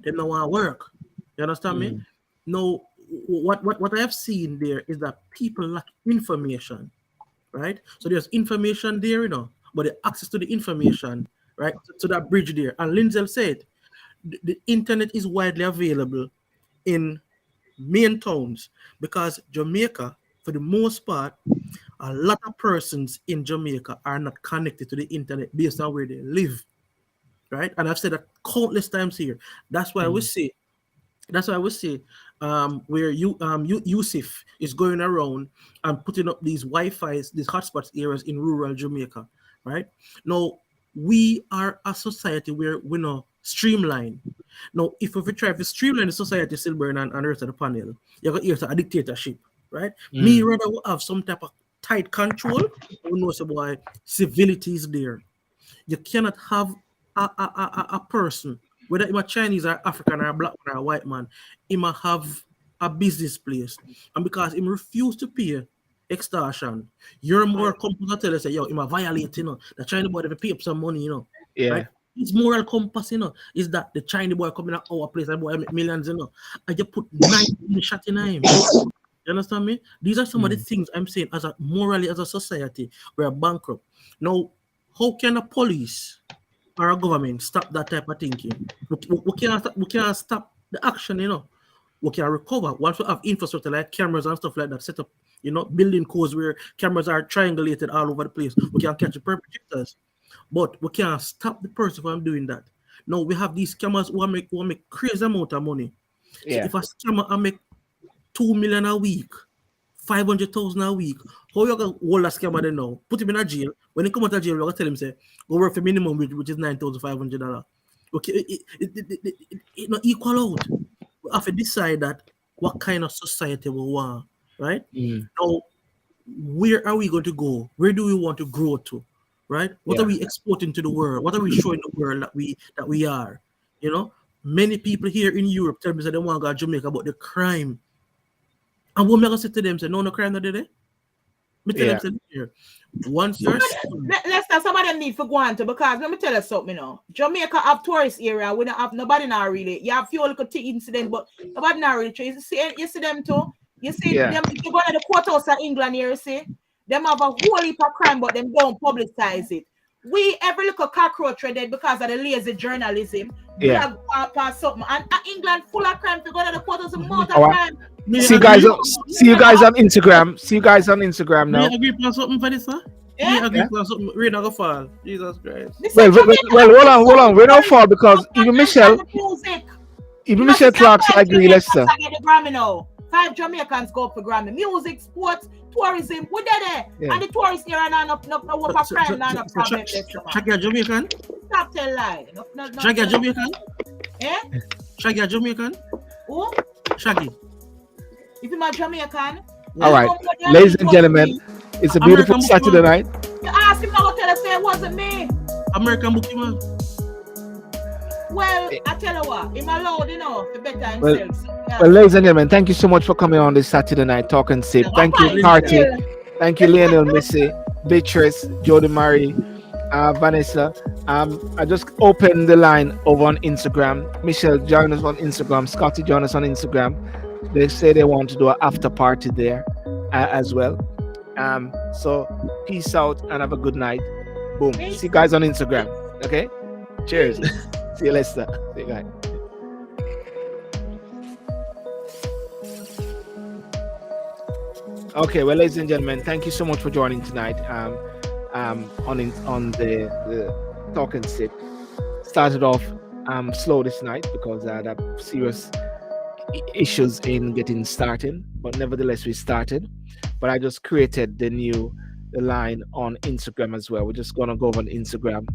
They don't want to work. You understand me? No. What I have seen there is that people lack information, right? So there's information there, but the access to the information, right, to that bridge there. And Lindsay said, the internet is widely available in main towns, because Jamaica, for the most part, a lot of persons in Jamaica are not connected to the internet based on where they live, right? And I've said that countless times here. That's why I would say, where Yusuf is going around and putting up these Wi-Fi's, these hotspots areas in rural Jamaica, right? Now, we are a society where we know streamline. Now, if we try to streamline the society, Silburn and the rest of the panel, you're going to hear a dictatorship, right? Me rather have some type of tight control. We know why civility is there. You cannot have a person, whether it's a Chinese or African or a black man or a white man, he might have a business place. And because he refuse to pay extortion, your moral compass will tell you, say, yo, he might violate, the Chinese boy have to pay up some money, Yeah. Right? His moral compass, is that the Chinese boy coming at our place and boy make millions, and you put 9 shot in him. You understand me? These are some of the things I'm saying morally as a society, we're bankrupt. Now, how can a police or a government stop that type of thinking? We can't stop the action, We can recover once we have infrastructure like cameras and stuff like that set up, building codes where cameras are triangulated all over the place. We can catch the perpetrators, but we can't stop the person from doing that. Now we have these scammers who make crazy amount of money. Yeah. So if a scammer make 2 million a week, 500,000 a week, how you gonna hold a scammer then now? Put him in a jail. When he come out of jail, you're gonna tell him, say, go work for minimum wage, which is $9,500. Okay, it not equal out. We have to decide that what kind of society we want, right? Now, where are we going to go? Where do we want to grow to, right? What are we exporting to the world? What are we showing the world that we are? Many people here in Europe tell me that they want to go to Jamaica, but the crime And what me gonna say to them? Say no crime, no did it. Me tell Yeah. them, say here. Once you're Let's say some of them need for go on to, because let me tell you something now. Jamaica have tourist area. We don't have nobody now really. You have few little incident, but nobody now really. You see them too. You see Yeah. them. You go to the courthouse of England here. You see them have a whole heap of crime, but them don't publicize it. We every little cockroach dead because of the lazy journalism. Yeah. Blog something. And England full of crime. If you go to the courthouse, more All right. crime. See you guys on Instagram. See you guys on Instagram now. Me agree on something for this, sir? Yeah. Me agree on something. Rain not gonna fall. Jesus Christ. Well, hold on. We're not far because even Michelle Clark's agree. Let's say. The Grammy now. 5 Jamaicans go up for Grammy. Music, sports, tourism. We there. Yeah. And the tourists here are not what a crime, not a problem. Shaggy a Jamaican? Stop telling lie. Shaggy a Jamaican? Eh? Shaggy a Jamaican? Who? Shaggy. If you're not Jamaican. All right, ladies and gentlemen, it's a beautiful Saturday night. You ask him now, tell us say it wasn't me. American bookie man. Well, I tell you what, him allowed, to better himself. Well, ladies and gentlemen, thank you so much for coming on this Saturday night talking sip. Thank you, Carty. Thank you, Lionel, Missy, Beatrice, Jody Marie, Vanessa. I just opened the line over on Instagram. Michelle, join us on Instagram. Scotty, join us on Instagram. They say they want to do an after party there as well. So peace out and have a good night. Boom. See you guys on Instagram. Okay? Cheers. See you later. See you guys. Okay, well, ladies and gentlemen, thank you so much for joining tonight. On the talk and sip. Started off slow this night because I had serious issues in getting started, but nevertheless we started. But I just created the line on Instagram as well. We're just gonna go on Instagram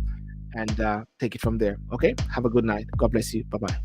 and take it from there. Okay, have a good night. God bless you. Bye bye.